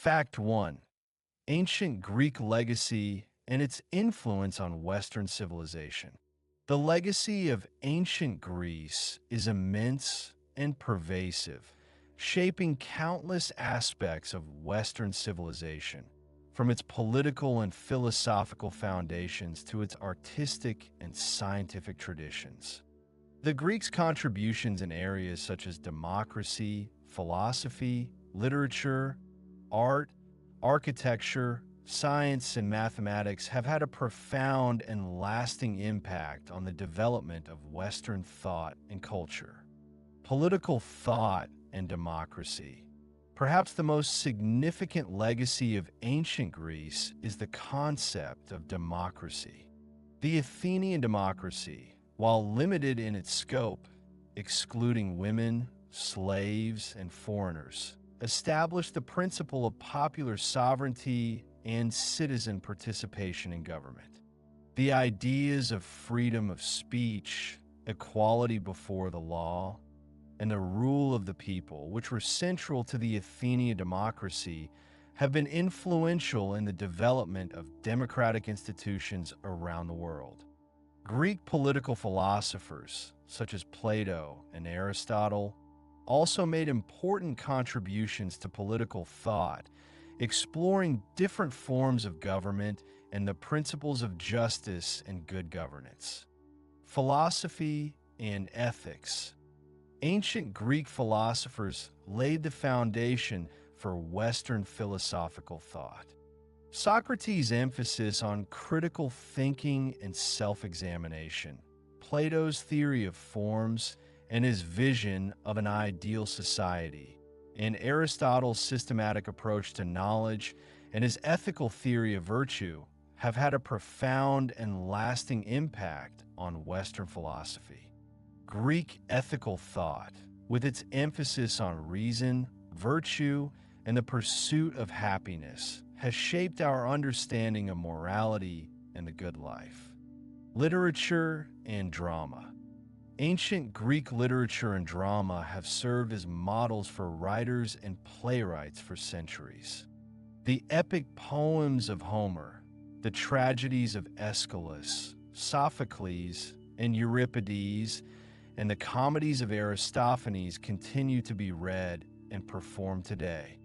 Fact 1. Ancient Greek legacy and its influence on Western civilization. The legacy of ancient Greece is immense and pervasive, shaping countless aspects of Western civilization, from its political and philosophical foundations to its artistic and scientific traditions. The Greeks' contributions in areas such as democracy, philosophy, literature, art, architecture, science, and mathematics have had a profound and lasting impact on the development of Western thought and culture. Political thought and democracy. Perhaps the most significant legacy of ancient Greece is the concept of democracy. The Athenian democracy, while limited in its scope, excluding women, slaves, and foreigners, established the principle of popular sovereignty and citizen participation in government. The ideas of freedom of speech, equality before the law, and the rule of the people, which were central to the Athenian democracy, have been influential in the development of democratic institutions around the world. Greek political philosophers, such as Plato and Aristotle, also made important contributions to political thought, exploring different forms of government and the principles of justice and good governance. Philosophy and ethics. Ancient Greek philosophers laid the foundation for Western philosophical thought. Socrates' emphasis on critical thinking and self-examination, Plato's theory of forms and his vision of an ideal society, and Aristotle's systematic approach to knowledge and his ethical theory of virtue have had a profound and lasting impact on Western philosophy. Greek ethical thought, with its emphasis on reason, virtue, and the pursuit of happiness, has shaped our understanding of morality and the good life. Literature and drama. Ancient Greek literature and drama have served as models for writers and playwrights for centuries. The epic poems of Homer, the tragedies of Aeschylus, Sophocles, and Euripides, and the comedies of Aristophanes continue to be read and performed today.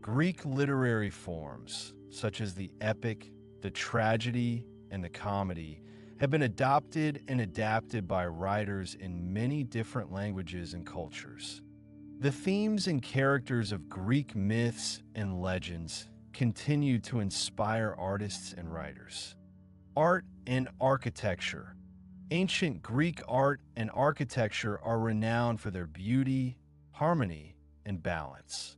Greek literary forms, such as the epic, the tragedy, and the comedy, have been adopted and adapted by writers in many different languages and cultures. The themes and characters of Greek myths and legends continue to inspire artists and writers. Art and architecture. Ancient Greek art and architecture are renowned for their beauty, harmony, and balance.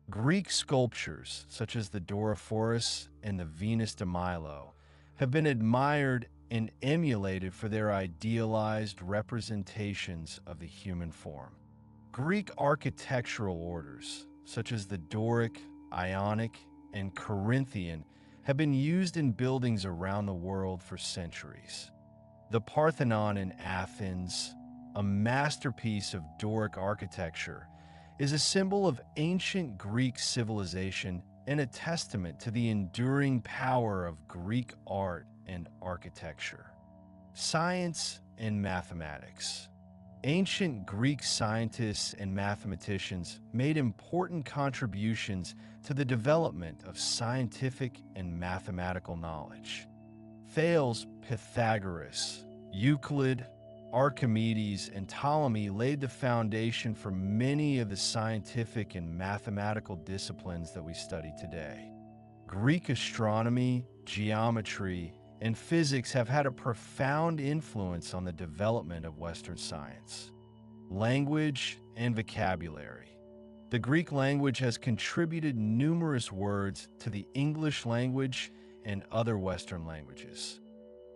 Greek sculptures, such as the Dorophoros and the Venus de Milo, have been admired and emulated for their idealized representations of the human form. Greek architectural orders, such as the Doric, Ionic, and Corinthian, have been used in buildings around the world for centuries. The Parthenon in Athens, a masterpiece of Doric architecture, is a symbol of ancient Greek civilization and a testament to the enduring power of Greek art and architecture. Science and mathematics. Ancient Greek scientists and mathematicians made important contributions to the development of scientific and mathematical knowledge. Thales, Pythagoras, Euclid, Archimedes, and Ptolemy laid the foundation for many of the scientific and mathematical disciplines that we study today. Greek astronomy, geometry, and physics have had a profound influence on the development of Western science. Language and vocabulary. The Greek language has contributed numerous words to the English language and other Western languages.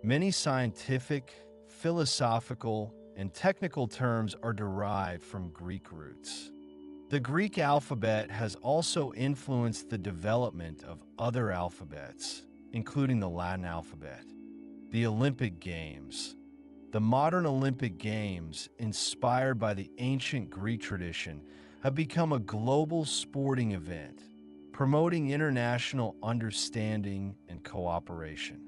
Many scientific, philosophical, and technical terms are derived from Greek roots. The Greek alphabet has also influenced the development of other alphabets, including the Latin alphabet. The Olympic Games. The modern Olympic Games, inspired by the ancient Greek tradition, have become a global sporting event, promoting international understanding and cooperation.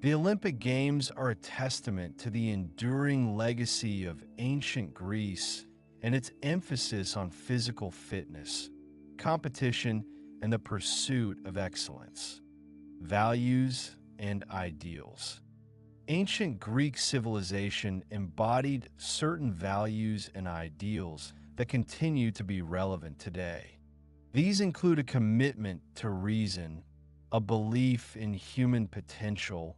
The Olympic Games are a testament to the enduring legacy of ancient Greece and its emphasis on physical fitness, competition, and the pursuit of excellence, values, and ideals. Ancient Greek civilization embodied certain values and ideals that continue to be relevant today. These include a commitment to reason, a belief in human potential,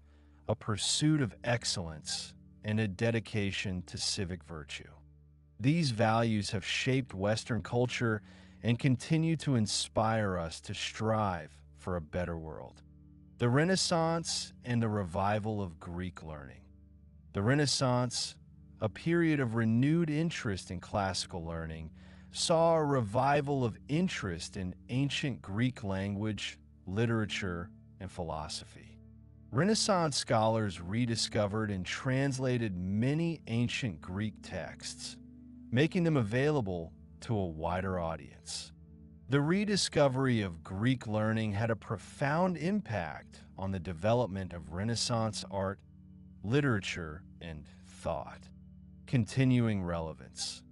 a pursuit of excellence, and a dedication to civic virtue. These values have shaped Western culture and continue to inspire us to strive for a better world. The Renaissance and the revival of Greek learning. The Renaissance, a period of renewed interest in classical learning, saw a revival of interest in ancient Greek language, literature, and philosophy. Renaissance scholars rediscovered and translated many ancient Greek texts, making them available to a wider audience. The rediscovery of Greek learning had a profound impact on the development of Renaissance art, literature, and thought. Continuing relevance.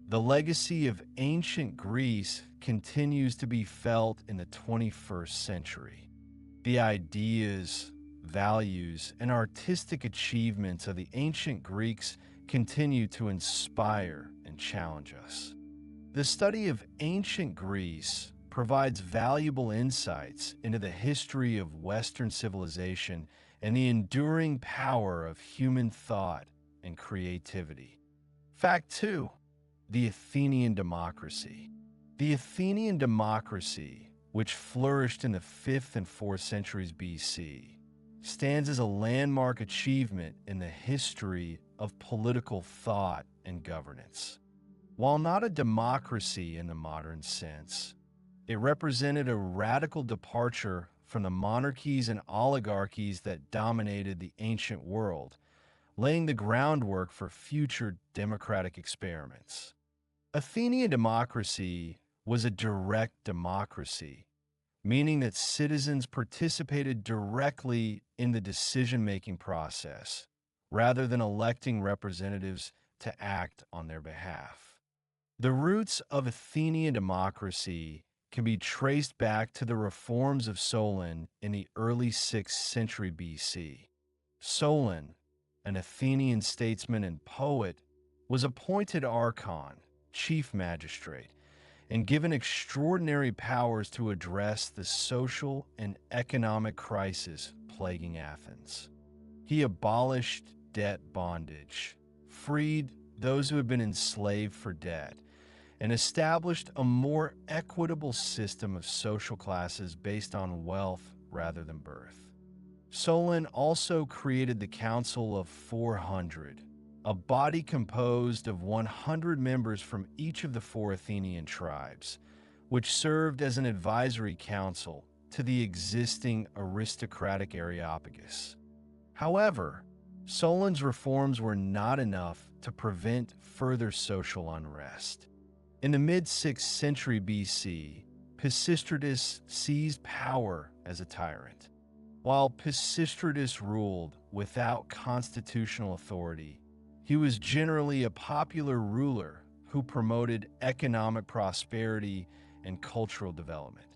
The legacy of ancient Greece continues to be felt in the 21st century. The ideas, values, and artistic achievements of the ancient Greeks continue to inspire and challenge us. The study of ancient Greece provides valuable insights into the history of Western civilization and the enduring power of human thought and creativity. Fact 2. The Athenian democracy. The Athenian democracy, which flourished in the 5th and 4th centuries BC, stands as a landmark achievement in the history of political thought and governance. While not a democracy in the modern sense, it represented a radical departure from the monarchies and oligarchies that dominated the ancient world, laying the groundwork for future democratic experiments. Athenian democracy was a direct democracy, meaning that citizens participated directly in the decision-making process, rather than electing representatives to act on their behalf. The roots of Athenian democracy can be traced back to the reforms of Solon in the early 6th century BC. Solon, an Athenian statesman and poet, was appointed archon, chief magistrate, and given extraordinary powers to address the social and economic crisis plaguing Athens. He abolished debt bondage, freed those who had been enslaved for debt, and established a more equitable system of social classes based on wealth rather than birth. Solon also created the Council of 400, a body composed of 100 members from each of the 4 Athenian tribes, which served as an advisory council to the existing aristocratic Areopagus. However, Solon's reforms were not enough to prevent further social unrest. In the mid-6th century BC, Pisistratus seized power as a tyrant. While Pisistratus ruled without constitutional authority, he was generally a popular ruler who promoted economic prosperity and cultural development.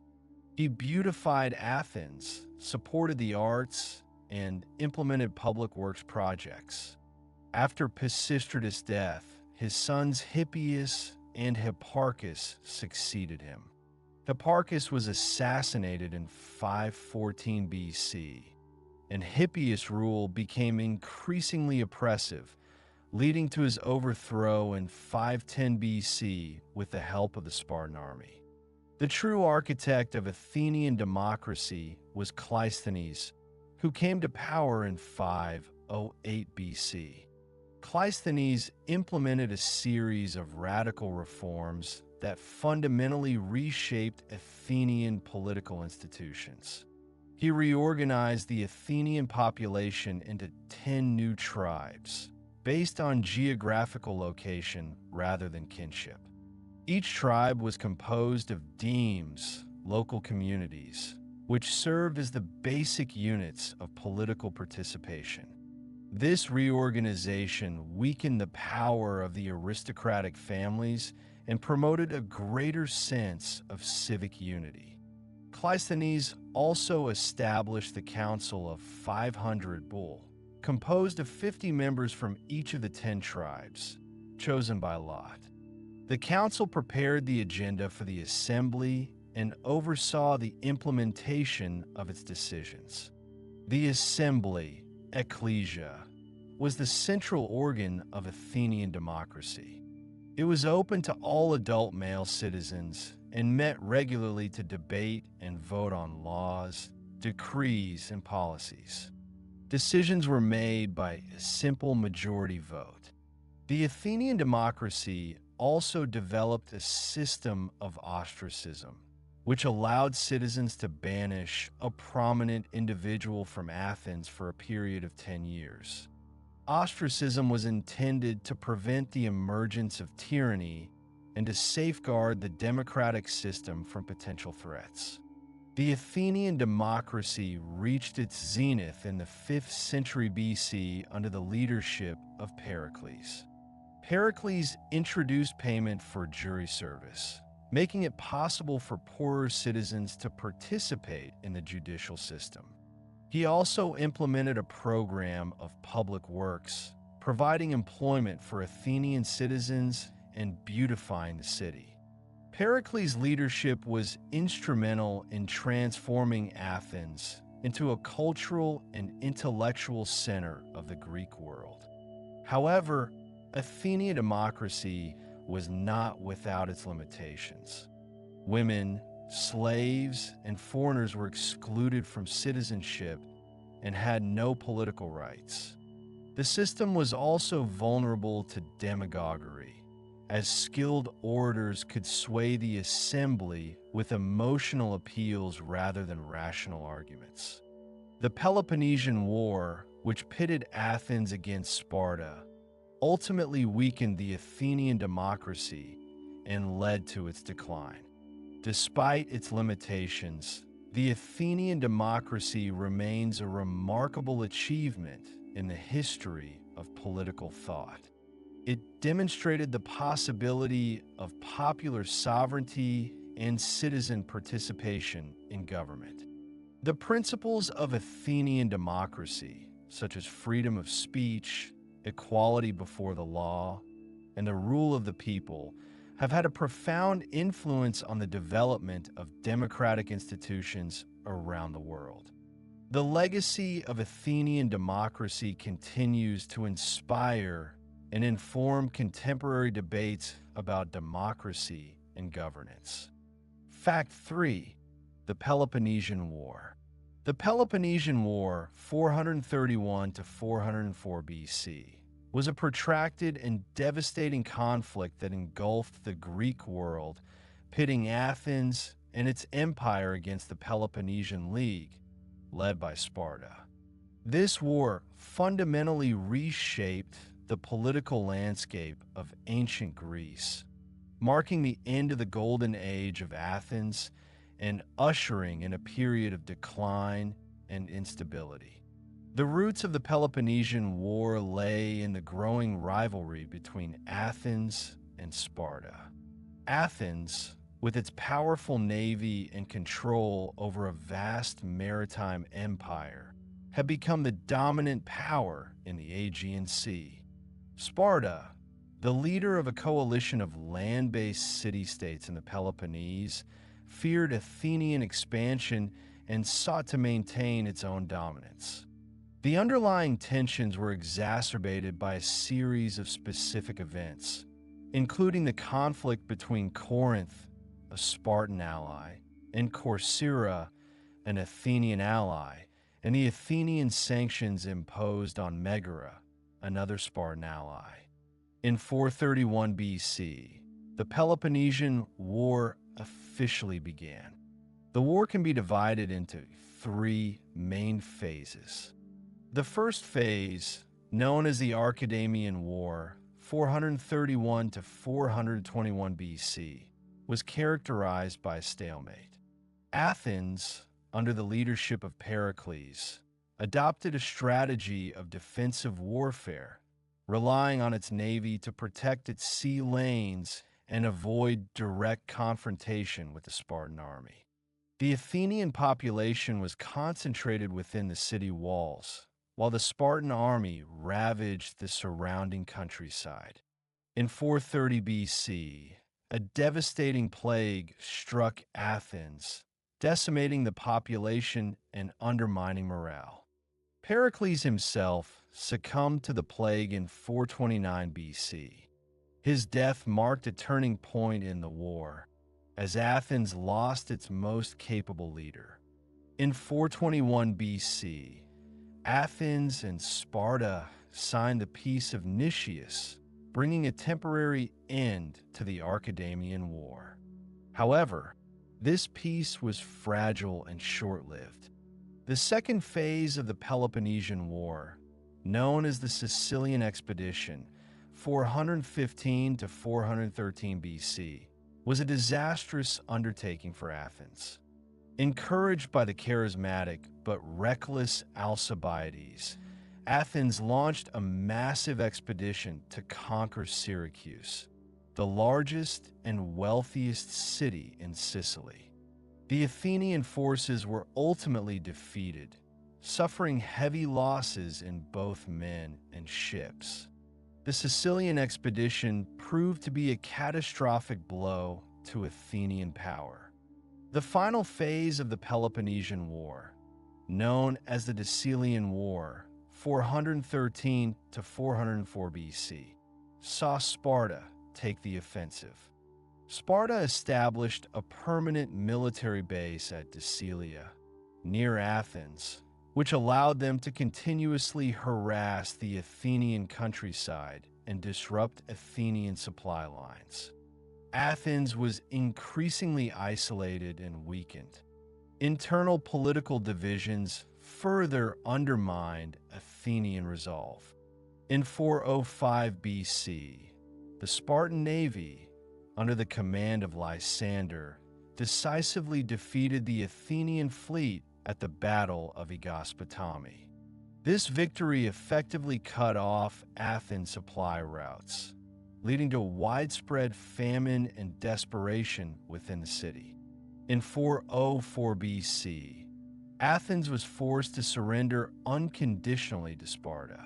He beautified Athens, supported the arts, and implemented public works projects. After Pisistratus' death, his sons Hippias and Hipparchus succeeded him. Hipparchus was assassinated in 514 BC, and Hippias' rule became increasingly oppressive, leading to his overthrow in 510 BC with the help of the Spartan army. The true architect of Athenian democracy was Cleisthenes, who came to power in 508 BC. Cleisthenes implemented a series of radical reforms that fundamentally reshaped Athenian political institutions. He reorganized the Athenian population into 10 new tribes, based on geographical location rather than kinship. Each tribe was composed of demes, local communities, which served as the basic units of political participation. This reorganization weakened the power of the aristocratic families and promoted a greater sense of civic unity. Cleisthenes also established the Council of 500 Bull, composed of 50 members from each of the 10 tribes, chosen by lot. The council prepared the agenda for the assembly and oversaw the implementation of its decisions. The assembly, ecclesia, was the central organ of Athenian democracy. It was open to all adult male citizens and met regularly to debate and vote on laws, decrees, and policies. Decisions were made by a simple majority vote. The Athenian democracy also developed a system of ostracism, which allowed citizens to banish a prominent individual from Athens for a period of 10 years. Ostracism was intended to prevent the emergence of tyranny and to safeguard the democratic system from potential threats. The Athenian democracy reached its zenith in the 5th century BC under the leadership of Pericles. Pericles introduced payment for jury service, making it possible for poorer citizens to participate in the judicial system. He also implemented a program of public works, providing employment for Athenian citizens and beautifying the city. Pericles' leadership was instrumental in transforming Athens into a cultural and intellectual center of the Greek world. However, Athenian democracy was not without its limitations. Women, slaves, and foreigners were excluded from citizenship and had no political rights. The system was also vulnerable to demagoguery, as skilled orators could sway the assembly with emotional appeals rather than rational arguments. The Peloponnesian War, which pitted Athens against Sparta, ultimately weakened the Athenian democracy and led to its decline. Despite its limitations, the Athenian democracy remains a remarkable achievement in the history of political thought. It demonstrated the possibility of popular sovereignty and citizen participation in government. The principles of Athenian democracy, such as freedom of speech, equality before the law, and the rule of the people, have had a profound influence on the development of democratic institutions around the world. The legacy of Athenian democracy continues to inspire and inform contemporary debates about democracy and governance. Fact 3. The Peloponnesian War. The Peloponnesian War, 431 to 404 BC, was a protracted and devastating conflict that engulfed the Greek world, pitting Athens and its empire against the Peloponnesian League, led by Sparta. This war fundamentally reshaped the political landscape of ancient Greece, marking the end of the golden age of Athens and ushering in a period of decline and instability. The roots of the Peloponnesian War lay in the growing rivalry between Athens and Sparta. Athens, with its powerful navy and control over a vast maritime empire, had become the dominant power in the Aegean Sea. Sparta, the leader of a coalition of land-based city-states in the Peloponnese, feared Athenian expansion and sought to maintain its own dominance. The underlying tensions were exacerbated by a series of specific events, including the conflict between Corinth, a Spartan ally, and Corcyra, an Athenian ally, and the Athenian sanctions imposed on Megara, another Spartan ally. In 431 BC, the Peloponnesian War officially began. The war can be divided into 3 main phases. The first phase, known as the Archidamian War, 431 to 421 BC, was characterized by a stalemate. Athens, under the leadership of Pericles, adopted a strategy of defensive warfare, relying on its navy to protect its sea lanes and avoid direct confrontation with the Spartan army. The Athenian population was concentrated within the city walls, while the Spartan army ravaged the surrounding countryside. In 430 BC, a devastating plague struck Athens, decimating the population and undermining morale. Pericles himself succumbed to the plague in 429 BC. His death marked a turning point in the war, as Athens lost its most capable leader. In 421 BC, Athens and Sparta signed the Peace of Nicias, bringing a temporary end to the Archidamian War. However, this peace was fragile and short-lived. The second phase of the Peloponnesian War, known as the Sicilian Expedition, 415 to 413 BC, was a disastrous undertaking for Athens. Encouraged by the charismatic but reckless Alcibiades, Athens launched a massive expedition to conquer Syracuse, the largest and wealthiest city in Sicily. The Athenian forces were ultimately defeated, suffering heavy losses in both men and ships. The Sicilian expedition proved to be a catastrophic blow to Athenian power. The final phase of the Peloponnesian War, known as the Decelean War, 413 to 404 BC, saw Sparta take the offensive. Sparta established a permanent military base at Decelia, near Athens, which allowed them to continuously harass the Athenian countryside and disrupt Athenian supply lines. Athens was increasingly isolated and weakened. Internal political divisions further undermined Athenian resolve. In 405 BC, the Spartan navy, under the command of Lysander, decisively defeated the Athenian fleet at the Battle of Aegospotami. This victory effectively cut off Athens' supply routes, leading to widespread famine and desperation within the city. In 404 BC, Athens was forced to surrender unconditionally to Sparta.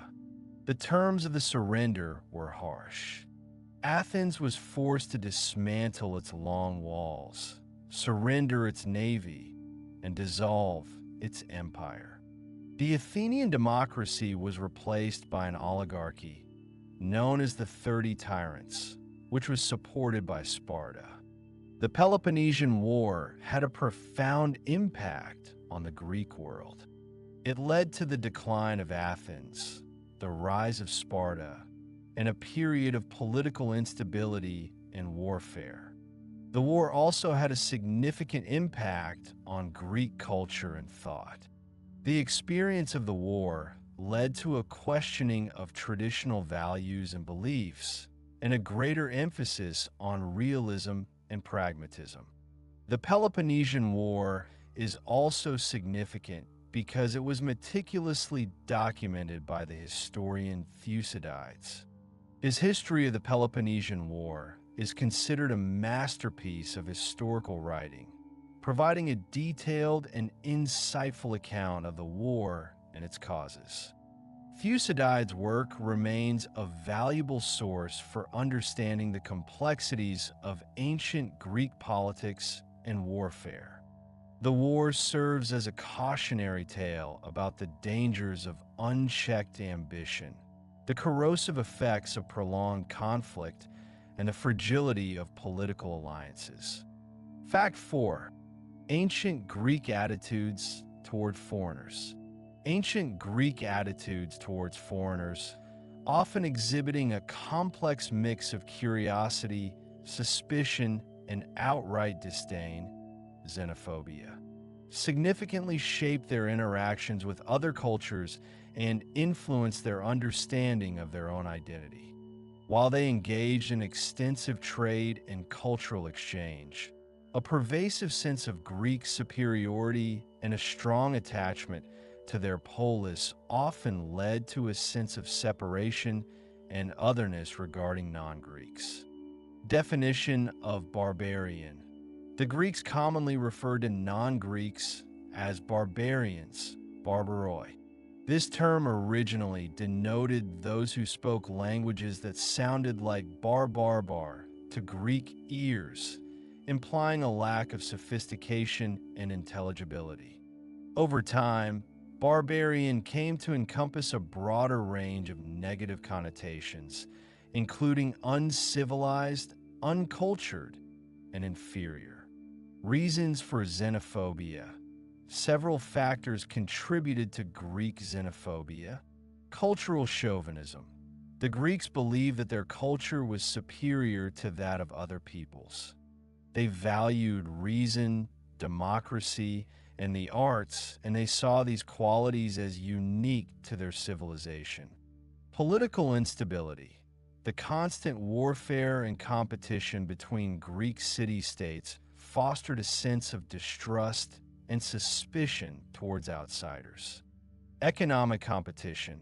The terms of the surrender were harsh. Athens was forced to dismantle its long walls, surrender its navy, and dissolve its empire. The Athenian democracy was replaced by an oligarchy known as the 30 Tyrants, which was supported by Sparta. The Peloponnesian War had a profound impact on the Greek world. It led to the decline of Athens, the rise of Sparta, and a period of political instability and warfare. The war also had a significant impact on Greek culture and thought. The experience of the war led to a questioning of traditional values and beliefs, and a greater emphasis on realism and pragmatism. The Peloponnesian War is also significant because it was meticulously documented by the historian Thucydides. His history of the Peloponnesian War is considered a masterpiece of historical writing, providing a detailed and insightful account of the war and its causes. Thucydides' work remains a valuable source for understanding the complexities of ancient Greek politics and warfare. The war serves as a cautionary tale about the dangers of unchecked ambition, the corrosive effects of prolonged conflict, and the fragility of political alliances. Fact 4. Ancient Greek attitudes toward foreigners. Ancient Greek attitudes towards foreigners, often exhibiting a complex mix of curiosity, suspicion, and outright disdain, xenophobia, significantly shape their interactions with other cultures and influence their understanding of their own identity. While they engaged in extensive trade and cultural exchange, A pervasive sense of Greek superiority and a strong attachment to their polis often led to a sense of separation and otherness regarding non-Greeks. Definition of barbarian. The Greeks commonly referred to non-Greeks as barbarians, barbaroi. This term originally denoted those who spoke languages that sounded like bar to Greek ears, implying a lack of sophistication and intelligibility. Over time, barbarian came to encompass a broader range of negative connotations, including uncivilized, uncultured, and inferior. Reasons for xenophobia. Several factors contributed to Greek xenophobia. Cultural chauvinism. The Greeks believed that their culture was superior to that of other peoples. They valued reason, democracy, and the arts, and they saw these qualities as unique to their civilization. Political instability. The constant warfare and competition between Greek city-states fostered a sense of distrust and suspicion towards outsiders. Economic competition.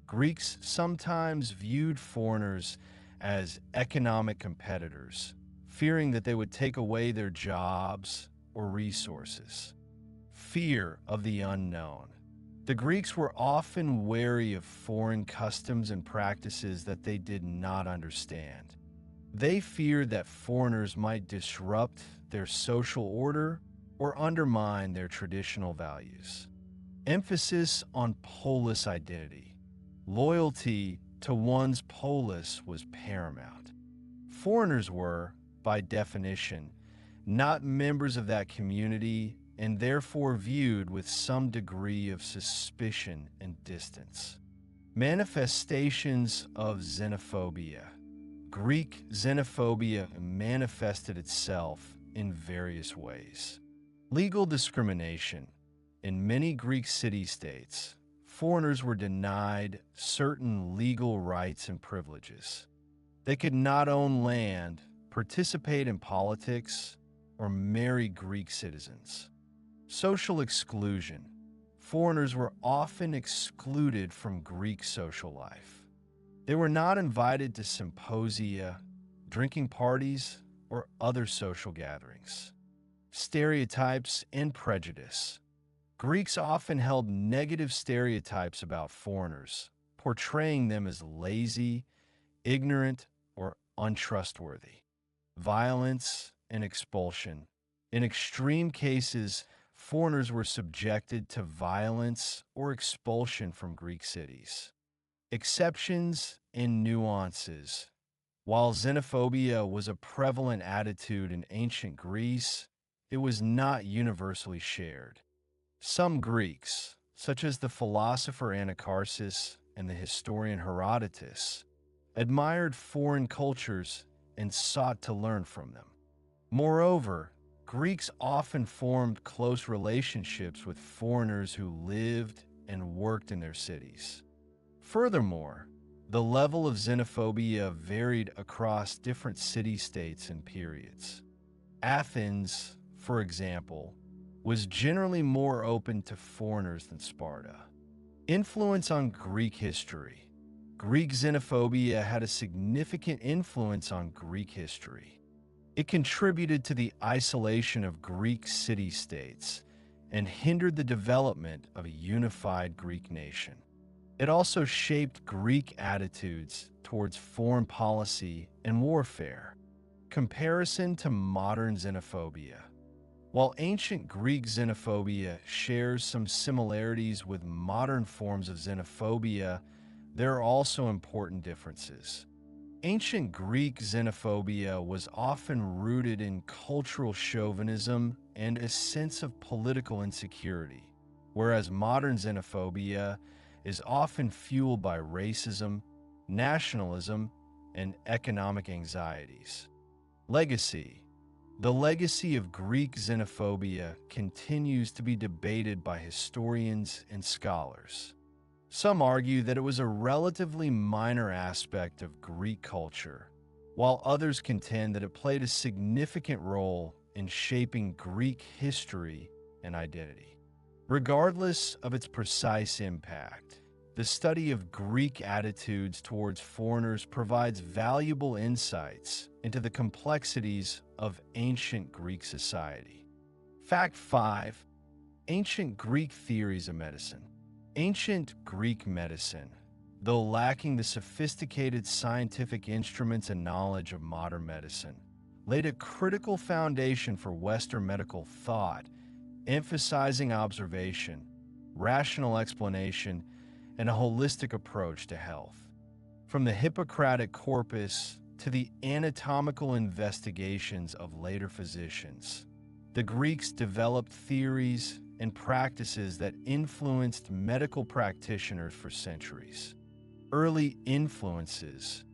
Greeks sometimes viewed foreigners as economic competitors, fearing that they would take away their jobs or resources. Fear of the unknown. The Greeks were often wary of foreign customs and practices that they did not understand. They feared that foreigners might disrupt their social order or undermine their traditional values. Emphasis on polis identity. Loyalty to one's polis was paramount. Foreigners were, by definition, not members of that community and therefore viewed with some degree of suspicion and distance. Manifestations of xenophobia. Greek xenophobia manifested itself in various ways. Legal discrimination. In many Greek city-states, foreigners were denied certain legal rights and privileges. They could not own land, participate in politics, or marry Greek citizens. Social exclusion. Foreigners were often excluded from Greek social life. They were not invited to symposia, drinking parties, or other social gatherings. Stereotypes and prejudice. Greeks often held negative stereotypes about foreigners, portraying them as lazy, ignorant, or untrustworthy. Violence and expulsion. In extreme cases, foreigners were subjected to violence or expulsion from Greek cities. Exceptions and nuances. While xenophobia was a prevalent attitude in ancient Greece, it was not universally shared. Some Greeks, such as the philosopher Anacharsis and the historian Herodotus, admired foreign cultures and sought to learn from them. Moreover, Greeks often formed close relationships with foreigners who lived and worked in their cities. Furthermore, the level of xenophobia varied across different city-states and periods. Athens, for example, was generally more open to foreigners than Sparta. Influence on Greek history. Greek xenophobia had a significant influence on Greek history. It contributed to the isolation of Greek city-states and hindered the development of a unified Greek nation. It also shaped Greek attitudes towards foreign policy and warfare. Comparison to modern xenophobia. While ancient Greek xenophobia shares some similarities with modern forms of xenophobia, there are also important differences. Ancient Greek xenophobia was often rooted in cultural chauvinism and a sense of political insecurity, whereas modern xenophobia is often fueled by racism, nationalism, and economic anxieties. Legacy. The legacy of Greek xenophobia continues to be debated by historians and scholars. Some argue that it was a relatively minor aspect of Greek culture, while others contend that it played a significant role in shaping Greek history and identity. Regardless of its precise impact, the study of Greek attitudes towards foreigners provides valuable insights into the complexities of ancient Greek society. Fact 5. Ancient Greek theories of medicine. Ancient Greek medicine, though lacking the sophisticated scientific instruments and knowledge of modern medicine, laid a critical foundation for Western medical thought, emphasizing observation, rational explanation, and a holistic approach to health. From the Hippocratic corpus to the anatomical investigations of later physicians, the Greeks developed theories and practices that influenced medical practitioners for centuries. Early influences.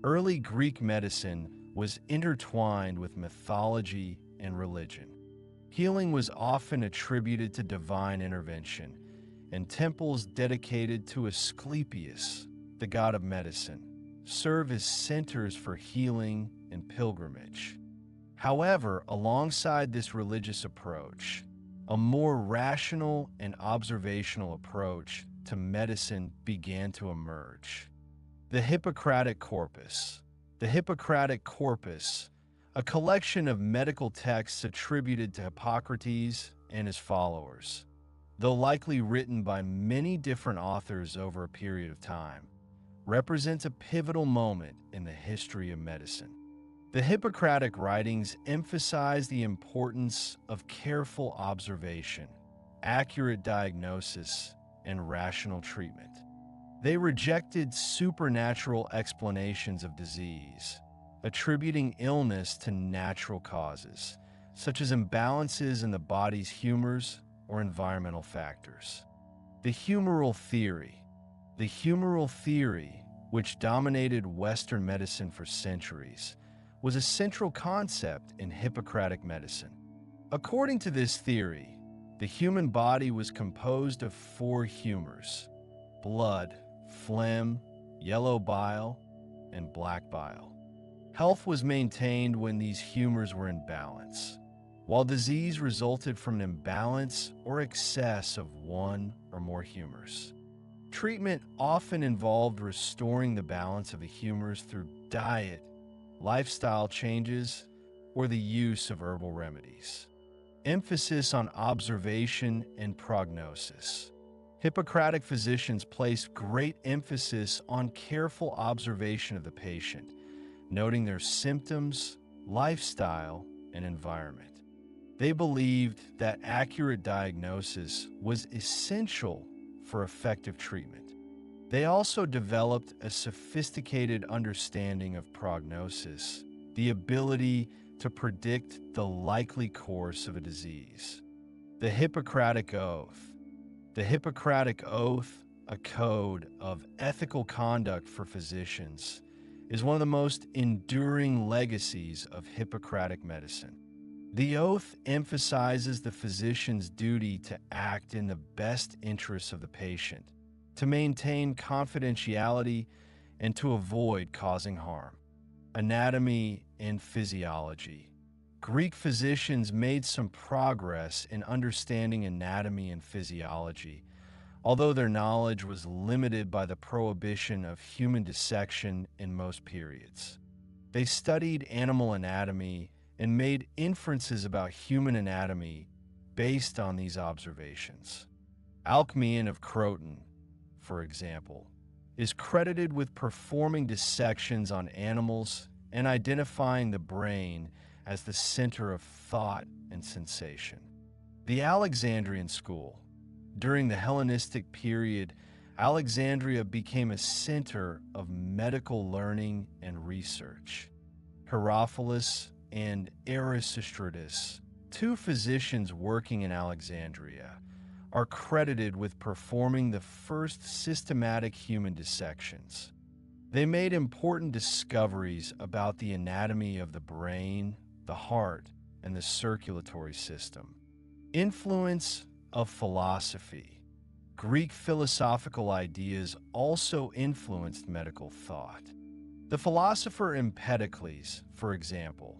Early Greek medicine was intertwined with mythology and religion. Healing was often attributed to divine intervention, and temples dedicated to Asclepius, the god of medicine, serve as centers for healing and pilgrimage. However, alongside this religious approach, a more rational and observational approach to medicine began to emerge. The Hippocratic corpus. The Hippocratic corpus, a collection of medical texts attributed to Hippocrates and his followers, though likely written by many different authors over a period of time, represents a pivotal moment in the history of medicine. The Hippocratic writings emphasize the importance of careful observation, accurate diagnosis, and rational treatment. They rejected supernatural explanations of disease, attributing illness to natural causes, such as imbalances in the body's humors or environmental factors. The humoral theory. The humoral theory, which dominated Western medicine for centuries, was a central concept in Hippocratic medicine. According to this theory, the human body was composed of 4 humors: blood, phlegm, yellow bile, and black bile. Health was maintained when these humors were in balance, while disease resulted from an imbalance or excess of one or more humors. Treatment often involved restoring the balance of the humors through diet, lifestyle changes, or the use of herbal remedies. Emphasis on observation and prognosis. Hippocratic physicians placed great emphasis on careful observation of the patient, noting their symptoms, lifestyle, and environment. They believed that accurate diagnosis was essential for effective treatment. They also developed a sophisticated understanding of prognosis, the ability to predict the likely course of a disease. The Hippocratic Oath. The Hippocratic Oath, a code of ethical conduct for physicians, is one of the most enduring legacies of Hippocratic medicine. The oath emphasizes the physician's duty to act in the best interests of the patient, to maintain confidentiality, and to avoid causing harm. Anatomy and physiology. Greek physicians made some progress in understanding anatomy and physiology, although their knowledge was limited by the prohibition of human dissection in most periods. They studied animal anatomy and made inferences about human anatomy based on these observations. Alcmaeon of Croton, for example, is credited with performing dissections on animals and identifying the brain as the center of thought and sensation. The Alexandrian school. During the Hellenistic period, Alexandria became a center of medical learning and research. Herophilus and Erasistratus, 2 physicians working in Alexandria, are credited with performing the first systematic human dissections. They made important discoveries about the anatomy of the brain, the heart, and the circulatory system. Influence of philosophy. Greek philosophical ideas also influenced medical thought. The philosopher Empedocles, for example,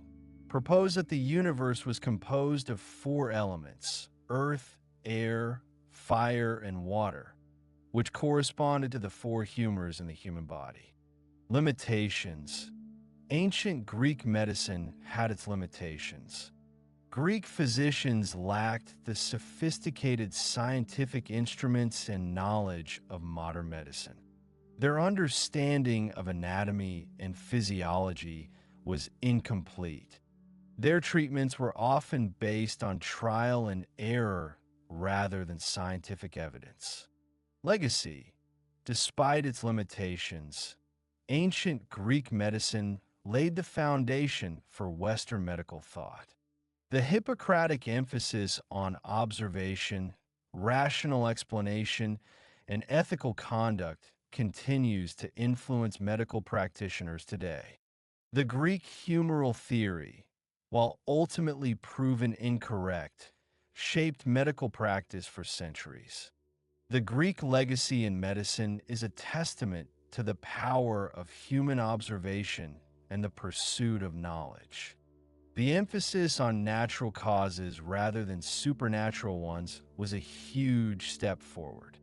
proposed that the universe was composed of four elements: earth, air, fire, and water, which corresponded to the four humors in the human body. Limitations. Ancient Greek medicine had its limitations. Greek physicians lacked the sophisticated scientific instruments and knowledge of modern medicine. Their understanding of anatomy and physiology was incomplete. Their treatments were often based on trial and error rather than scientific evidence. Legacy. Despite its limitations, ancient Greek medicine laid the foundation for Western medical thought. The Hippocratic emphasis on observation, rational explanation, and ethical conduct continues to influence medical practitioners today. The Greek humoral theory, while ultimately proven incorrect, shaped medical practice for centuries. The Greek legacy in medicine is a testament to the power of human observation and the pursuit of knowledge. The emphasis on natural causes rather than supernatural ones was a huge step forward.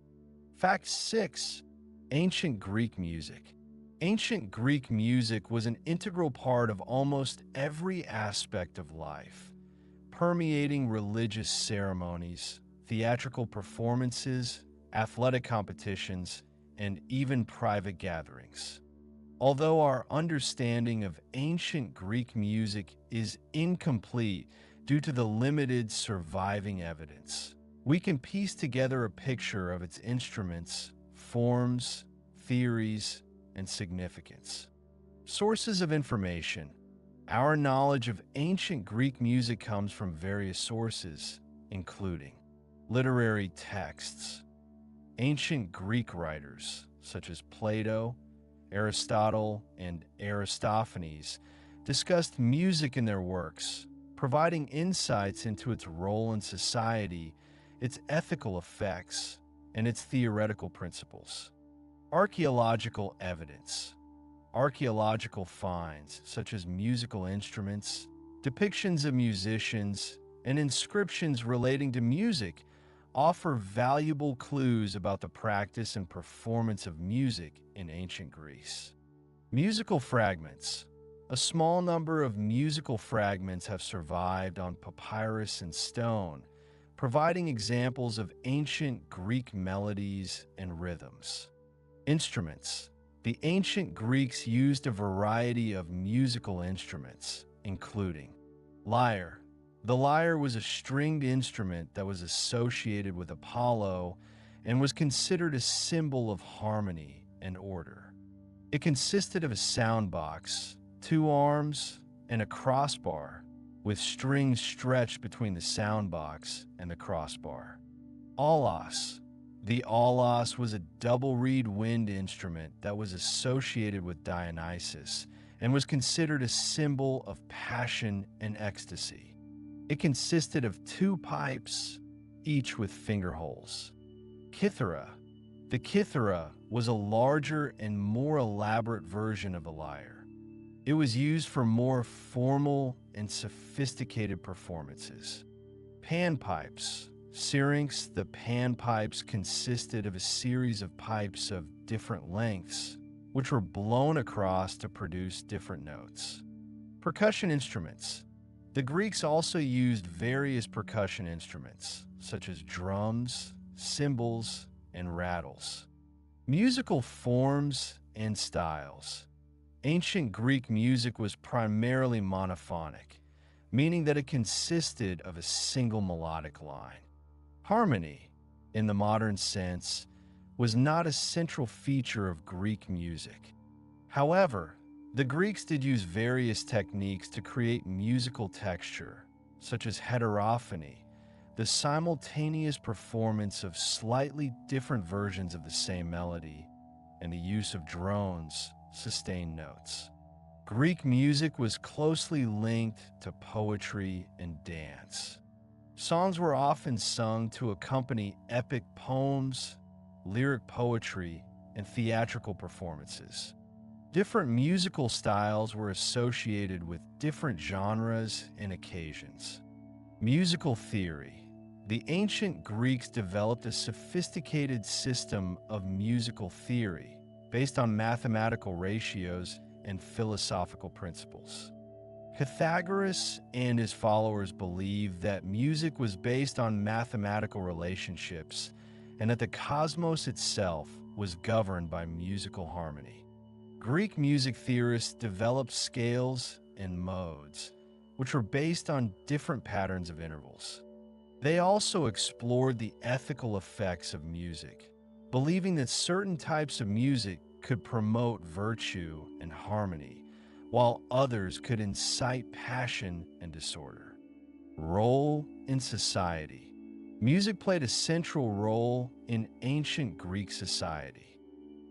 Fact 6. Ancient Greek music. Ancient Greek music was an integral part of almost every aspect of life, permeating religious ceremonies, theatrical performances, athletic competitions, and even private gatherings. Although our understanding of ancient Greek music is incomplete due to the limited surviving evidence, we can piece together a picture of its instruments, forms, theories, and significance. Sources of information. Our knowledge of ancient Greek music comes from various sources, including literary texts. Ancient Greek writers, such as Plato, Aristotle, and Aristophanes, discussed music in their works, providing insights into its role in society, its ethical effects, and its theoretical principles. Archaeological evidence. Archaeological finds, such as musical instruments, depictions of musicians, and inscriptions relating to music, offer valuable clues about the practice and performance of music in ancient Greece. Musical fragments. A small number of musical fragments have survived on papyrus and stone, providing examples of ancient Greek melodies and rhythms. Instruments. The ancient Greeks used a variety of musical instruments, including lyre. The lyre was a stringed instrument that was associated with Apollo and was considered a symbol of harmony and order. It consisted of a sound box, two arms, and a crossbar, with strings stretched between the sound box and the crossbar. Aulos. The aulos was a double-reed wind instrument that was associated with Dionysus and was considered a symbol of passion and ecstasy. It consisted of two pipes, each with finger holes. Kithara. The kithara was a larger and more elaborate version of the lyre. It was used for more formal and sophisticated performances. Panpipes. Syrinx, the panpipes consisted of a series of pipes of different lengths, which were blown across to produce different notes. Percussion instruments. The Greeks also used various percussion instruments, such as drums, cymbals, and rattles. Musical forms and styles. Ancient Greek music was primarily monophonic, meaning that it consisted of a single melodic line. Harmony, in the modern sense, was not a central feature of Greek music. However, the Greeks did use various techniques to create musical texture, such as heterophony, the simultaneous performance of slightly different versions of the same melody, and the use of drones, sustained notes. Greek music was closely linked to poetry and dance. Songs were often sung to accompany epic poems, lyric poetry, and theatrical performances. Different musical styles were associated with different genres and occasions. Musical theory. The ancient Greeks developed a sophisticated system of musical theory based on mathematical ratios and philosophical principles. Pythagoras and his followers believed that music was based on mathematical relationships and that the cosmos itself was governed by musical harmony. Greek music theorists developed scales and modes, which were based on different patterns of intervals. They also explored the ethical effects of music, believing that certain types of music could promote virtue and harmony, while others could incite passion and disorder. Role in society. Music played a central role in ancient Greek society.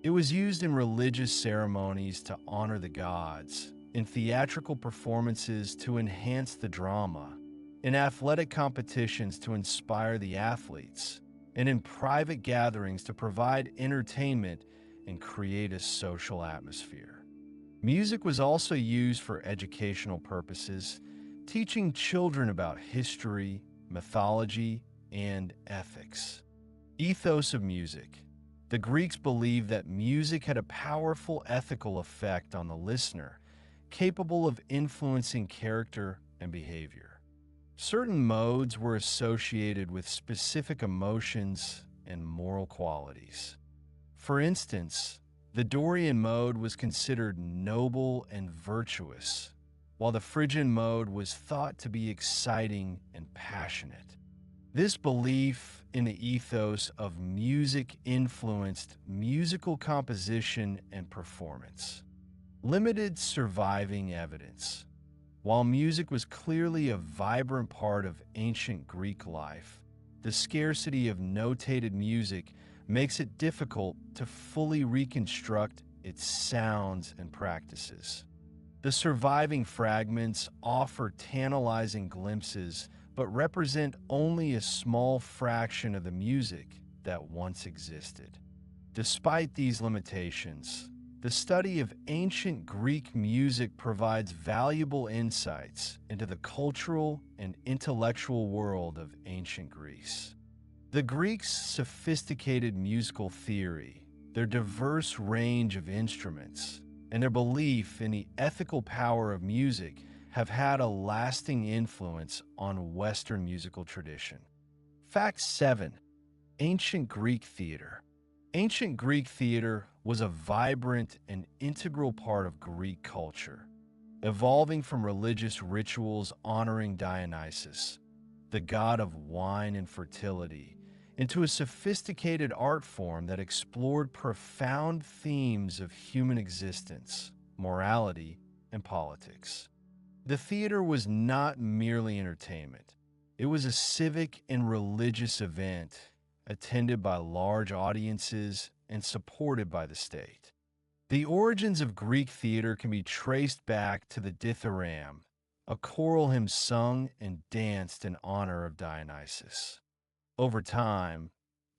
It was used in religious ceremonies to honor the gods, in theatrical performances to enhance the drama, in athletic competitions to inspire the athletes, and in private gatherings to provide entertainment and create a social atmosphere. Music was also used for educational purposes, teaching children about history, mythology, and ethics. Ethos of music. The Greeks believed that music had a powerful ethical effect on the listener, capable of influencing character and behavior. Certain modes were associated with specific emotions and moral qualities. For instance, the Dorian mode was considered noble and virtuous, while the Phrygian mode was thought to be exciting and passionate. This belief in the ethos of music influenced musical composition and performance. Limited surviving evidence. While music was clearly a vibrant part of ancient Greek life, the scarcity of notated music makes it difficult to fully reconstruct its sounds and practices. The surviving fragments offer tantalizing glimpses but represent only a small fraction of the music that once existed. Despite these limitations, the study of ancient Greek music provides valuable insights into the cultural and intellectual world of ancient Greece. The Greeks' sophisticated musical theory, their diverse range of instruments, and their belief in the ethical power of music have had a lasting influence on Western musical tradition. Fact 7. Ancient Greek theater. Ancient Greek theater was a vibrant and integral part of Greek culture, evolving from religious rituals honoring Dionysus, the god of wine and fertility, into a sophisticated art form that explored profound themes of human existence, morality, and politics. The theater was not merely entertainment. It was a civic and religious event attended by large audiences and supported by the state. The origins of Greek theater can be traced back to the Dithyramb, a choral hymn sung and danced in honor of Dionysus. Over time,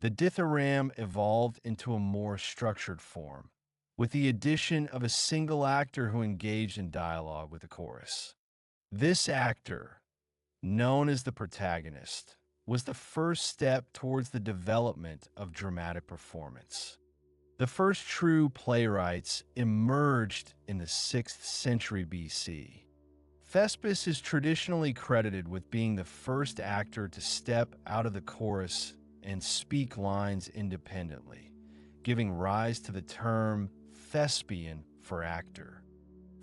the Dithyramb evolved into a more structured form, with the addition of a single actor who engaged in dialogue with the chorus. This actor, known as the protagonist, was the first step towards the development of dramatic performance. The first true playwrights emerged in the 6th century BC. Thespis is traditionally credited with being the first actor to step out of the chorus and speak lines independently, giving rise to the term thespian for actor.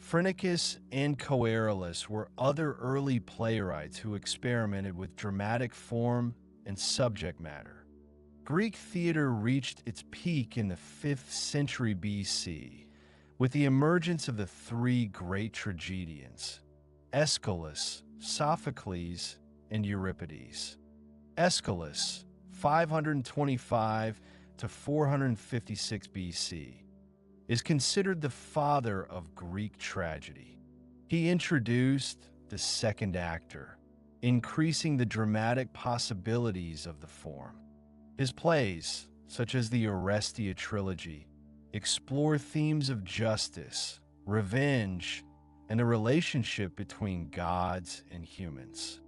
Phrynichus and Coerilus were other early playwrights who experimented with dramatic form and subject matter. Greek theater reached its peak in the 5th century BC with the emergence of the three great tragedians, Aeschylus, Sophocles, and Euripides. Aeschylus, 525 to 456 BC, is considered the father of Greek tragedy. He introduced the second actor, increasing the dramatic possibilities of the form. His plays, such as the Orestia trilogy, explore themes of justice, revenge, and the relationship between gods and humans.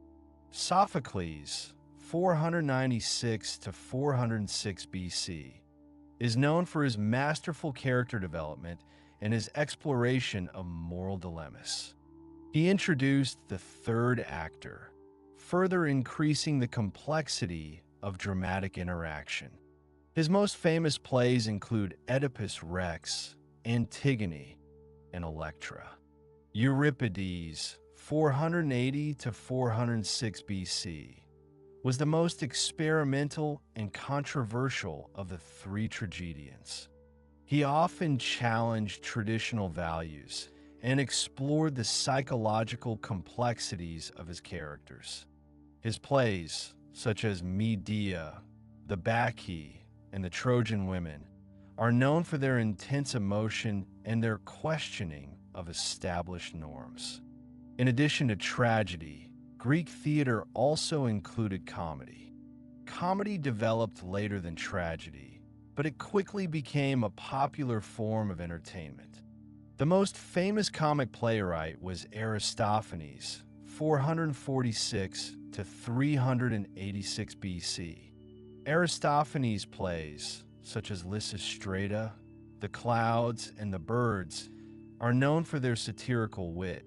Sophocles, 496 to 406 BC, is known for his masterful character development and his exploration of moral dilemmas. He introduced the third actor, further increasing the complexity of dramatic interaction. His most famous plays include Oedipus Rex, Antigone, and Electra. Euripides, 480 to 406 BC, was the most experimental and controversial of the three tragedians. He often challenged traditional values and explored the psychological complexities of his characters. His plays, such as Medea, the Bacchae, and the Trojan Women, are known for their intense emotion and their questioning of established norms. In addition to tragedy, Greek theater also included comedy. Comedy developed later than tragedy, but it quickly became a popular form of entertainment. The most famous comic playwright was Aristophanes, 446 to 386 BC. Aristophanes' plays, such as Lysistrata, The Clouds, and The Birds, are known for their satirical wit,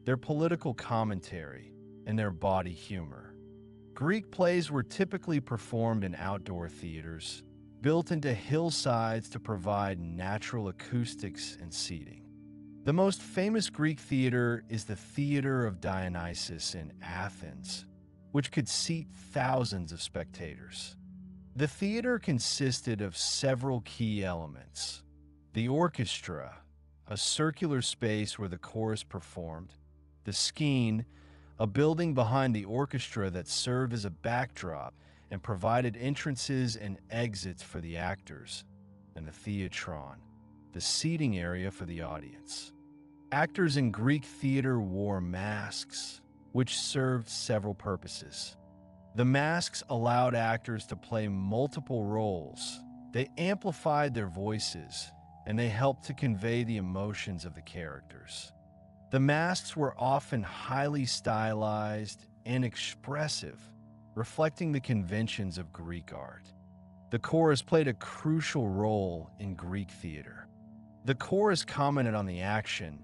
their political commentary, and their bawdy humor. Greek plays were typically performed in outdoor theaters, built into hillsides to provide natural acoustics and seating. The most famous Greek theater is the Theater of Dionysus in Athens, which could seat thousands of spectators. The theater consisted of several key elements: the orchestra, a circular space where the chorus performed; the skene, a building behind the orchestra that served as a backdrop and provided entrances and exits for the actors; and the theatron, the seating area for the audience. Actors in Greek theater wore masks, which served several purposes. The masks allowed actors to play multiple roles. They amplified their voices, and they helped to convey the emotions of the characters. The masks were often highly stylized and expressive, reflecting the conventions of Greek art. The chorus played a crucial role in Greek theater. The chorus commented on the action,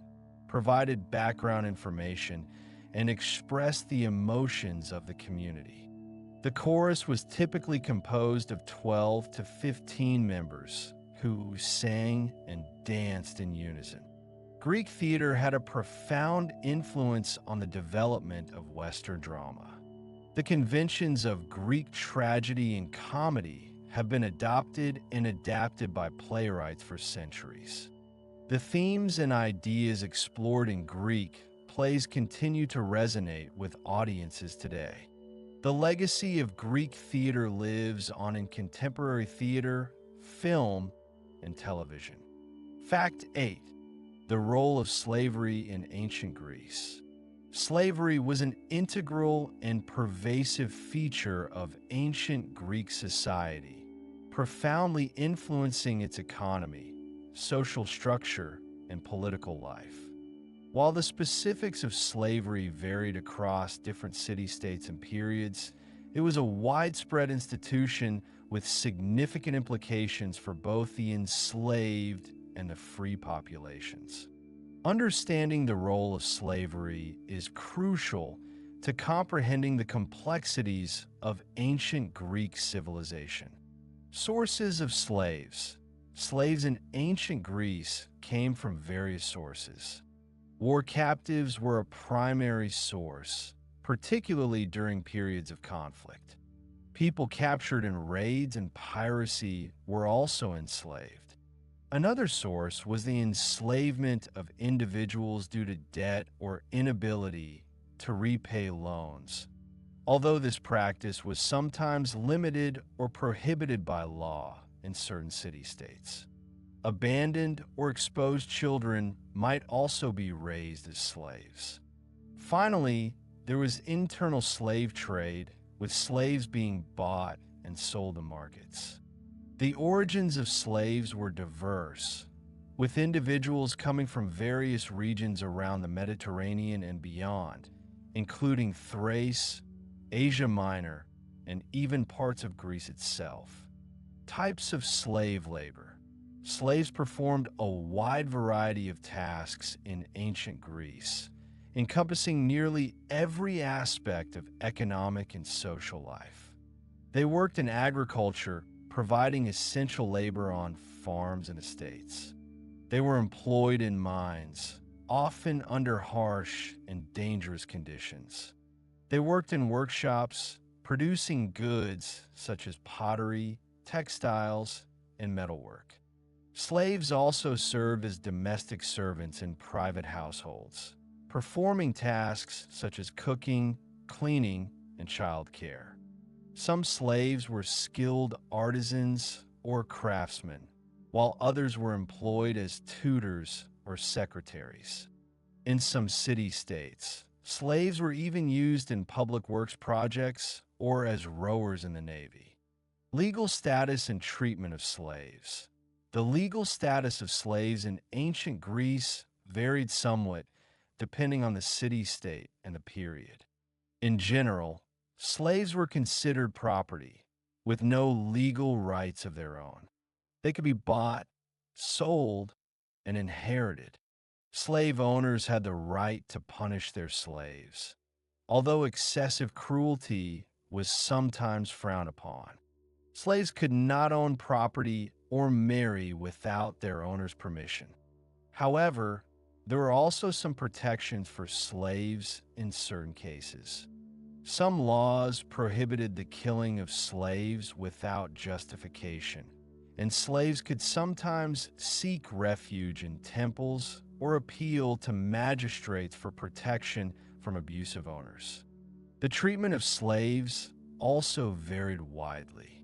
provided background information, and expressed the emotions of the community. The chorus was typically composed of 12 to 15 members who sang and danced in unison. Greek theater had a profound influence on the development of Western drama. The conventions of Greek tragedy and comedy have been adopted and adapted by playwrights for centuries. The themes and ideas explored in Greek plays continue to resonate with audiences today. The legacy of Greek theater lives on in contemporary theater, film, and television. Fact 8. The role of slavery in ancient Greece. Slavery was an integral and pervasive feature of ancient Greek society, profoundly influencing its economy, social structure, and political life. While the specifics of slavery varied across different city-states and periods, it was a widespread institution with significant implications for both the enslaved and the free populations. Understanding the role of slavery is crucial to comprehending the complexities of ancient Greek civilization. Sources of slaves. Slaves in ancient Greece came from various sources. War captives were a primary source, particularly during periods of conflict. People captured in raids and piracy were also enslaved. Another source was the enslavement of individuals due to debt or inability to repay loans, although this practice was sometimes limited or prohibited by law in certain city-states. Abandoned or exposed children might also be raised as slaves. Finally, there was internal slave trade, with slaves being bought and sold in markets. The origins of slaves were diverse, with individuals coming from various regions around the Mediterranean and beyond, including Thrace, Asia Minor, and even parts of Greece itself. Types of slave labor. Slaves performed a wide variety of tasks in ancient Greece, encompassing nearly every aspect of economic and social life. They worked in agriculture, providing essential labor on farms and estates. They were employed in mines, often under harsh and dangerous conditions. They worked in workshops, producing goods such as pottery, textiles, and metalwork. Slaves also served as domestic servants in private households, performing tasks such as cooking, cleaning, and childcare. Some slaves were skilled artisans or craftsmen, while others were employed as tutors or secretaries. In some city-states, slaves were even used in public works projects or as rowers in the Navy. Legal status and treatment of slaves. The legal status of slaves in ancient Greece varied somewhat depending on the city-state and the period. In general, slaves were considered property, with no legal rights of their own. They could be bought, sold, and inherited. Slave owners had the right to punish their slaves, although excessive cruelty was sometimes frowned upon. Slaves could not own property or marry without their owner's permission. However, there were also some protections for slaves in certain cases. Some laws prohibited the killing of slaves without justification, and slaves could sometimes seek refuge in temples or appeal to magistrates for protection from abusive owners. The treatment of slaves also varied widely.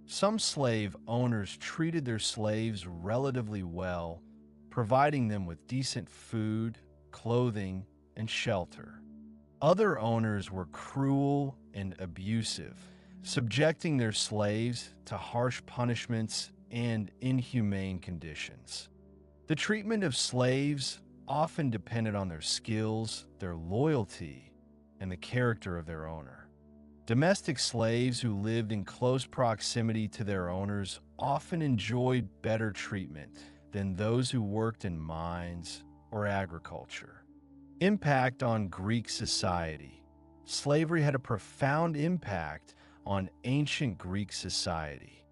Some slave owners treated their slaves relatively well, providing them with decent food, clothing, and shelter. Other owners were cruel and abusive, subjecting their slaves to harsh punishments and inhumane conditions. The treatment of slaves often depended on their skills, their loyalty, and the character of their owner. Domestic slaves who lived in close proximity to their owners often enjoyed better treatment than those who worked in mines or agriculture. Impact on Greek society. Slavery had a profound impact on ancient Greek society.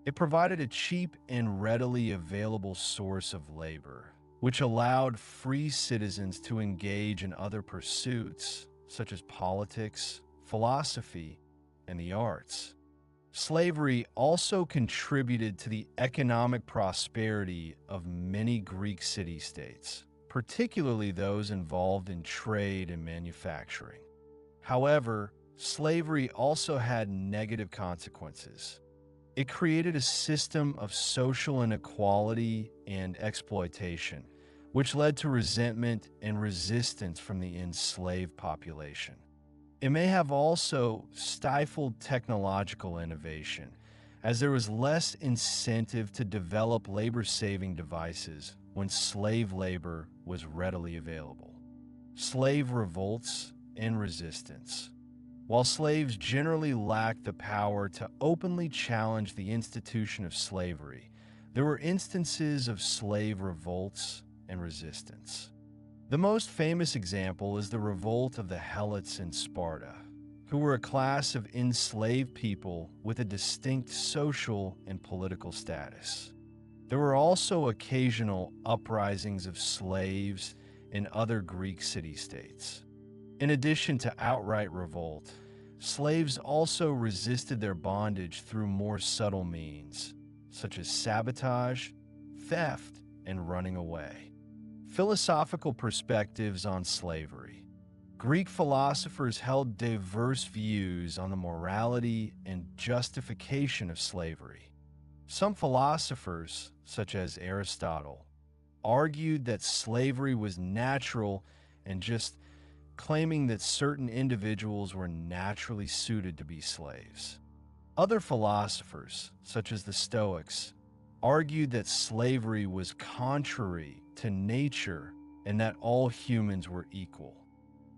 It provided a cheap and readily available source of labor, which allowed free citizens to engage in other pursuits, such as politics, philosophy, and the arts. Slavery also contributed to the economic prosperity of many Greek city-states, particularly those involved in trade and manufacturing. However, slavery also had negative consequences. It created a system of social inequality and exploitation, which led to resentment and resistance from the enslaved population. It may have also stifled technological innovation, as there was less incentive to develop labor-saving devices when slave labor was readily available. Slave revolts and resistance. While slaves generally lacked the power to openly challenge the institution of slavery, there were instances of slave revolts and resistance. The most famous example is the revolt of the Helots in Sparta, who were a class of enslaved people with a distinct social and political status. There were also occasional uprisings of slaves in other Greek city-states. In addition to outright revolt, slaves also resisted their bondage through more subtle means, such as sabotage, theft, and running away. Philosophical perspectives on slavery. Greek philosophers held diverse views on the morality and justification of slavery. Some philosophers, such as Aristotle, argued that slavery was natural and just claiming that certain individuals were naturally suited to be slaves. Other philosophers, such as the Stoics, argued that slavery was contrary to nature and that all humans were equal.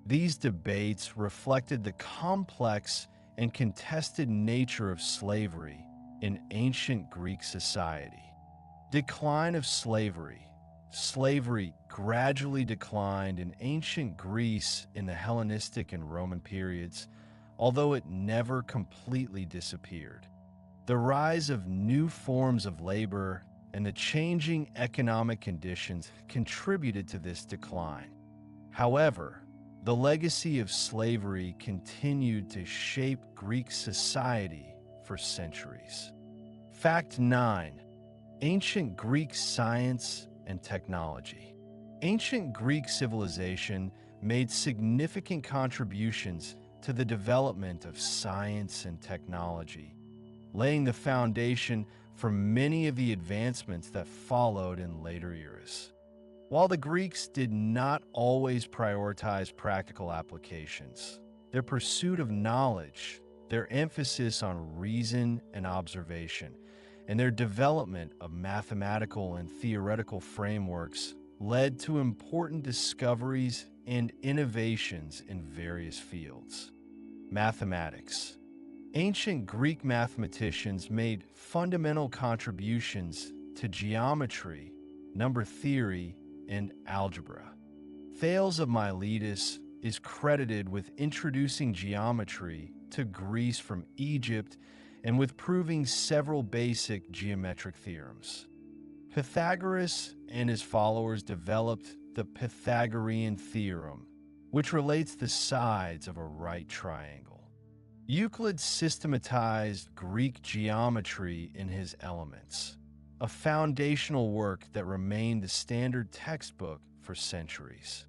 These debates reflected the complex and contested nature of slavery in ancient Greek society. Decline of slavery. Slavery gradually declined in ancient Greece in the Hellenistic and Roman periods, although it never completely disappeared. The rise of new forms of labor and the changing economic conditions contributed to this decline. However, the legacy of slavery continued to shape Greek society for centuries. Fact 9. Ancient Greek science and technology. Ancient Greek civilization made significant contributions to the development of science and technology, laying the foundation for many of the advancements that followed in later eras. While the Greeks did not always prioritize practical applications, their pursuit of knowledge, their emphasis on reason and observation, and their development of mathematical and theoretical frameworks led to important discoveries and innovations in various fields. Mathematics. Ancient Greek mathematicians made fundamental contributions to geometry, number theory, and algebra. Thales of Miletus is credited with introducing geometry to Greece from Egypt and with proving several basic geometric theorems. Pythagoras and his followers developed the Pythagorean theorem, which relates the sides of a right triangle. Euclid systematized Greek geometry in his Elements, a foundational work that remained the standard textbook for centuries.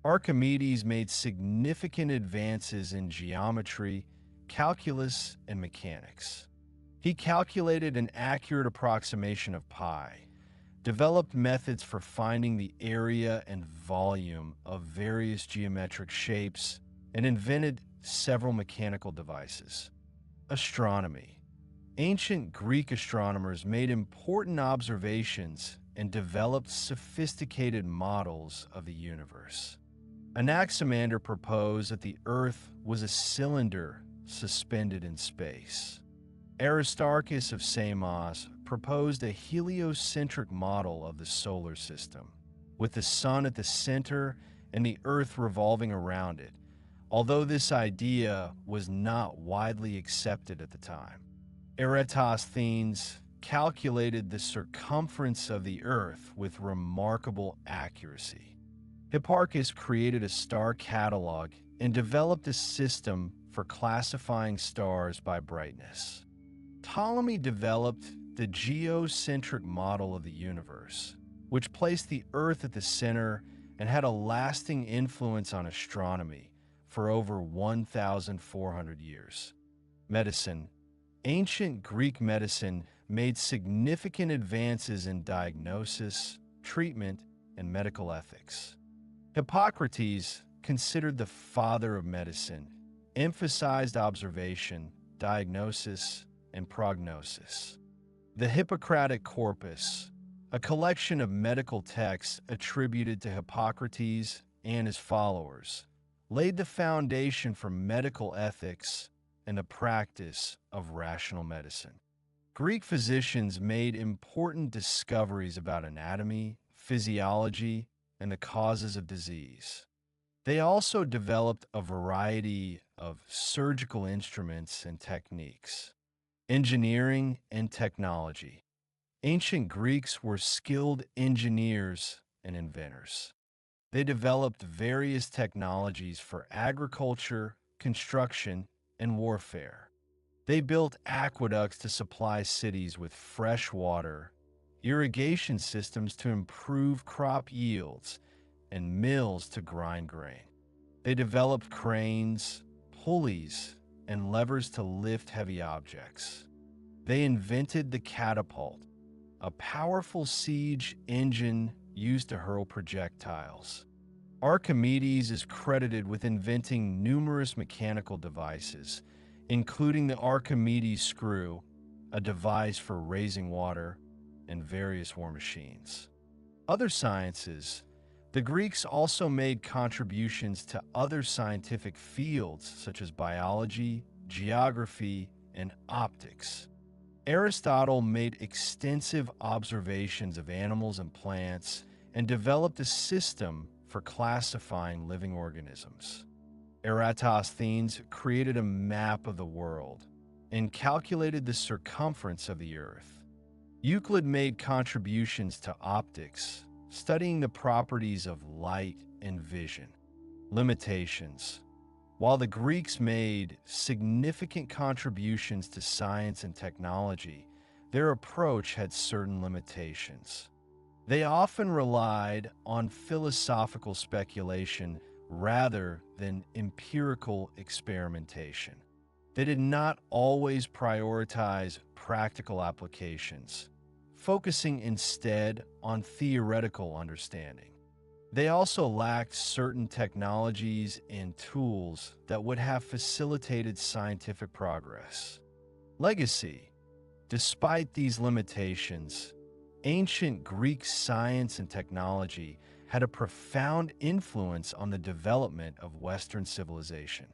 Archimedes made significant advances in geometry, calculus, and mechanics. He calculated an accurate approximation of pi, developed methods for finding the area and volume of various geometric shapes, and invented several mechanical devices. Astronomy. Ancient Greek astronomers made important observations and developed sophisticated models of the universe. Anaximander proposed that the Earth was a cylinder suspended in space. Aristarchus of Samos proposed a heliocentric model of the solar system, with the sun at the center and the Earth revolving around it, although this idea was not widely accepted at the time. Eratosthenes calculated the circumference of the Earth with remarkable accuracy. Hipparchus created a star catalog and developed a system for classifying stars by brightness. Ptolemy developed the geocentric model of the universe, which placed the Earth at the center and had a lasting influence on astronomy for over 1,400 years. Medicine. Ancient Greek medicine made significant advances in diagnosis, treatment, and medical ethics. Hippocrates, considered the father of medicine, emphasized observation, diagnosis, and prognosis. The Hippocratic Corpus, a collection of medical texts attributed to Hippocrates and his followers, laid the foundation for medical ethics and the practice of rational medicine. Greek physicians made important discoveries about anatomy, physiology, and the causes of disease. They also developed a variety of surgical instruments and techniques. Engineering and technology. Ancient Greeks were skilled engineers and inventors. They developed various technologies for agriculture, construction, and warfare. They built aqueducts to supply cities with fresh water, irrigation systems to improve crop yields, and mills to grind grain. They developed cranes, pulleys, and levers to lift heavy objects. They invented the catapult, a powerful siege engine used to hurl projectiles. Archimedes is credited with inventing numerous mechanical devices, including the Archimedes screw, a device for raising water, and various war machines. Other sciences. The Greeks also made contributions to other scientific fields such as biology, geography, and optics. Aristotle made extensive observations of animals and plants and developed a system for classifying living organisms. Eratosthenes created a map of the world and calculated the circumference of the Earth. Euclid made contributions to optics, studying the properties of light and vision. Limitations. While the Greeks made significant contributions to science and technology, their approach had certain limitations. They often relied on philosophical speculation rather than empirical experimentation. They did not always prioritize practical applications, focusing instead on theoretical understanding. They also lacked certain technologies and tools that would have facilitated scientific progress. Legacy. Despite these limitations, ancient Greek science and technology had a profound influence on the development of Western civilization.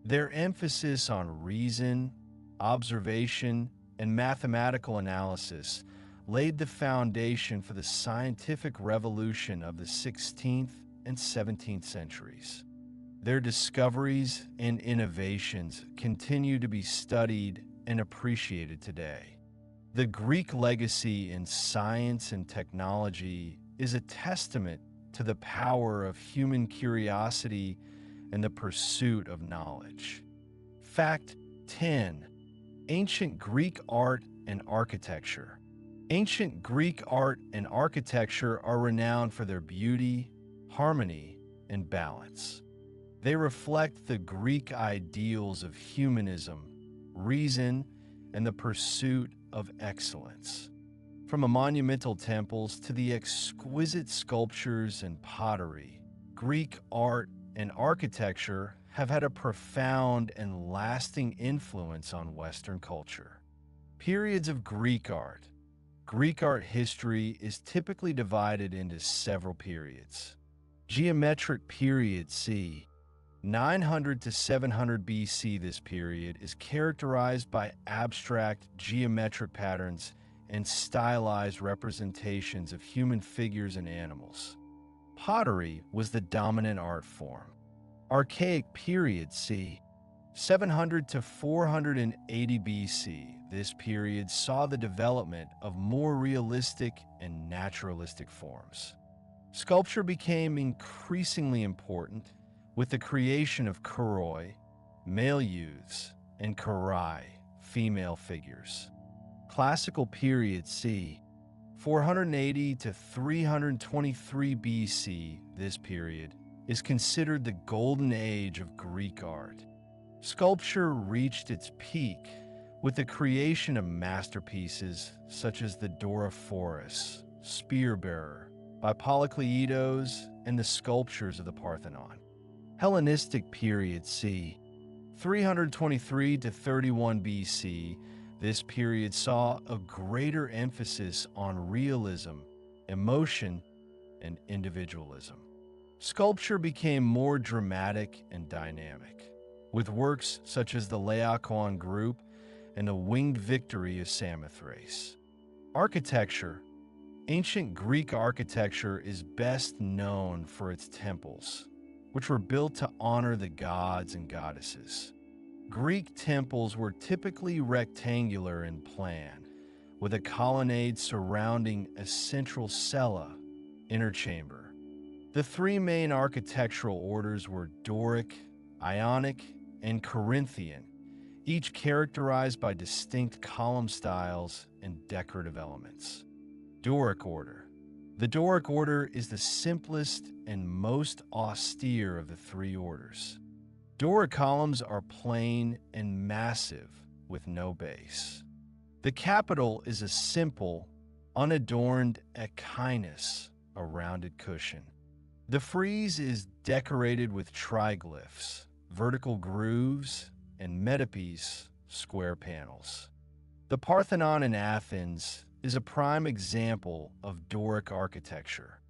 Their emphasis on reason, observation, and mathematical analysis laid the foundation for the scientific revolution of the 16th and 17th centuries. Their discoveries and innovations continue to be studied and appreciated today. The Greek legacy in science and technology is a testament to the power of human curiosity and the pursuit of knowledge. Fact 10. Ancient Greek art and architecture. Ancient Greek art and architecture are renowned for their beauty, harmony, and balance. They reflect the Greek ideals of humanism, reason, and the pursuit of excellence. From the monumental temples to the exquisite sculptures and pottery, Greek art and architecture have had a profound and lasting influence on Western culture. Periods of Greek art. Greek art history is typically divided into several periods. Geometric period c. 900 to 700 BC. This period is characterized by abstract geometric patterns and stylized representations of human figures and animals. Pottery was the dominant art form. Archaic period c. 700 to 480 BC. This period saw the development of more realistic and naturalistic forms. Sculpture became increasingly important with the creation of kuroi, male youths, and kurai, female figures. Classical period c. 480 to 323 BC. This period is considered the golden age of Greek art. Sculpture reached its peak with the creation of masterpieces such as the Dorophoros, Spear Bearer, by Polykleitos, and the sculptures of the Parthenon. Hellenistic period c. 323 to 31 BC. This period saw a greater emphasis on realism, emotion, and individualism. Sculpture became more dramatic and dynamic, with works such as the Laocoon Group and the Winged Victory of Samothrace. Architecture. Ancient Greek architecture is best known for its temples, which were built to honor the gods and goddesses. Greek temples were typically rectangular in plan, with a colonnade surrounding a central cella, inner chamber. The three main architectural orders were Doric, Ionic, and Corinthian, each characterized by distinct column styles and decorative elements. Doric order. The Doric order is the simplest and most austere of the three orders. Doric columns are plain and massive with no base. The capital is a simple, unadorned echinus, a rounded cushion. The frieze is decorated with triglyphs, vertical grooves, and metopes, square panels. The Parthenon in Athens is a prime example of Doric architecture.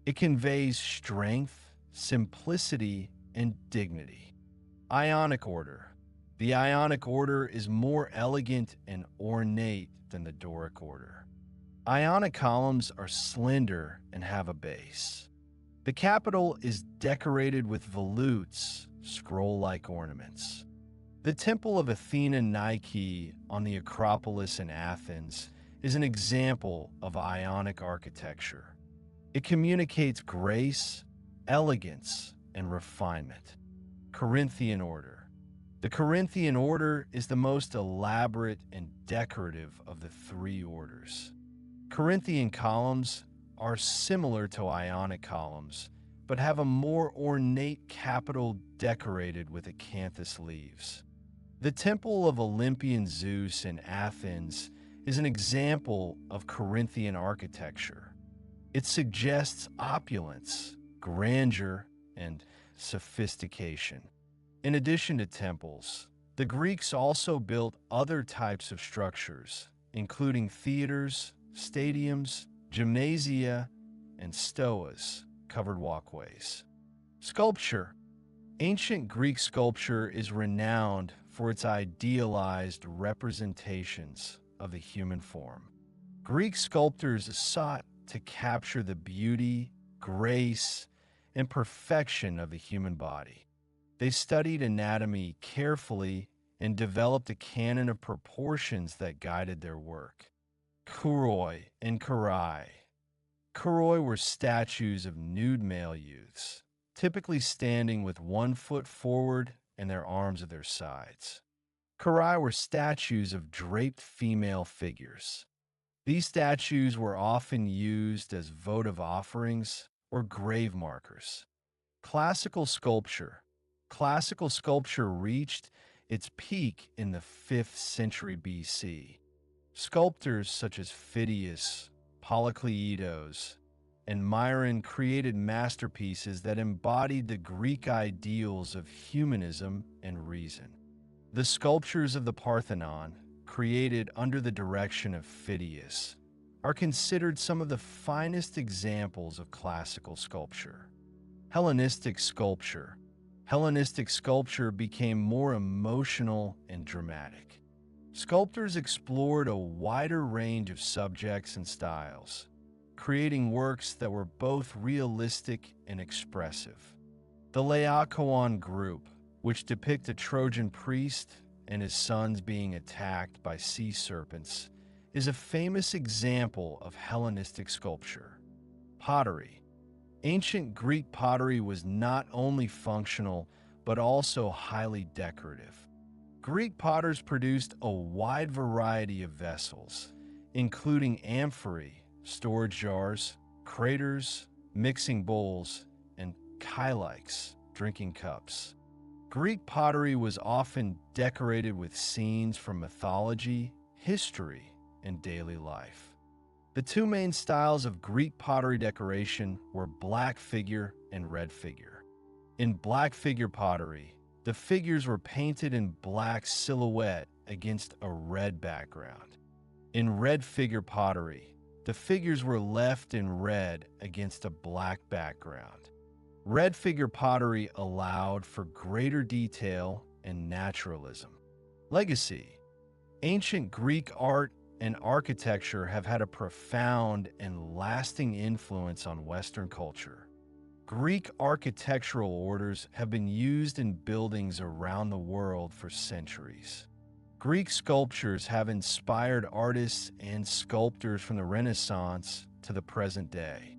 It conveys strength, simplicity, and dignity. Ionic order. The Ionic order is more elegant and ornate than the Doric order. Ionic columns are slender and have a base. The capital is decorated with volutes, scroll-like ornaments. The Temple of Athena Nike on the Acropolis in Athens is an example of Ionic architecture. It communicates grace, elegance, and refinement. Corinthian order. The Corinthian order is the most elaborate and decorative of the three orders. Corinthian columns are similar to Ionic columns, but have a more ornate capital decorated with acanthus leaves. The Temple of Olympian Zeus in Athens is an example of Corinthian architecture. It suggests opulence, grandeur, and sophistication. In addition to temples, the Greeks also built other types of structures, including theaters, stadiums, gymnasia, and stoas, covered walkways. Sculpture. Ancient Greek sculpture is renowned for its idealized representations of the human form. Greek sculptors sought to capture the beauty, grace, and perfection of the human body. They studied anatomy carefully and developed a canon of proportions that guided their work. Kuroi and Kurai. Kuroi were statues of nude male youths, typically standing with one foot forward and their arms at their sides. Kurai were statues of draped female figures. These statues were often used as votive offerings or grave markers. Classical sculpture. Classical sculpture reached its peak in the 5th century BC. Sculptors such as Phidias, Polykleitos, and Myron created masterpieces that embodied the Greek ideals of humanism and reason. The sculptures of the Parthenon, created under the direction of Phidias, are considered some of the finest examples of classical sculpture. Hellenistic sculpture. Hellenistic sculpture became more emotional and dramatic. Sculptors explored a wider range of subjects and styles, creating works that were both realistic and expressive. The Laocoon group, which depict a Trojan priest and his sons being attacked by sea serpents, is a famous example of Hellenistic sculpture. Pottery. Ancient Greek pottery was not only functional, but also highly decorative. Greek potters produced a wide variety of vessels, including amphorae, storage jars, craters, mixing bowls, and kylikes, drinking cups. Greek pottery was often decorated with scenes from mythology, history, and daily life. The two main styles of Greek pottery decoration were black figure and red figure. In black figure pottery, the figures were painted in black silhouette against a red background. In red figure pottery, the figures were left in red against a black background. Red figure pottery allowed for greater detail and naturalism. Legacy. Ancient Greek art and architecture have had a profound and lasting influence on Western culture. Greek architectural orders have been used in buildings around the world for centuries. Greek sculptures have inspired artists and sculptors from the Renaissance to the present day.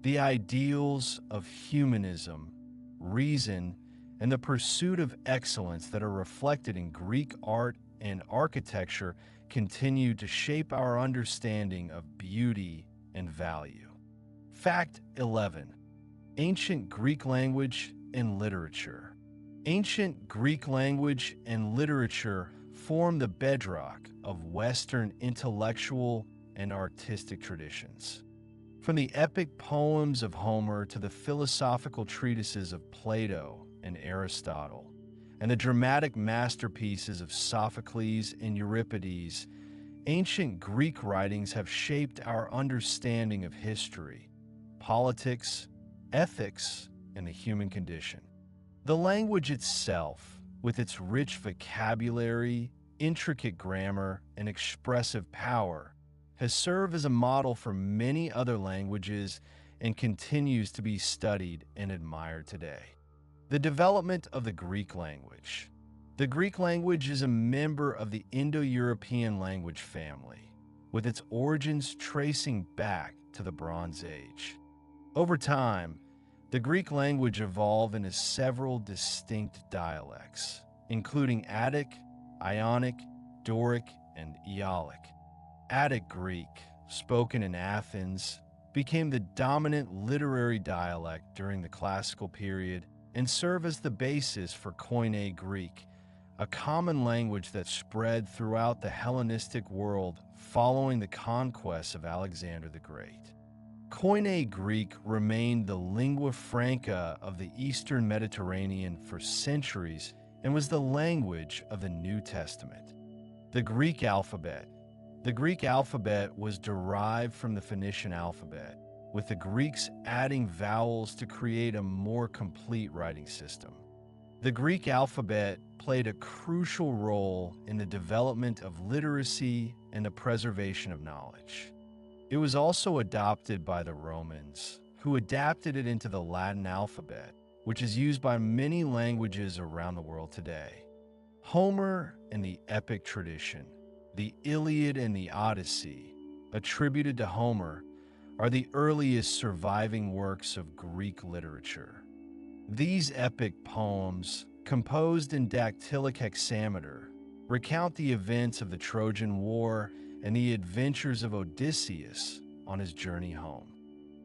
The ideals of humanism, reason, and the pursuit of excellence that are reflected in Greek art and architecture continue to shape our understanding of beauty and value. Fact 11. Ancient Greek language and literature. Ancient Greek language and literature form the bedrock of Western intellectual and artistic traditions. From the epic poems of Homer to the philosophical treatises of Plato and Aristotle, and the dramatic masterpieces of Sophocles and Euripides, ancient Greek writings have shaped our understanding of history, politics, ethics, and the human condition. The language itself, with its rich vocabulary, intricate grammar, and expressive power, has served as a model for many other languages and continues to be studied and admired today. The development of the Greek language. The Greek language is a member of the Indo-European language family, with its origins tracing back to the Bronze Age. Over time, the Greek language evolved into several distinct dialects, including Attic, Ionic, Doric, and Aeolic. Attic Greek, spoken in Athens, became the dominant literary dialect during the Classical period and served as the basis for Koine Greek, a common language that spread throughout the Hellenistic world following the conquest of Alexander the Great. Koine Greek remained the lingua franca of the Eastern Mediterranean for centuries and was the language of the New Testament. The Greek alphabet. The Greek alphabet was derived from the Phoenician alphabet, with the Greeks adding vowels to create a more complete writing system. The Greek alphabet played a crucial role in the development of literacy and the preservation of knowledge. It was also adopted by the Romans, who adapted it into the Latin alphabet, which is used by many languages around the world today. Homer and the epic tradition. The Iliad and the Odyssey, attributed to Homer, are the earliest surviving works of Greek literature. These epic poems, composed in dactylic hexameter, recount the events of the Trojan War and the adventures of Odysseus on his journey home.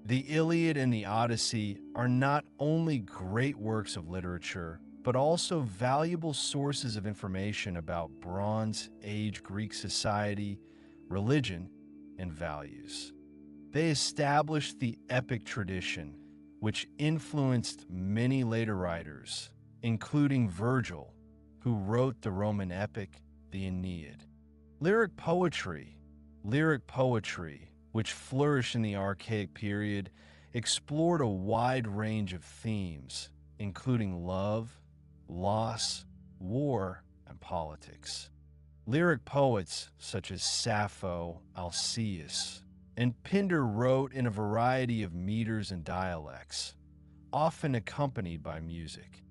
The Iliad and the Odyssey are not only great works of literature, but also valuable sources of information about Bronze Age Greek society, religion, and values. They established the epic tradition, which influenced many later writers, including Virgil, who wrote the Roman epic, the Aeneid. Lyric poetry, which flourished in the Archaic period, explored a wide range of themes, including love, loss, war, and politics. Lyric poets such as Sappho, Alcaeus, and Pindar wrote in a variety of meters and dialects, often accompanied by music.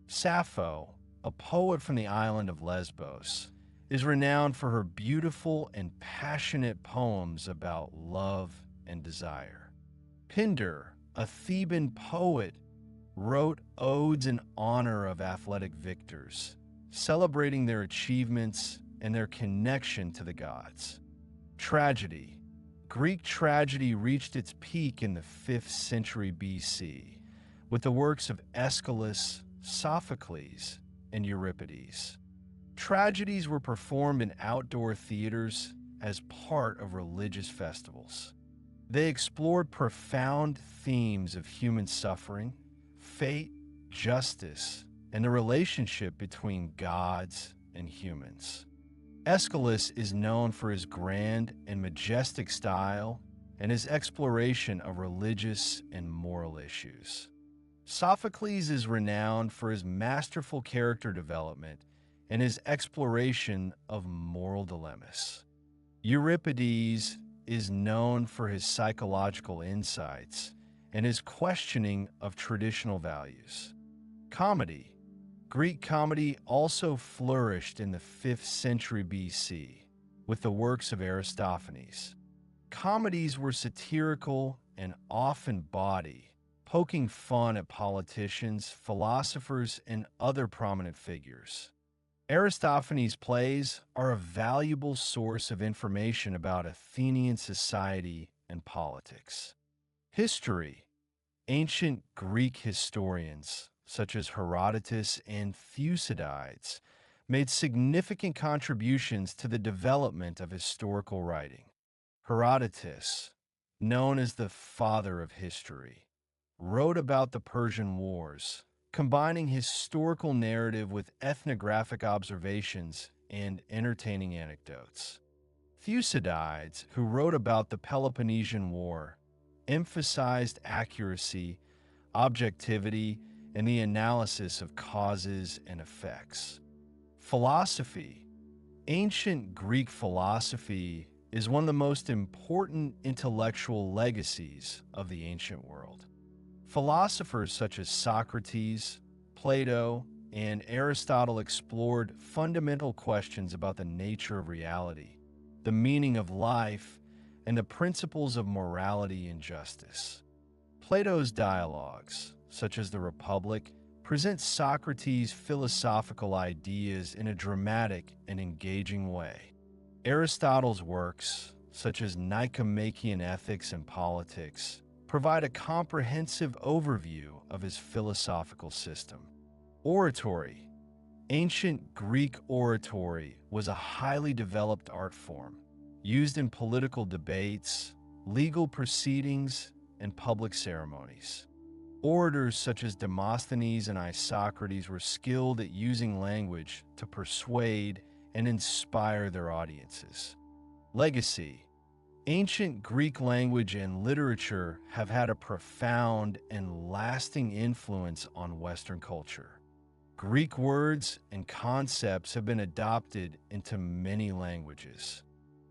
Sappho, a poet from the island of Lesbos, is renowned for her beautiful and passionate poems about love and desire. Pindar, a Theban poet, wrote odes in honor of athletic victors, celebrating their achievements and their connection to the gods. Tragedy. Greek tragedy reached its peak in the 5th century BC, with the works of Aeschylus, Sophocles, and Euripides. Tragedies were performed in outdoor theaters as part of religious festivals. They explored profound themes of human suffering, fate, justice, and the relationship between gods and humans. Aeschylus is known for his grand and majestic style and his exploration of religious and moral issues. Sophocles is renowned for his masterful character development and his exploration of moral dilemmas. Euripides is known for his psychological insights and his questioning of traditional values. Comedy. Greek comedy also flourished in the 5th century BC with the works of Aristophanes. Comedies were satirical and often bawdy, poking fun at politicians, philosophers, and other prominent figures. Aristophanes' plays are a valuable source of information about Athenian society and politics. History. Ancient Greek historians, such as Herodotus and Thucydides, made significant contributions to the development of historical writing. Herodotus, known as the father of history, wrote about the Persian Wars, combining historical narrative with ethnographic observations and entertaining anecdotes. Thucydides, who wrote about the Peloponnesian War, emphasized accuracy, objectivity, and the analysis of causes and effects. Philosophy. Ancient Greek philosophy is one of the most important intellectual legacies of the ancient world. Philosophers such as Socrates, Plato, and Aristotle explored fundamental questions about the nature of reality, the meaning of life, and the principles of morality and justice. Plato's dialogues, such as the Republic, present Socrates' philosophical ideas in a dramatic and engaging way. Aristotle's works, such as Nicomachean Ethics and Politics, provide a comprehensive overview of his philosophical system. Oratory. Ancient Greek oratory was a highly developed art form, used in political debates, legal proceedings, and public ceremonies. Orators such as Demosthenes and Isocrates were skilled at using language to persuade and inspire their audiences. Legacy. Ancient Greek language and literature have had a profound and lasting influence on Western culture. Greek words and concepts have been adopted into many languages.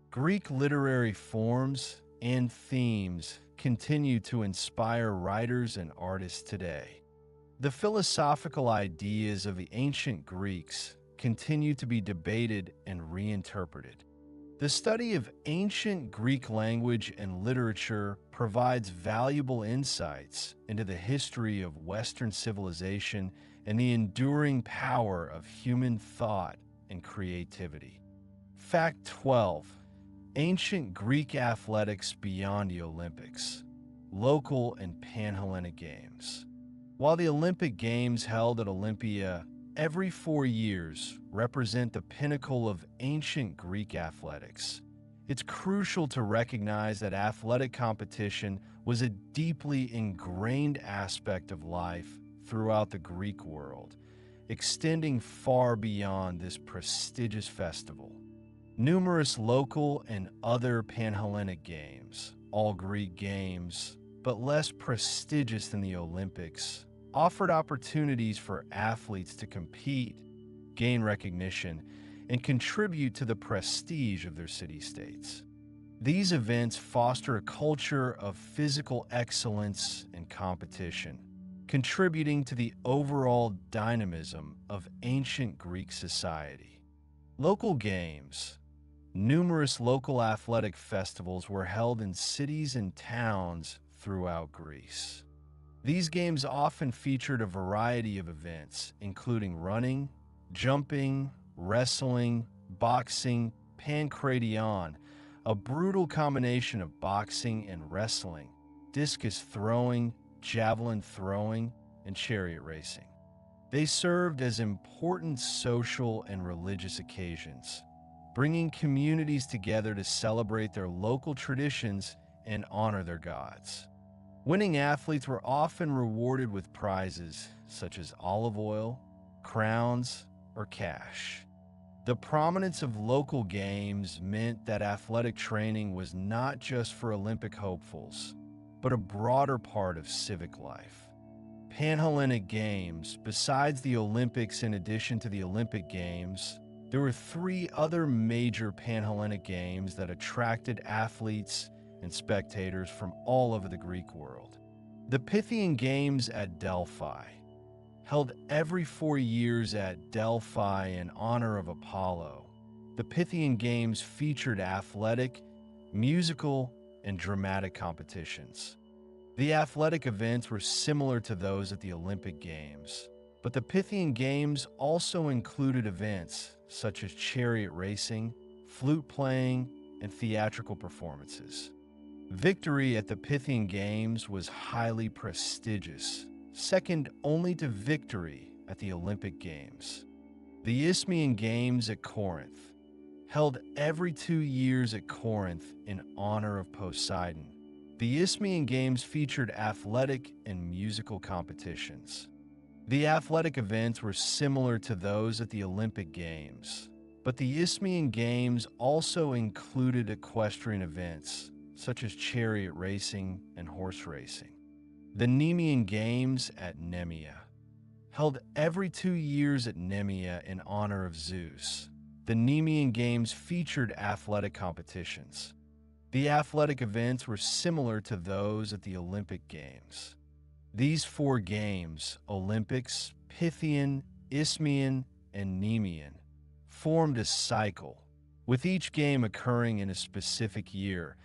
Greek literary forms and themes continue to inspire writers and artists today. The philosophical ideas of the ancient Greeks continue to be debated and reinterpreted. The study of ancient Greek language and literature provides valuable insights into the history of Western civilization and the enduring power of human thought and creativity. Fact 12. Ancient Greek athletics beyond the Olympics. Local and Panhellenic Games. While the Olympic Games held at Olympia every 4 years represent the pinnacle of ancient Greek athletics, it's crucial to recognize that athletic competition was a deeply ingrained aspect of life throughout the Greek world, extending far beyond this prestigious festival. Numerous local and other Panhellenic Games, all Greek games, but less prestigious than the Olympics, offered opportunities for athletes to compete, gain recognition, and contribute to the prestige of their city-states. These events foster a culture of physical excellence and competition, contributing to the overall dynamism of ancient Greek society. Local games. Numerous local athletic festivals were held in cities and towns throughout Greece. These games often featured a variety of events, including running, jumping, wrestling, boxing, pankration, a brutal combination of boxing and wrestling, discus throwing, javelin throwing, and chariot racing. They served as important social and religious occasions, bringing communities together to celebrate their local traditions and honor their gods. Winning athletes were often rewarded with prizes such as olive oil, crowns, or cash. The prominence of local games meant that athletic training was not just for Olympic hopefuls, but a broader part of civic life. Panhellenic Games, besides the Olympics in addition to the Olympic Games, there were 3 other major Panhellenic Games that attracted athletes and spectators from all over the Greek world. The Pythian Games at Delphi, held every 4 years at Delphi in honor of Apollo. The Pythian Games featured athletic, musical, and dramatic competitions. The athletic events were similar to those at the Olympic Games, but the Pythian Games also included events such as chariot racing, flute playing, and theatrical performances. Victory at the Pythian Games was highly prestigious, second only to victory at the Olympic Games. The Isthmian Games at Corinth, held every 2 years at Corinth in honor of Poseidon. The Isthmian Games featured athletic and musical competitions. The athletic events were similar to those at the Olympic Games, but the Isthmian Games also included equestrian events such as chariot racing and horse racing. The Nemean Games at Nemea, held every 2 years at Nemea in honor of Zeus. The Nemean Games featured athletic competitions. The athletic events were similar to those at the Olympic Games. These 4 games, Olympics, Pythian, Isthmian, and Nemean, formed a cycle, with each game occurring in a specific year,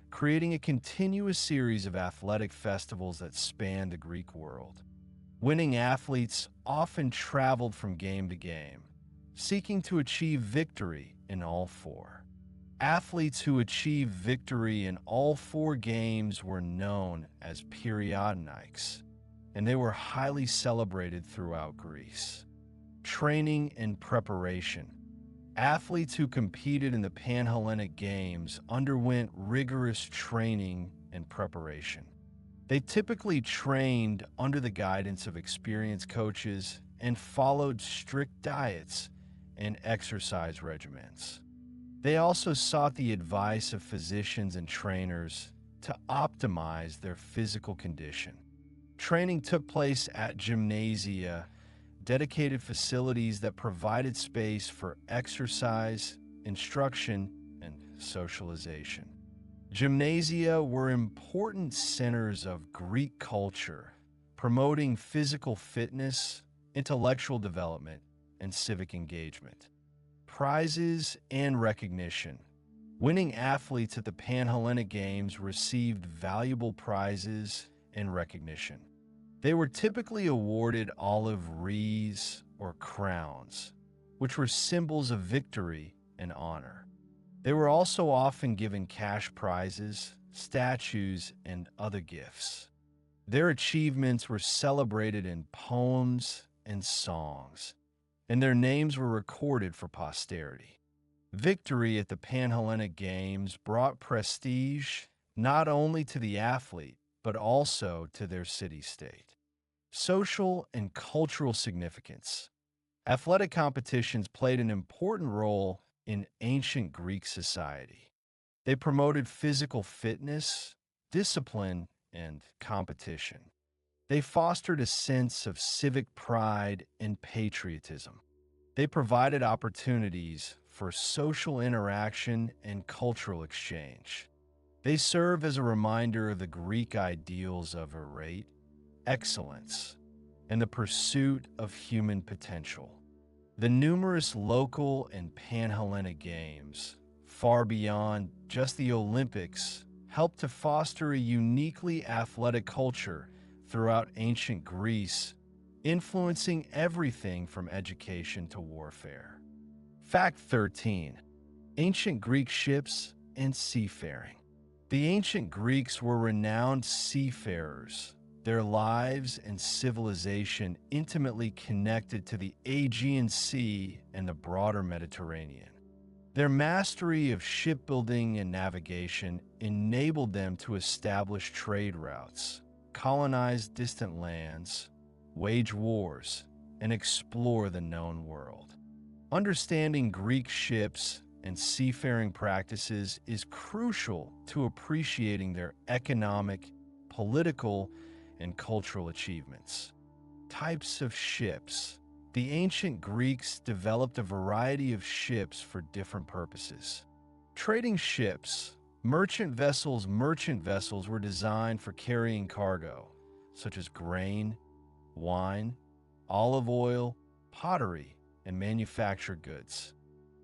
creating a continuous series of athletic festivals that spanned the Greek world. Winning athletes often traveled from game to game, seeking to achieve victory in all 4. Athletes who achieved victory in all 4 games were known as Periodonics, and they were highly celebrated throughout Greece. Training and preparation. Athletes who competed in the Panhellenic Games underwent rigorous training and preparation. They typically trained under the guidance of experienced coaches and followed strict diets and exercise regimens. They also sought the advice of physicians and trainers to optimize their physical condition. Training took place at gymnasia, dedicated facilities that provided space for exercise, instruction, and socialization. Gymnasia were important centers of Greek culture, promoting physical fitness, intellectual development, and civic engagement. Prizes and recognition. Winning athletes at the Panhellenic Games received valuable prizes and recognition. They were typically awarded olive wreaths or crowns, which were symbols of victory and honor. They were also often given cash prizes, statues, and other gifts. Their achievements were celebrated in poems and songs, and their names were recorded for posterity. Victory at the Panhellenic Games brought prestige not only to the athlete, but also to their city-state. Social and cultural significance. Athletic competitions played an important role in ancient Greek society. They promoted physical fitness, discipline, and competition. They fostered a sense of civic pride and patriotism. They provided opportunities for social interaction and cultural exchange. They serve as a reminder of the Greek ideals of arete, excellence, and the pursuit of human potential. The numerous local and Panhellenic Games, far beyond just the Olympics, helped to foster a uniquely athletic culture throughout ancient Greece, influencing everything from education to warfare. Fact 13. Ancient Greek ships and seafaring. The ancient Greeks were renowned seafarers, their lives and civilization intimately connected to the Aegean Sea and the broader Mediterranean. Their mastery of shipbuilding and navigation enabled them to establish trade routes, colonize distant lands, wage wars, and explore the known world. Understanding Greek ships and seafaring practices is crucial to appreciating their economic, political, and cultural achievements. Types of ships. The ancient Greeks developed a variety of ships for different purposes. Trading ships. Merchant vessels were designed for carrying cargo, such as grain, wine, olive oil, pottery, and manufactured goods.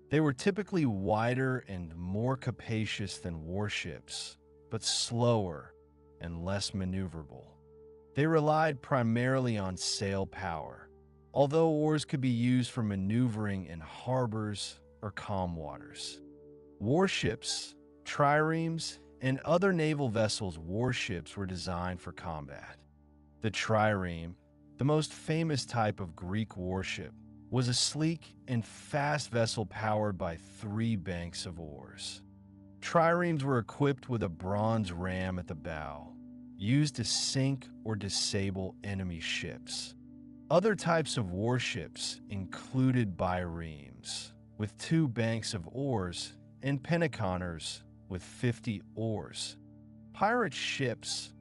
They were typically wider and more capacious than warships, but slower and less maneuverable. They relied primarily on sail power, although oars could be used for maneuvering in harbors or calm waters. Warships, triremes, and other naval vessels' warships were designed for combat. The trireme, the most famous type of Greek warship, was a sleek and fast vessel powered by 3 banks of oars. Triremes were equipped with a bronze ram at the bow, used to sink or disable enemy ships. Other types of warships included biremes, with 2 banks of oars, and penteconers, with 50 oars. Pirate ships.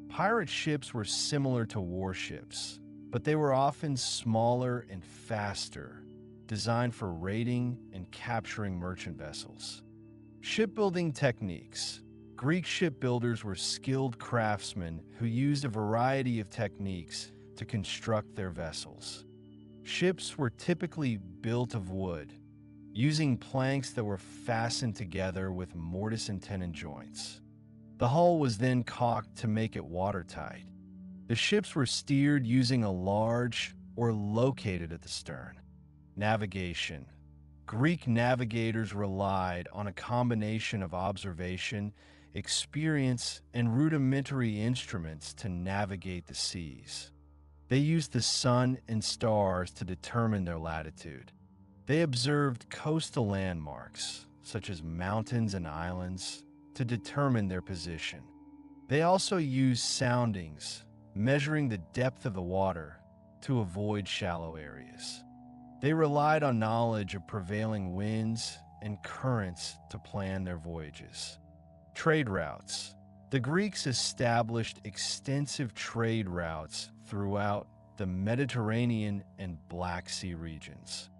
Pirate ships were similar to warships, but they were often smaller and faster, designed for raiding and capturing merchant vessels. Shipbuilding techniques. Greek shipbuilders were skilled craftsmen who used a variety of techniques to construct their vessels. Ships were typically built of wood, using planks that were fastened together with mortise and tenon joints. The hull was then caulked to make it watertight. The ships were steered using a large or located at the stern. Navigation. Greek navigators relied on a combination of observation, experience, and rudimentary instruments to navigate the seas. They used the sun and stars to determine their latitude. They observed coastal landmarks, such as mountains and islands, to determine their position. They also used soundings, measuring the depth of the water to avoid shallow areas. They relied on knowledge of prevailing winds and currents to plan their voyages. Trade routes. The Greeks established extensive trade routes throughout the Mediterranean and Black Sea regions.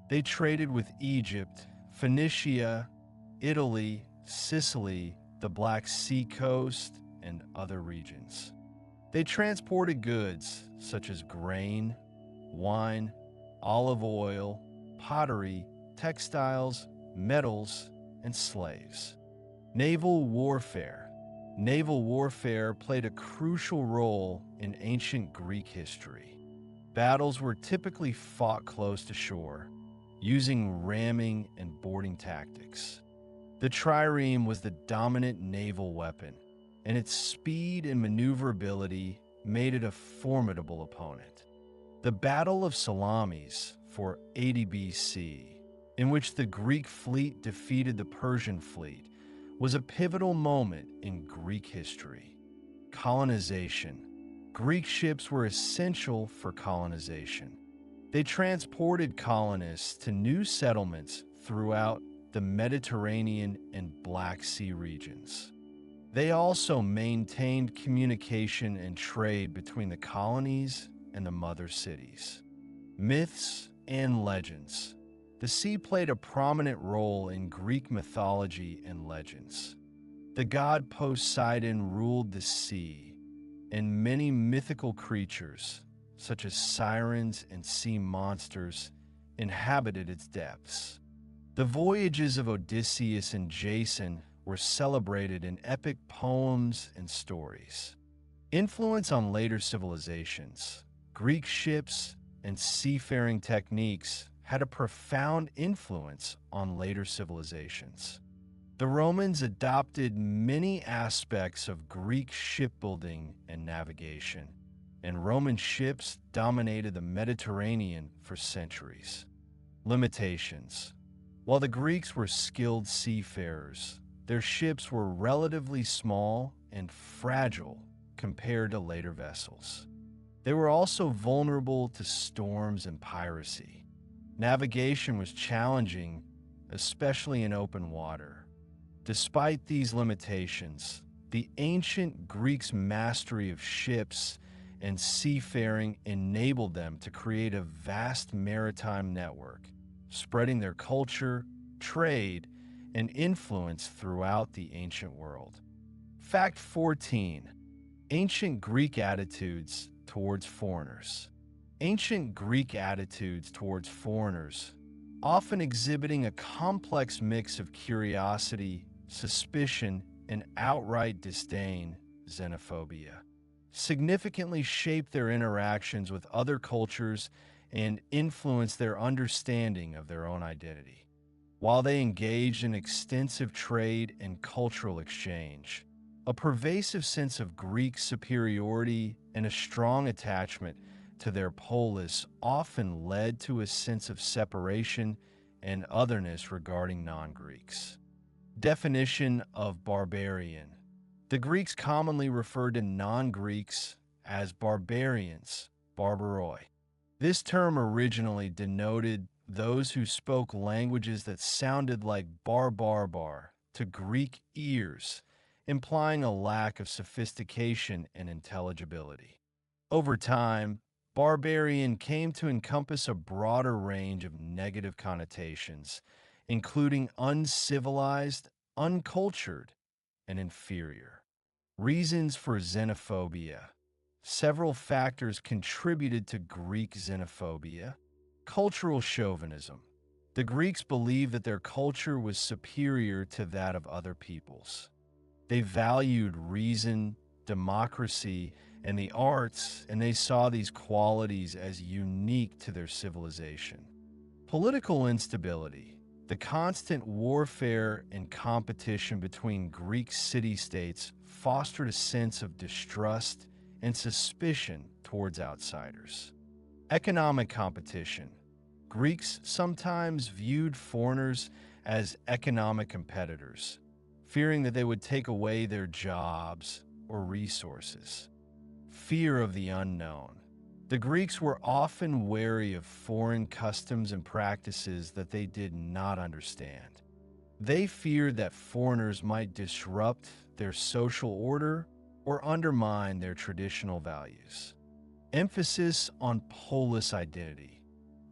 They traded with Egypt, Phoenicia, Italy, Sicily, the Black Sea coast, and other regions. They transported goods such as grain, wine, olive oil, pottery, textiles, metals, and slaves. Naval warfare. Naval warfare played a crucial role in ancient Greek history. Battles were typically fought close to shore, using ramming and boarding tactics. The trireme was the dominant naval weapon, and its speed and maneuverability made it a formidable opponent. The Battle of Salamis, for 80 BC, in which the Greek fleet defeated the Persian fleet, was a pivotal moment in Greek history. Colonization. Greek ships were essential for colonization. They transported colonists to new settlements throughout the Mediterranean and Black Sea regions. They also maintained communication and trade between the colonies and the mother cities. Myths and legends. The sea played a prominent role in Greek mythology and legends. The god Poseidon ruled the sea, and many mythical creatures, such as sirens and sea monsters, inhabited its depths. The voyages of Odysseus and Jason were celebrated in epic poems and stories. Influence on later civilizations. Greek ships and seafaring techniques had a profound influence on later civilizations. The Romans adopted many aspects of Greek shipbuilding and navigation, and Roman ships dominated the Mediterranean for centuries. Limitations. While the Greeks were skilled seafarers, their ships were relatively small and fragile compared to later vessels. They were also vulnerable to storms and piracy. Navigation was challenging, especially in open water. Despite these limitations, the ancient Greeks' mastery of ships and seafaring enabled them to create a vast maritime network, spreading their culture, trade, and influence throughout the ancient world. Fact 14. Ancient Greek attitudes towards foreigners. Ancient Greek attitudes towards foreigners, often exhibiting a complex mix of curiosity, suspicion, and outright disdain, xenophobia, significantly shaped their interactions with other cultures and influenced their understanding of their own identity. While they engaged in extensive trade and cultural exchange, a pervasive sense of Greek superiority and a strong attachment to their polis often led to a sense of separation and otherness regarding non-Greeks. Definition of barbarian. The Greeks commonly referred to non-Greeks as barbarians, barbaroi. This term originally denoted those who spoke languages that sounded like bar to Greek ears, implying a lack of sophistication and intelligibility. Over time, barbarian came to encompass a broader range of negative connotations, including uncivilized, uncultured, and inferior. Reasons for xenophobia. Several factors contributed to Greek xenophobia. Cultural chauvinism. The Greeks believed that their culture was superior to that of other peoples. They valued reason, democracy, and the arts, and they saw these qualities as unique to their civilization. Political instability. The constant warfare and competition between Greek city-states fostered a sense of distrust and suspicion towards outsiders. Economic competition. Greeks sometimes viewed foreigners as economic competitors, fearing that they would take away their jobs or resources. Fear of the unknown. The Greeks were often wary of foreign customs and practices that they did not understand. They feared that foreigners might disrupt their social order or undermine their traditional values. Emphasis on polis identity.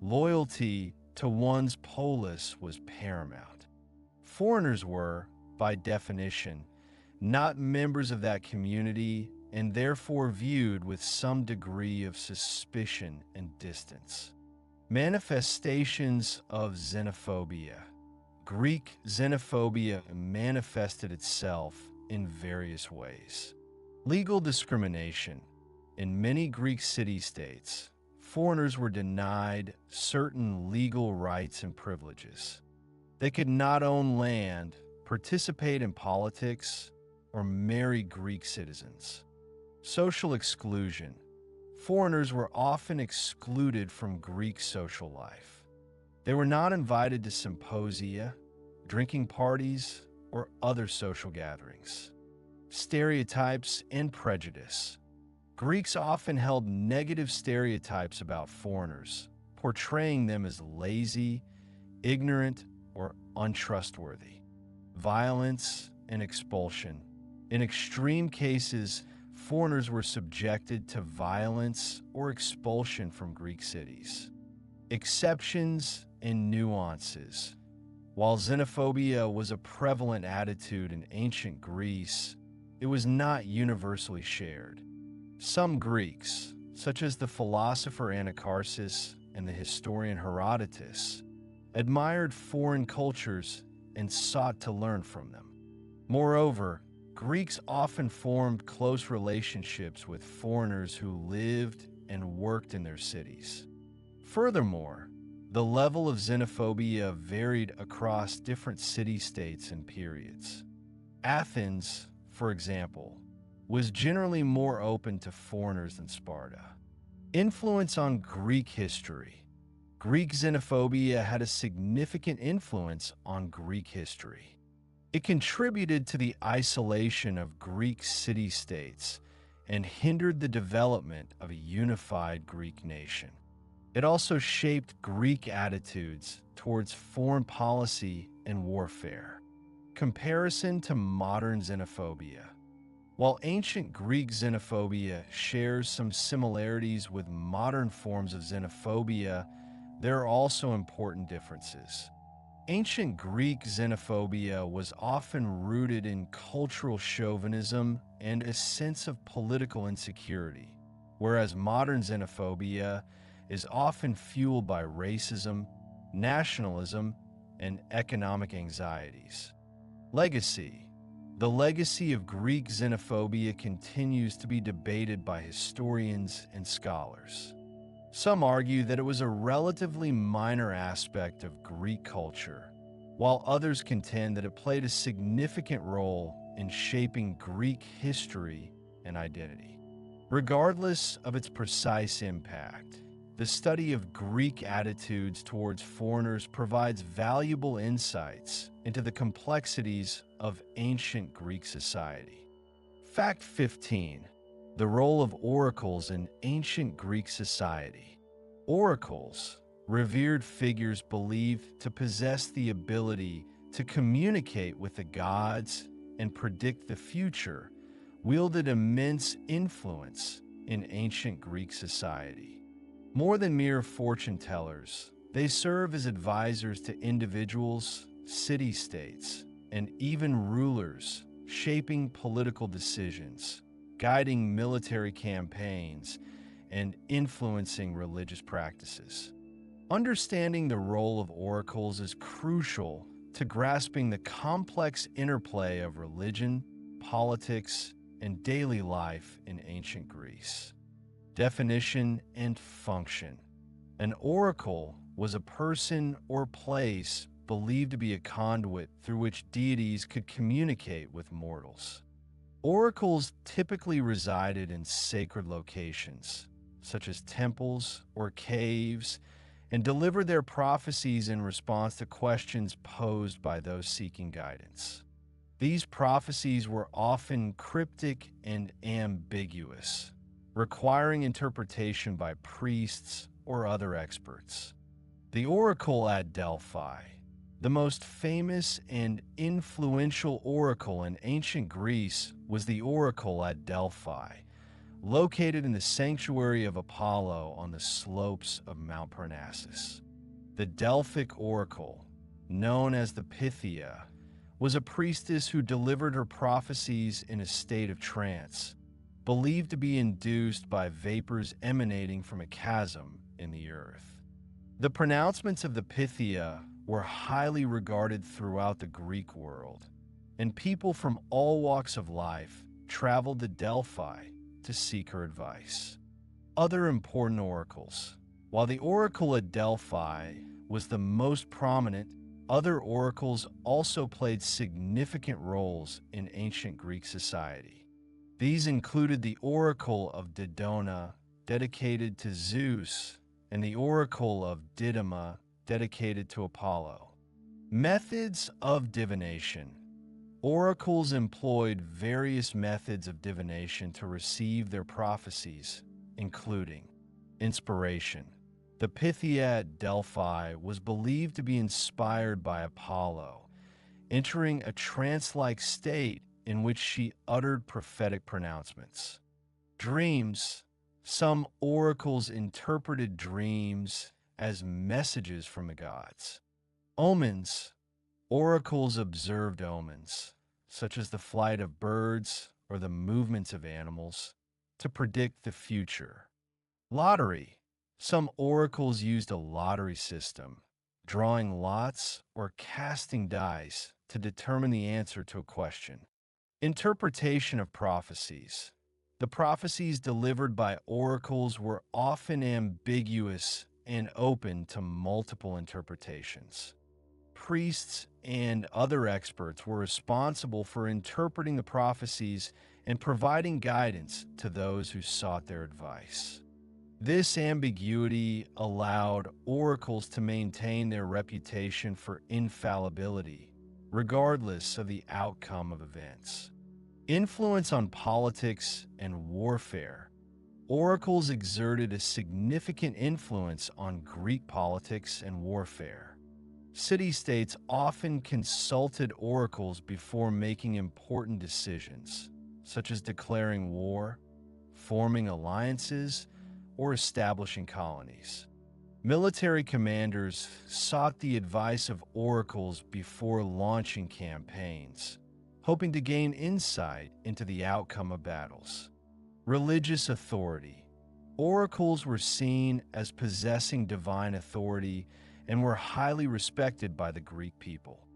Loyalty to one's polis was paramount. Foreigners were, by definition, not members of that community and therefore viewed with some degree of suspicion and distance. Manifestations of xenophobia. Greek xenophobia manifested itself in various ways. Legal discrimination. In many Greek city-states, foreigners were denied certain legal rights and privileges. They could not own land, participate in politics, or marry Greek citizens. Social exclusion. Foreigners were often excluded from Greek social life. They were not invited to symposia, drinking parties, or other social gatherings. Stereotypes and prejudice. Greeks often held negative stereotypes about foreigners, portraying them as lazy, ignorant, or untrustworthy. Violence and expulsion. In extreme cases, foreigners were subjected to violence or expulsion from Greek cities. Exceptions and nuances. While xenophobia was a prevalent attitude in ancient Greece, it was not universally shared. Some Greeks, such as the philosopher Anacharsis and the historian Herodotus, admired foreign cultures and sought to learn from them. Moreover, Greeks often formed close relationships with foreigners who lived and worked in their cities. Furthermore, the level of xenophobia varied across different city-states and periods. Athens, for example, was generally more open to foreigners than Sparta. Influence on Greek history. Greek xenophobia had a significant influence on Greek history. It contributed to the isolation of Greek city-states and hindered the development of a unified Greek nation. It also shaped Greek attitudes towards foreign policy and warfare. Comparison to modern xenophobia. While ancient Greek xenophobia shares some similarities with modern forms of xenophobia, there are also important differences. Ancient Greek xenophobia was often rooted in cultural chauvinism and a sense of political insecurity, whereas modern xenophobia is often fueled by racism, nationalism, and economic anxieties. Legacy. The legacy of Greek xenophobia continues to be debated by historians and scholars. Some argue that it was a relatively minor aspect of Greek culture, while others contend that it played a significant role in shaping Greek history and identity. Regardless of its precise impact, the study of Greek attitudes towards foreigners provides valuable insights into the complexities of ancient Greek society. Fact 15. The role of oracles in ancient Greek society. Oracles, revered figures believed to possess the ability to communicate with the gods and predict the future, wielded immense influence in ancient Greek society. More than mere fortune tellers, they serve as advisors to individuals, city-states, and even rulers, shaping political decisions, guiding military campaigns, and influencing religious practices. Understanding the role of oracles is crucial to grasping the complex interplay of religion, politics, and daily life in ancient Greece. Definition and function. An oracle was a person or place believed to be a conduit through which deities could communicate with mortals. Oracles typically resided in sacred locations, such as temples or caves, and delivered their prophecies in response to questions posed by those seeking guidance. These prophecies were often cryptic and ambiguous, requiring interpretation by priests or other experts. The oracle at Delphi, the most famous and influential oracle in ancient Greece, was the oracle at Delphi, located in the sanctuary of Apollo on the slopes of Mount Parnassus. The Delphic oracle, known as the Pythia, was a priestess who delivered her prophecies in a state of trance, believed to be induced by vapors emanating from a chasm in the earth. The pronouncements of the Pythia were highly regarded throughout the Greek world, and people from all walks of life traveled to Delphi to seek her advice. Other important oracles. While the oracle at Delphi was the most prominent, other oracles also played significant roles in ancient Greek society. These included the oracle of Dodona, dedicated to Zeus, and the oracle of Didyma, dedicated to Apollo. Methods of divination. Oracles employed various methods of divination to receive their prophecies, including inspiration. The Pythia at Delphi was believed to be inspired by Apollo, entering a trance-like state in which she uttered prophetic pronouncements. Dreams. Some oracles interpreted dreams as messages from the gods. Omens. Oracles observed omens, such as the flight of birds or the movements of animals, to predict the future. Lottery. Some oracles used a lottery system, drawing lots or casting dice to determine the answer to a question. Interpretation of prophecies. The prophecies delivered by oracles were often ambiguous and open to multiple interpretations. Priests and other experts were responsible for interpreting the prophecies and providing guidance to those who sought their advice. This ambiguity allowed oracles to maintain their reputation for infallibility, regardless of the outcome of events. Influence on politics and warfare. Oracles exerted a significant influence on Greek politics and warfare. City-states often consulted oracles before making important decisions, such as declaring war, forming alliances, or establishing colonies. Military commanders sought the advice of oracles before launching campaigns, hoping to gain insight into the outcome of battles. Religious authority. Oracles were seen as possessing divine authority and were highly respected by the Greek people.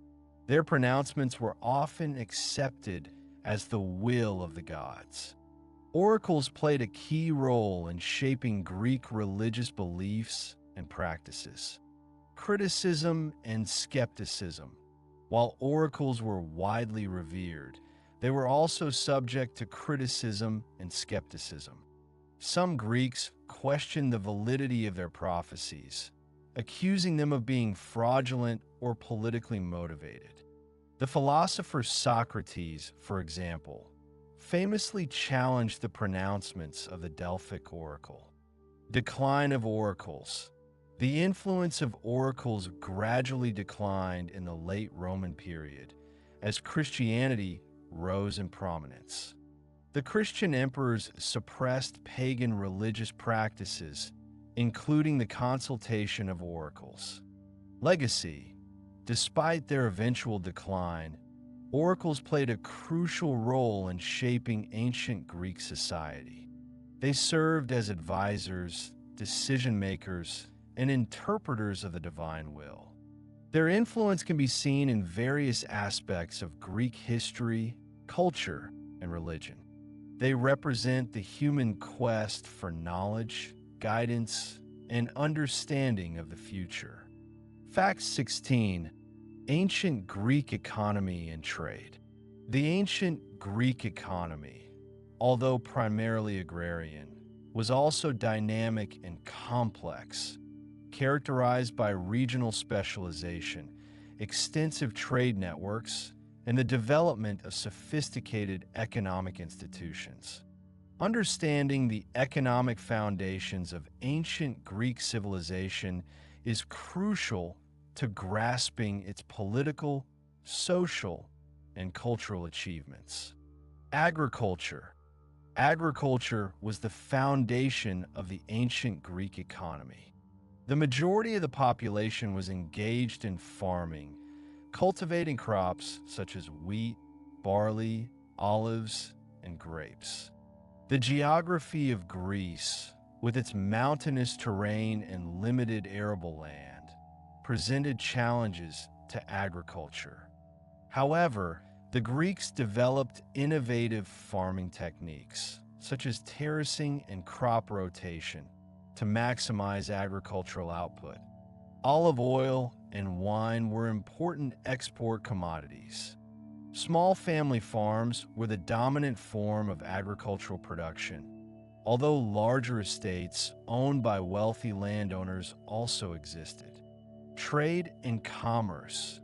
Their pronouncements were often accepted as the will of the gods. Oracles played a key role in shaping Greek religious beliefs and practices. Criticism and skepticism. While oracles were widely revered, they were also subject to criticism and skepticism. Some Greeks questioned the validity of their prophecies, accusing them of being fraudulent or politically motivated. The philosopher Socrates, for example, famously challenged the pronouncements of the Delphic oracle. Decline of oracles. The influence of oracles gradually declined in the late Roman period as Christianity rose in prominence. The Christian emperors suppressed pagan religious practices, including the consultation of oracles. Legacy. Despite their eventual decline, oracles played a crucial role in shaping ancient Greek society. They served as advisors, decision-makers, and interpreters of the divine will. Their influence can be seen in various aspects of Greek history, culture, and religion. They represent the human quest for knowledge, guidance, and understanding of the future. Fact 16. Ancient Greek economy and trade. The ancient Greek economy, although primarily agrarian, was also dynamic and complex, characterized by regional specialization, extensive trade networks, and the development of sophisticated economic institutions. Understanding the economic foundations of ancient Greek civilization is crucial to grasping its political, social, and cultural achievements. Agriculture. Agriculture was the foundation of the ancient Greek economy. The majority of the population was engaged in farming, cultivating crops such as wheat, barley, olives, and grapes. The geography of Greece, with its mountainous terrain and limited arable land, presented challenges to agriculture. However, the Greeks developed innovative farming techniques, such as terracing and crop rotation, to maximize agricultural output. Olive oil and wine were important export commodities. Small family farms were the dominant form of agricultural production, although larger estates owned by wealthy landowners also existed. Trade and commerce.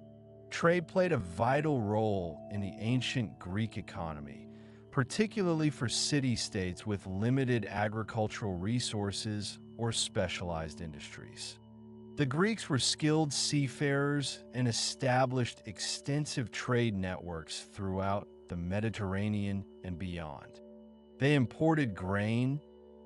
Trade played a vital role in the ancient Greek economy, particularly for city-states with limited agricultural resources or specialized industries. The Greeks were skilled seafarers and established extensive trade networks throughout the Mediterranean and beyond. They imported grain,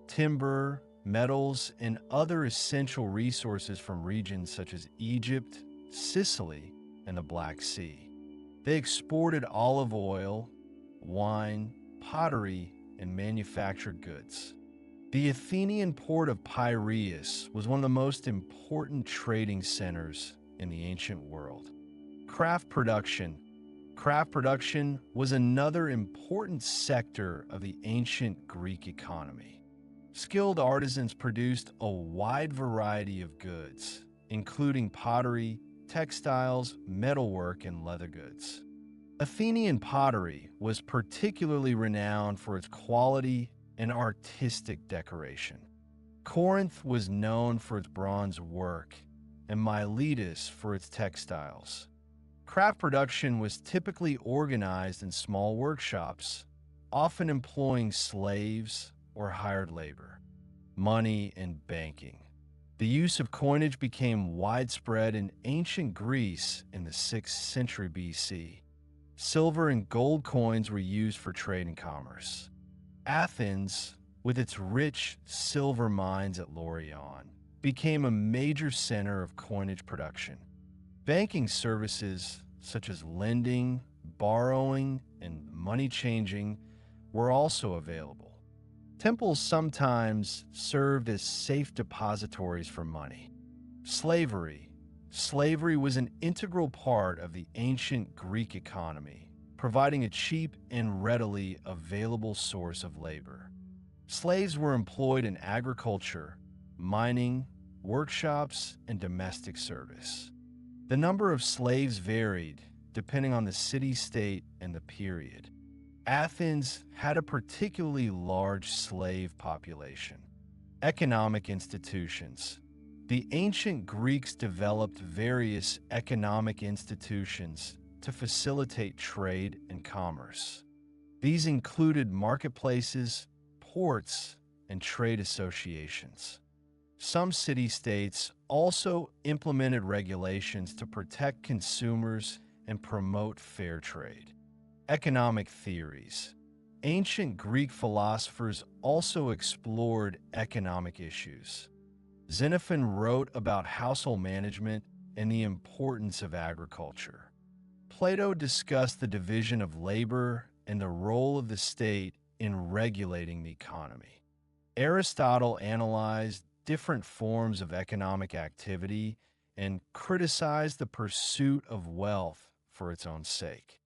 timber, metals, and other essential resources from regions such as Egypt, Sicily, and the Black Sea. They exported olive oil, wine, pottery, and manufactured goods. The Athenian port of Piraeus was one of the most important trading centers in the ancient world. Craft production. Craft production was another important sector of the ancient Greek economy. Skilled artisans produced a wide variety of goods, including pottery, textiles, metalwork, and leather goods. Athenian pottery was particularly renowned for its quality and artistic decoration. Corinth was known for its bronze work, and Miletus for its textiles. Craft production was typically organized in small workshops, often employing slaves or hired labor. Money and banking. The use of coinage became widespread in ancient Greece in the 6th century BC. Silver and gold coins were used for trade and commerce. Athens, with its rich silver mines at Laurion, became a major center of coinage production. Banking services such as lending, borrowing, and money changing were also available. Temples sometimes served as safe depositories for money. Slavery. Slavery was an integral part of the ancient Greek economy, providing a cheap and readily available source of labor. Slaves were employed in agriculture, mining, workshops, and domestic service. The number of slaves varied depending on the city-state and the period. Athens had a particularly large slave population. Economic institutions. The ancient Greeks developed various economic institutions to facilitate trade and commerce. These included marketplaces, ports, and trade associations. Some city-states also implemented regulations to protect consumers and promote fair trade. Economic theories. Ancient Greek philosophers also explored economic issues. Xenophon wrote about household management and the importance of agriculture. Plato discussed the division of labor and the role of the state in regulating the economy. Aristotle analyzed different forms of economic activity and criticized the pursuit of wealth for its own sake.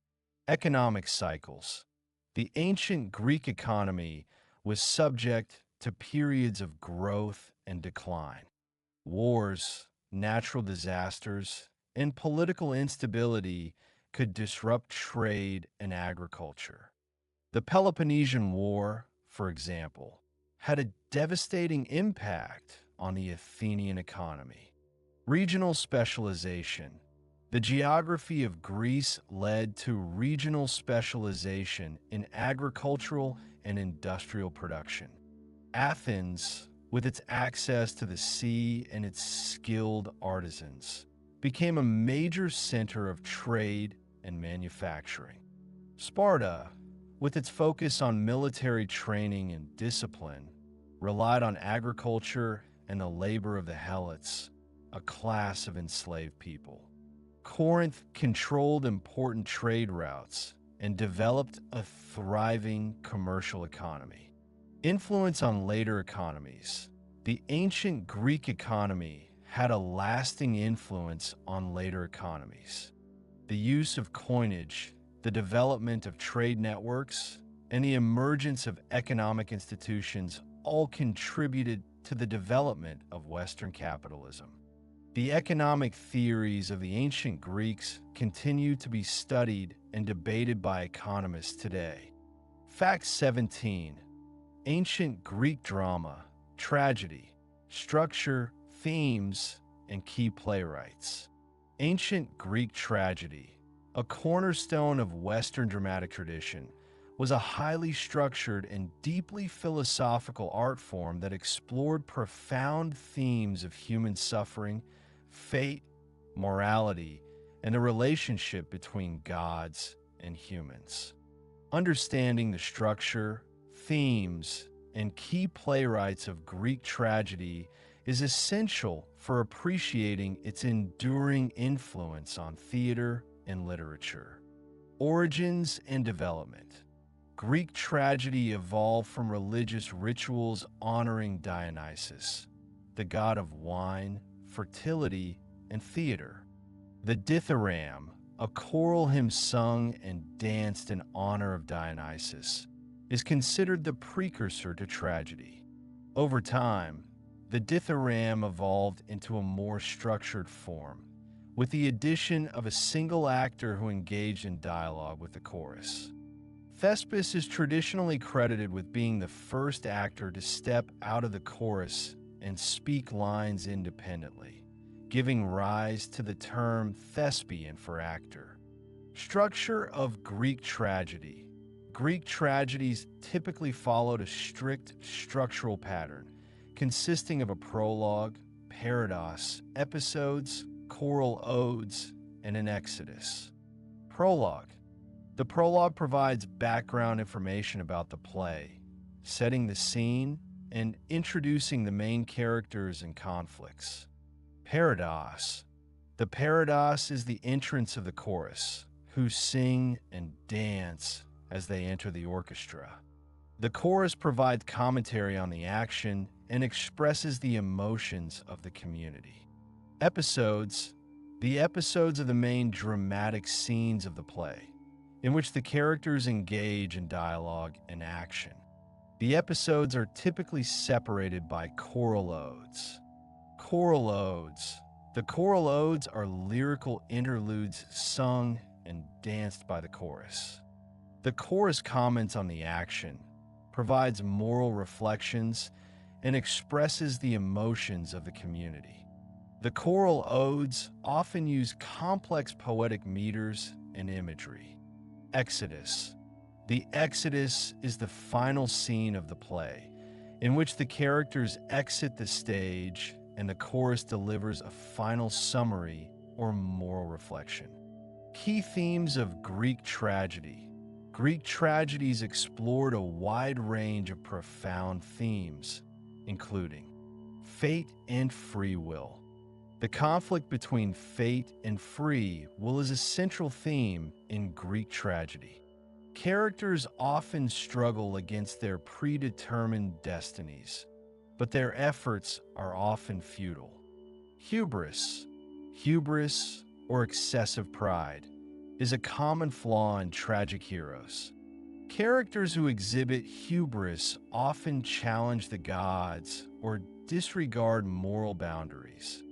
Economic cycles. The ancient Greek economy was subject to periods of growth and decline. Wars, natural disasters, and political instability could disrupt trade and agriculture. The Peloponnesian War, for example, had a devastating impact on the Athenian economy. Regional specialization. The geography of Greece led to regional specialization in agricultural and industrial production. Athens, with its access to the sea and its skilled artisans, became a major center of trade and manufacturing. Sparta, with its focus on military training and discipline, relied on agriculture and the labor of the Helots, a class of enslaved people. Corinth controlled important trade routes and developed a thriving commercial economy. Influence on later economies. The ancient Greek economy had a lasting influence on later economies. The use of coinage, the development of trade networks, and the emergence of economic institutions all contributed to the development of Western capitalism. The economic theories of the ancient Greeks continue to be studied and debated by economists today. Fact 17. Ancient Greek drama, tragedy, structure, themes, and key playwrights. Ancient Greek tragedy, a cornerstone of Western dramatic tradition, was a highly structured and deeply philosophical art form that explored profound themes of human suffering, fate, morality, and the relationship between gods and humans. Understanding the structure, themes, and key playwrights of Greek tragedy is essential for appreciating its enduring influence on theater and literature. Origins and development. Greek tragedy evolved from religious rituals honoring Dionysus, the god of wine, fertility, and theater. The Dithyramb, a choral hymn sung and danced in honor of Dionysus, is considered the precursor to tragedy. Over time, the Dithyramb evolved into a more structured form, with the addition of a single actor who engaged in dialogue with the chorus. Thespis is traditionally credited with being the first actor to step out of the chorus and speak lines independently, giving rise to the term thespian for actor. Structure of Greek tragedy. Greek tragedies typically followed a strict structural pattern, consisting of a prologue, parados, episodes, choral odes, and an exodus. Prologue. The prologue provides background information about the play, setting the scene and introducing the main characters and conflicts. Parados. The parados is the entrance of the chorus, who sing and dance as they enter the orchestra. The chorus provides commentary on the action and expresses the emotions of the community. Episodes. The episodes are the main dramatic scenes of the play, in which the characters engage in dialogue and action. The episodes are typically separated by choral odes. Choral odes. The choral odes are lyrical interludes sung and danced by the chorus. The chorus comments on the action, provides moral reflections, and expresses the emotions of the community. The choral odes often use complex poetic meters and imagery. Exodus. The Exodus is the final scene of the play, in which the characters exit the stage and the chorus delivers a final summary or moral reflection. Key themes of Greek tragedy. Greek tragedies explored a wide range of profound themes, including fate and free will. The conflict between fate and free will is a central theme in Greek tragedy. Characters often struggle against their predetermined destinies, but their efforts are often futile. Hubris, or excessive pride, is a common flaw in tragic heroes. Characters who exhibit hubris often challenge the gods or disregard moral boundaries,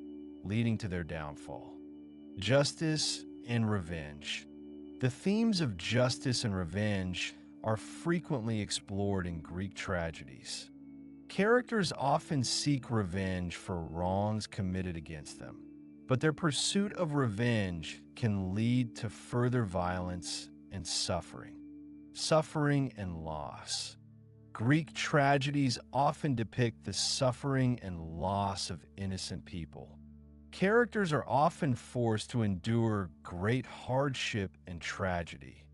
leading to their downfall. Justice and revenge. The themes of justice and revenge are frequently explored in Greek tragedies. Characters often seek revenge for wrongs committed against them, but their pursuit of revenge can lead to further violence and suffering. Suffering and loss. Greek tragedies often depict the suffering and loss of innocent people. Characters are often forced to endure great hardship and tragedy,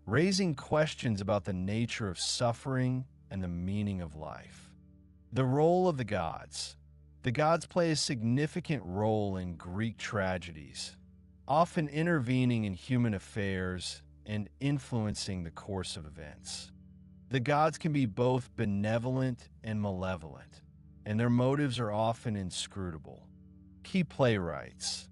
raising questions about the nature of suffering and the meaning of life. The role of the gods. The gods play a significant role in Greek tragedies, often intervening in human affairs and influencing the course of events. The gods can be both benevolent and malevolent, and their motives are often inscrutable. Key playwrights.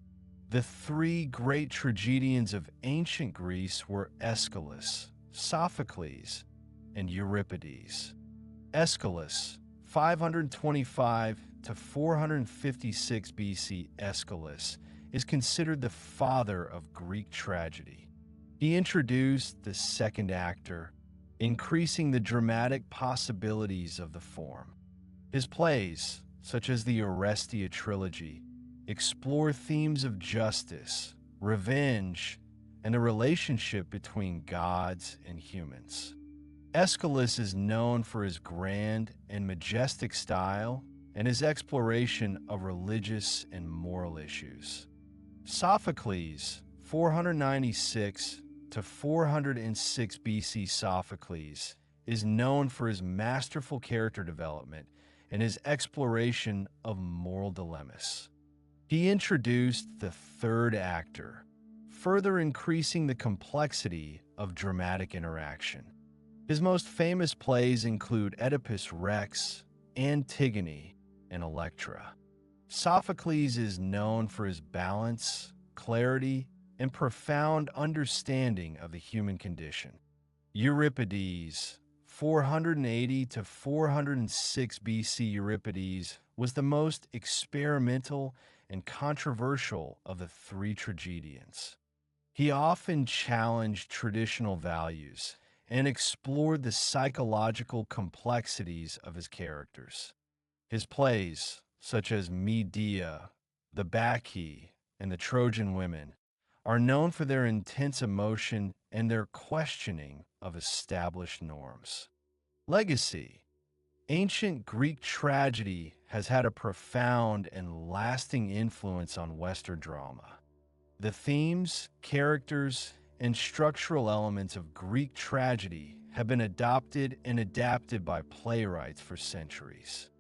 The three great tragedians of ancient Greece were Aeschylus, Sophocles, and Euripides. Aeschylus, 525 to 456 BC. Aeschylus is considered the father of Greek tragedy. He introduced the second actor, increasing the dramatic possibilities of the form. His plays, such as the Orestia trilogy, explore themes of justice, revenge, and the relationship between gods and humans. Aeschylus is known for his grand and majestic style and his exploration of religious and moral issues. Sophocles, 496 to 406 BC. Sophocles is known for his masterful character development and his exploration of moral dilemmas. He introduced the third actor, further increasing the complexity of dramatic interaction. His most famous plays include Oedipus Rex, Antigone, and Electra. Sophocles is known for his balance, clarity, and profound understanding of the human condition. Euripides, 480 to 406 BC. Euripides was the most experimental and controversial of the three tragedians. He often challenged traditional values and explored the psychological complexities of his characters. His plays, such as Medea, the Bacchae, and the Trojan Women, are known for their intense emotion and their questioning of established norms. Legacy. Ancient Greek tragedy has had a profound and lasting influence on Western drama. The themes, characters, and structural elements of Greek tragedy have been adopted and adapted by playwrights for centuries.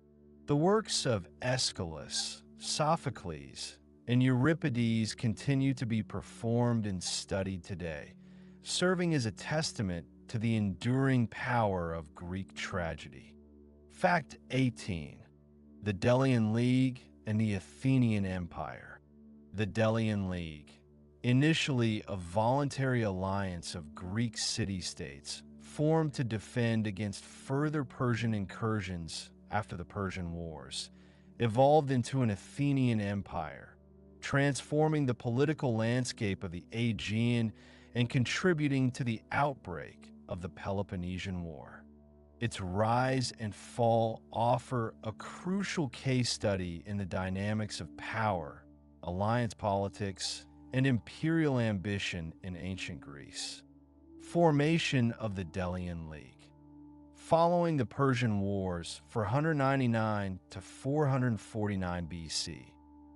The works of Aeschylus, Sophocles, and Euripides continue to be performed and studied today, serving as a testament to the enduring power of Greek tragedy. Fact 18. The Delian League and the Athenian Empire. The Delian League, initially a voluntary alliance of Greek city-states, formed to defend against further Persian incursions after the Persian Wars, evolved into an Athenian empire, transforming the political landscape of the Aegean and contributing to the outbreak of the Peloponnesian War. Its rise and fall offer a crucial case study in the dynamics of power, alliance politics, and imperial ambition in ancient Greece. Formation of the Delian League. following the Persian Wars 499 to 449 BC,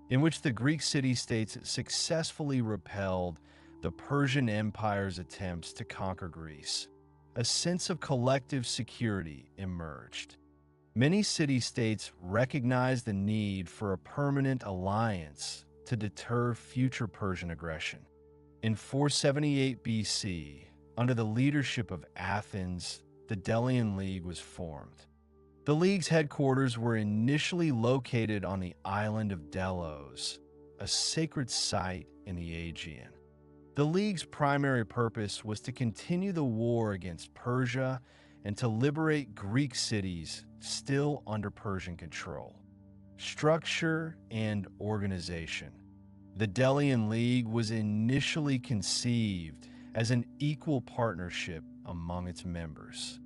in which the Greek city-states successfully repelled the Persian Empire's attempts to conquer Greece. A sense of collective security emerged. Many city-states recognized the need for a permanent alliance to deter future Persian aggression. In 478 BC, under the leadership of Athens, the Delian League was formed. The League's headquarters were initially located on the island of Delos, a sacred site in the Aegean. The League's primary purpose was to continue the war against Persia and to liberate Greek cities still under Persian control. Structure and organization. The Delian League was initially conceived as an equal partnership among its members.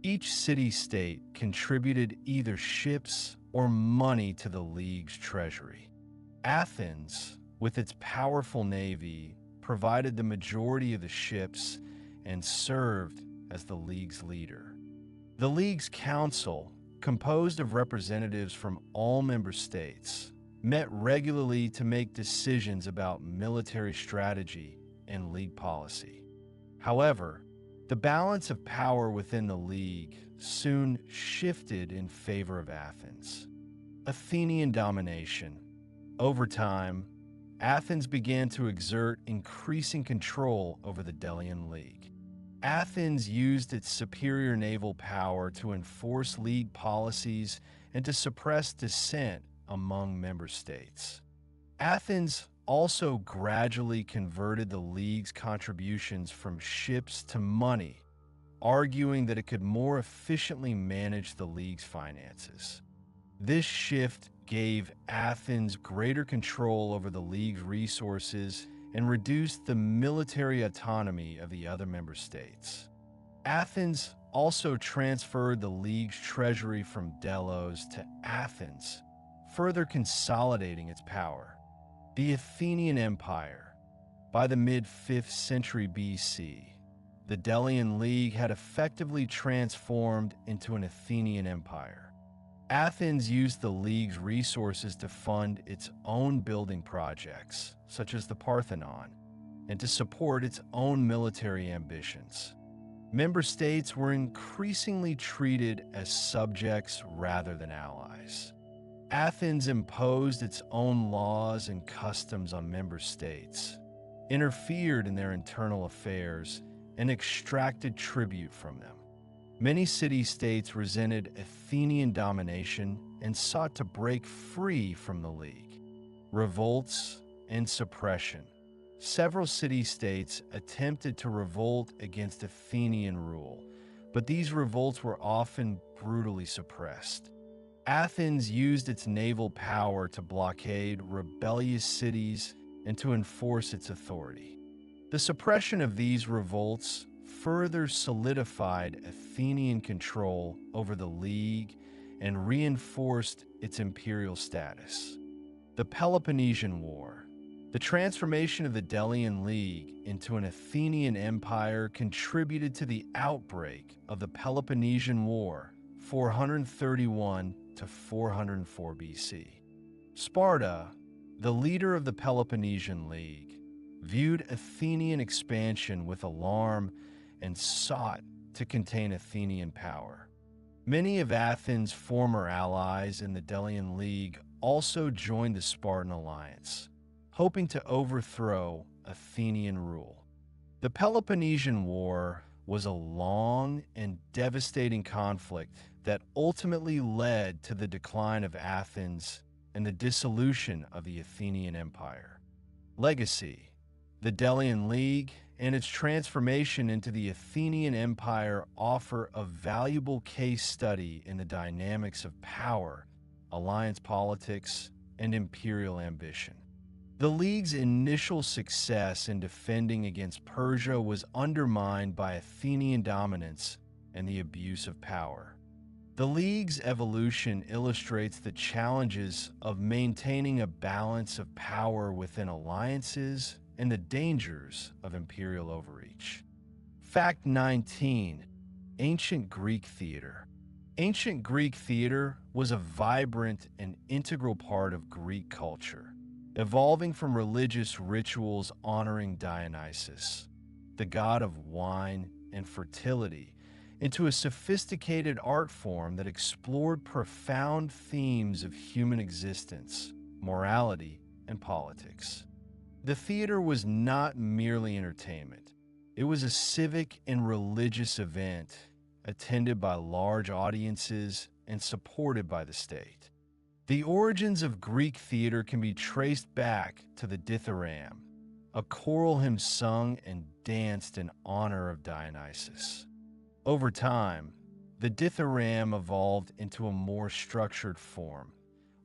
Each city-state contributed either ships or money to the League's treasury. Athens, with its powerful navy, provided the majority of the ships and served as the League's leader. The League's council, composed of representatives from all member states, met regularly to make decisions about military strategy and League policy. However, the balance of power within the League soon shifted in favor of Athens. Athenian domination. Over time, Athens began to exert increasing control over the Delian League. Athens used its superior naval power to enforce League policies and to suppress dissent among member states. Athens also gradually converted the League's contributions from ships to money, arguing that it could more efficiently manage the League's finances. This shift gave Athens greater control over the League's resources and reduced the military autonomy of the other member states. Athens also transferred the League's treasury from Delos to Athens, further consolidating its power. The Athenian Empire. By the mid-5th century BC, the Delian League had effectively transformed into an Athenian empire. Athens used the League's resources to fund its own building projects, such as the Parthenon, and to support its own military ambitions. Member states were increasingly treated as subjects rather than allies. Athens imposed its own laws and customs on member states, interfered in their internal affairs, and extracted tribute from them. Many city-states resented Athenian domination and sought to break free from the League. Revolts and suppression. Several city-states attempted to revolt against Athenian rule, but these revolts were often brutally suppressed. Athens used its naval power to blockade rebellious cities and to enforce its authority. The suppression of these revolts further solidified Athenian control over the League and reinforced its imperial status. The Peloponnesian War. The transformation of the Delian League into an Athenian empire contributed to the outbreak of the Peloponnesian War, 431 to 404 BC. Sparta, the leader of the Peloponnesian League, viewed Athenian expansion with alarm and sought to contain Athenian power. Many of Athens' former allies in the Delian League also joined the Spartan alliance, hoping to overthrow Athenian rule. The Peloponnesian War was a long and devastating conflict that ultimately led to the decline of Athens and the dissolution of the Athenian Empire. Legacy. The Delian League and its transformation into the Athenian Empire offer a valuable case study in the dynamics of power, alliance politics, and imperial ambition. The League's initial success in defending against Persia was undermined by Athenian dominance and the abuse of power. The League's evolution illustrates the challenges of maintaining a balance of power within alliances and the dangers of imperial overreach. Fact 19. Ancient Greek theater. Ancient Greek theater was a vibrant and integral part of Greek culture, evolving from religious rituals honoring Dionysus, the god of wine and fertility, into a sophisticated art form that explored profound themes of human existence, morality, and politics. The theater was not merely entertainment. It was a civic and religious event attended by large audiences and supported by the state. The origins of Greek theater can be traced back to the Dithyramb, a choral hymn sung and danced in honor of Dionysus. Over time, the Dithyramb evolved into a more structured form,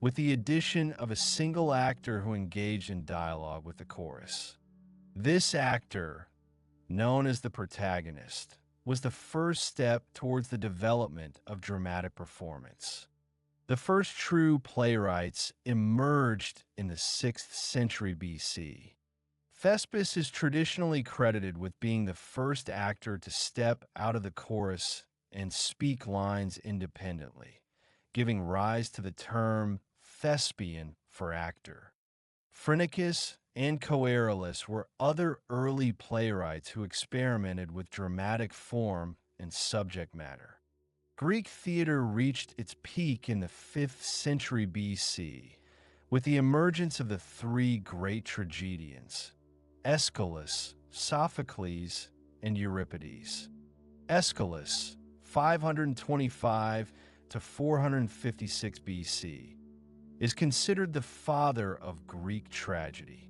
with the addition of a single actor who engaged in dialogue with the chorus. This actor, known as the protagonist, was the first step towards the development of dramatic performance. The first true playwrights emerged in the 6th century BC. Thespis is traditionally credited with being the first actor to step out of the chorus and speak lines independently, giving rise to the term thespian for actor. Phrynichus and Coerilus were other early playwrights who experimented with dramatic form and subject matter. Greek theater reached its peak in the 5th century BC with the emergence of the three great tragedians, Aeschylus, Sophocles, and Euripides. Aeschylus, 525 to 456 BC, is considered the father of Greek tragedy.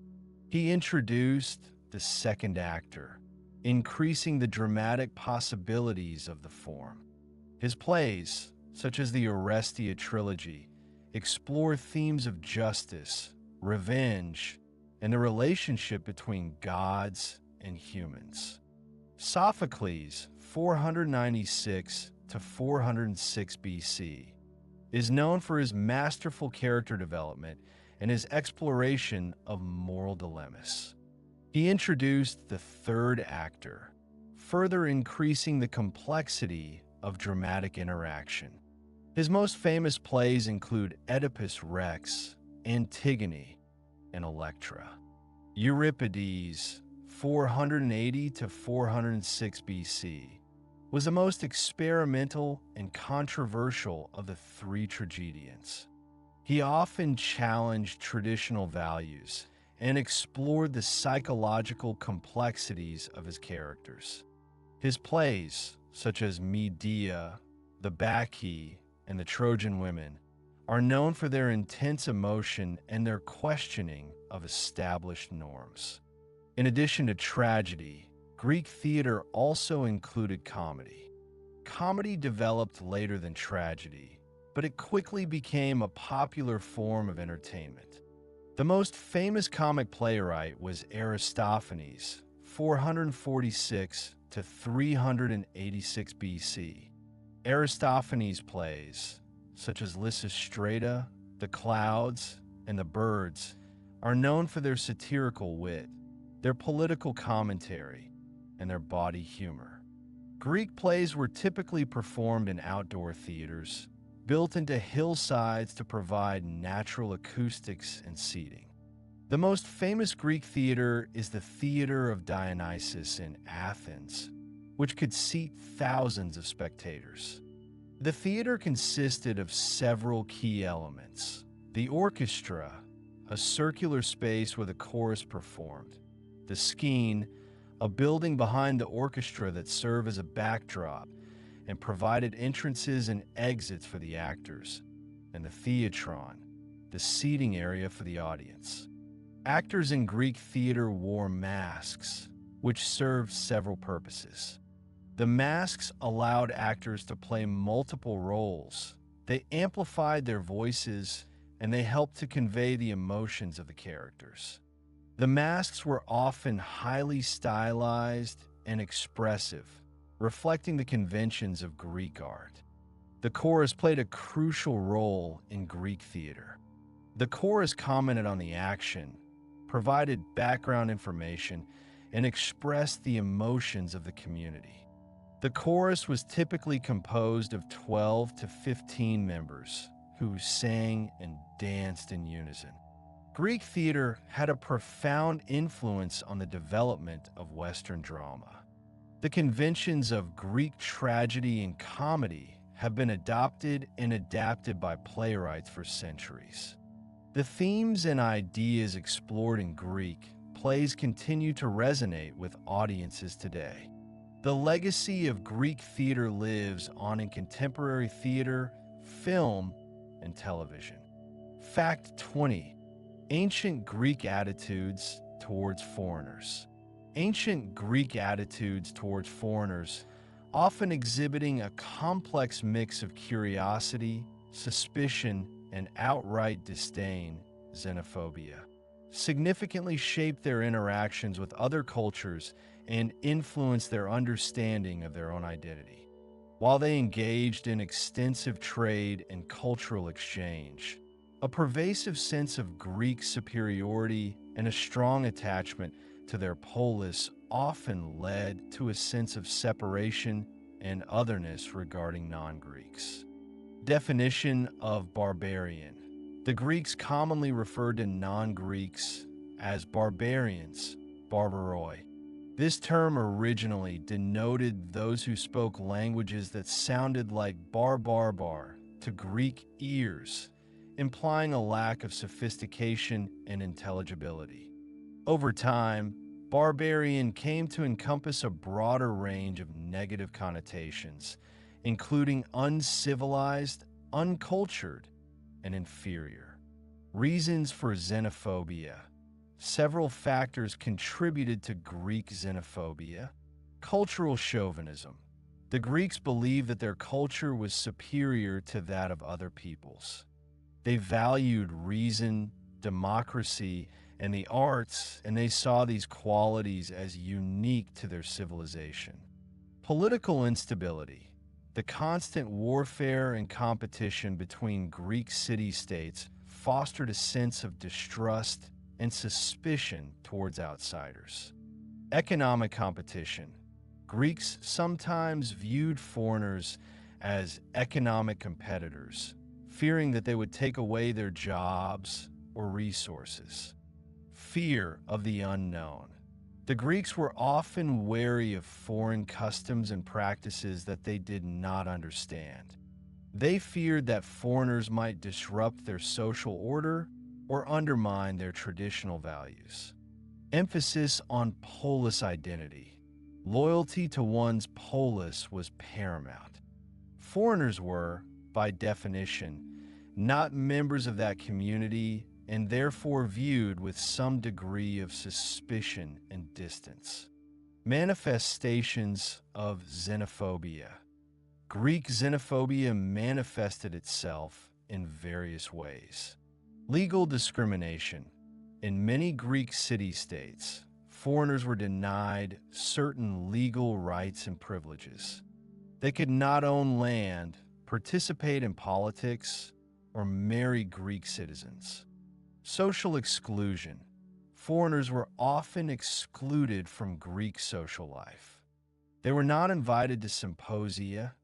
He introduced the second actor, increasing the dramatic possibilities of the form. His plays, such as the Orestia trilogy, explore themes of justice, revenge, and the relationship between gods and humans. Sophocles, 496 to 406 BC, is known for his masterful character development and his exploration of moral dilemmas. He introduced the third actor, further increasing the complexity of dramatic interaction. His most famous plays include Oedipus Rex, Antigone, and Electra. Euripides, 480 to 406 BC, was the most experimental and controversial of the three tragedians. He often challenged traditional values and explored the psychological complexities of his characters. His plays, such as Medea, the Bacchae, and the Trojan Women, are known for their intense emotion and their questioning of established norms. In addition to tragedy, Greek theater also included comedy. Comedy developed later than tragedy, but it quickly became a popular form of entertainment. The most famous comic playwright was Aristophanes, 446 to 386 BC. Aristophanes' plays, such as Lysistrata, The Clouds, and The Birds, are known for their satirical wit, their political commentary, and their bawdy humor. Greek plays were typically performed in outdoor theaters, built into hillsides to provide natural acoustics and seating. The most famous Greek theater is the Theater of Dionysus in Athens, which could seat thousands of spectators. The theater consisted of several key elements: the orchestra, a circular space where the chorus performed; the skene, a building behind the orchestra that served as a backdrop and provided entrances and exits for the actors; and the theatron, the seating area for the audience. Actors in Greek theater wore masks, which served several purposes. The masks allowed actors to play multiple roles. They amplified their voices, and they helped to convey the emotions of the characters. The masks were often highly stylized and expressive, reflecting the conventions of Greek art. The chorus played a crucial role in Greek theater. The chorus commented on the action, provided background information, and expressed the emotions of the community. The chorus was typically composed of 12 to 15 members who sang and danced in unison. Greek theater had a profound influence on the development of Western drama. The conventions of Greek tragedy and comedy have been adopted and adapted by playwrights for centuries. The themes and ideas explored in Greek plays continue to resonate with audiences today. The legacy of Greek theater lives on in contemporary theater, film, and television. Fact 20. Ancient Greek attitudes towards foreigners. Ancient Greek attitudes towards foreigners, often exhibiting a complex mix of curiosity, suspicion, and outright disdain, xenophobia, significantly shaped their interactions with other cultures and influenced their understanding of their own identity. While they engaged in extensive trade and cultural exchange, a pervasive sense of Greek superiority and a strong attachment to their polis often led to a sense of separation and otherness regarding non-Greeks. Definition of barbarian. The Greeks commonly referred to non-Greeks as barbarians, barbaroi. This term originally denoted those who spoke languages that sounded like bar to Greek ears, implying a lack of sophistication and intelligibility. Over time, barbarian came to encompass a broader range of negative connotations, including uncivilized, uncultured, and inferior. Reasons for xenophobia. Several factors contributed to Greek xenophobia. Cultural chauvinism. The Greeks believed that their culture was superior to that of other peoples. They valued reason, democracy, and the arts, and they saw these qualities as unique to their civilization. Political instability. The constant warfare and competition between Greek city-states fostered a sense of distrust and suspicion towards outsiders. Economic competition. Greeks sometimes viewed foreigners as economic competitors, fearing that they would take away their jobs or resources. Fear of the unknown. The Greeks were often wary of foreign customs and practices that they did not understand. They feared that foreigners might disrupt their social order or undermine their traditional values. Emphasis on polis identity. Loyalty to one's polis was paramount. Foreigners were, by definition, not members of that community and therefore viewed with some degree of suspicion and distance. Manifestations of xenophobia. Greek xenophobia manifested itself in various ways. Legal discrimination. In many Greek city-states, foreigners were denied certain legal rights and privileges. They could not own land, participate in politics, or marry Greek citizens. Social exclusion. Foreigners were often excluded from Greek social life. They were not invited to symposia,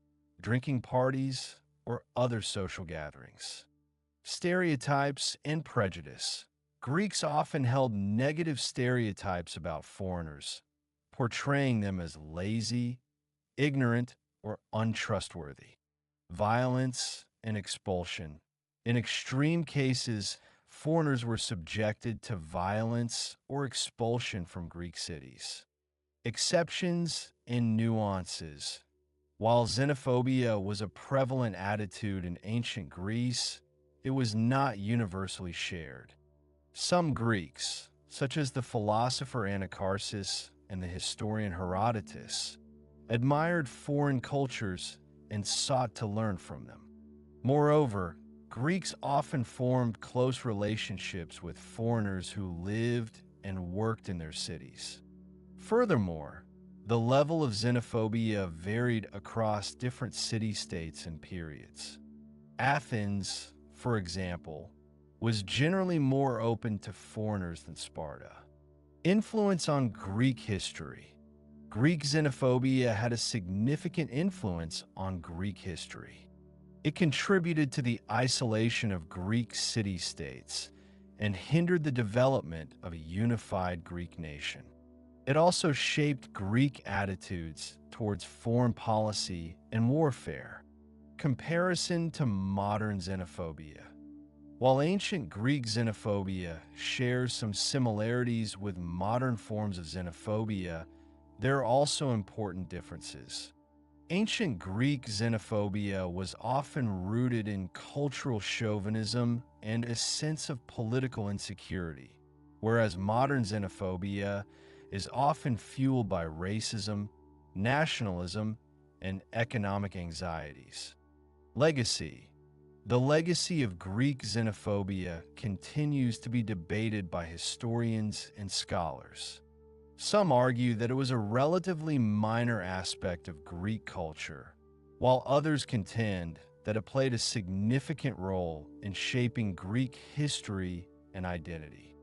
drinking parties, or other social gatherings. Stereotypes and prejudice. Greeks often held negative stereotypes about foreigners, portraying them as lazy, ignorant, or untrustworthy. Violence and expulsion. In extreme cases, foreigners were subjected to violence or expulsion from Greek cities. Exceptions and nuances. While xenophobia was a prevalent attitude in ancient Greece, it was not universally shared. Some Greeks, such as the philosopher Anacharsis and the historian Herodotus, admired foreign cultures and sought to learn from them. Moreover, Greeks often formed close relationships with foreigners who lived and worked in their cities. Furthermore, the level of xenophobia varied across different city-states and periods. Athens, for example, was generally more open to foreigners than Sparta. Influence on Greek history. Greek xenophobia had a significant influence on Greek history. It contributed to the isolation of Greek city-states and hindered the development of a unified Greek nation. It also shaped Greek attitudes towards foreign policy and warfare. Comparison to modern xenophobia. While ancient Greek xenophobia shares some similarities with modern forms of xenophobia, there are also important differences. Ancient Greek xenophobia was often rooted in cultural chauvinism and a sense of political insecurity, whereas modern xenophobia is often fueled by racism, nationalism, and economic anxieties. Legacy. The legacy of Greek xenophobia continues to be debated by historians and scholars. Some argue that it was a relatively minor aspect of Greek culture, while others contend that it played a significant role in shaping Greek history and identity.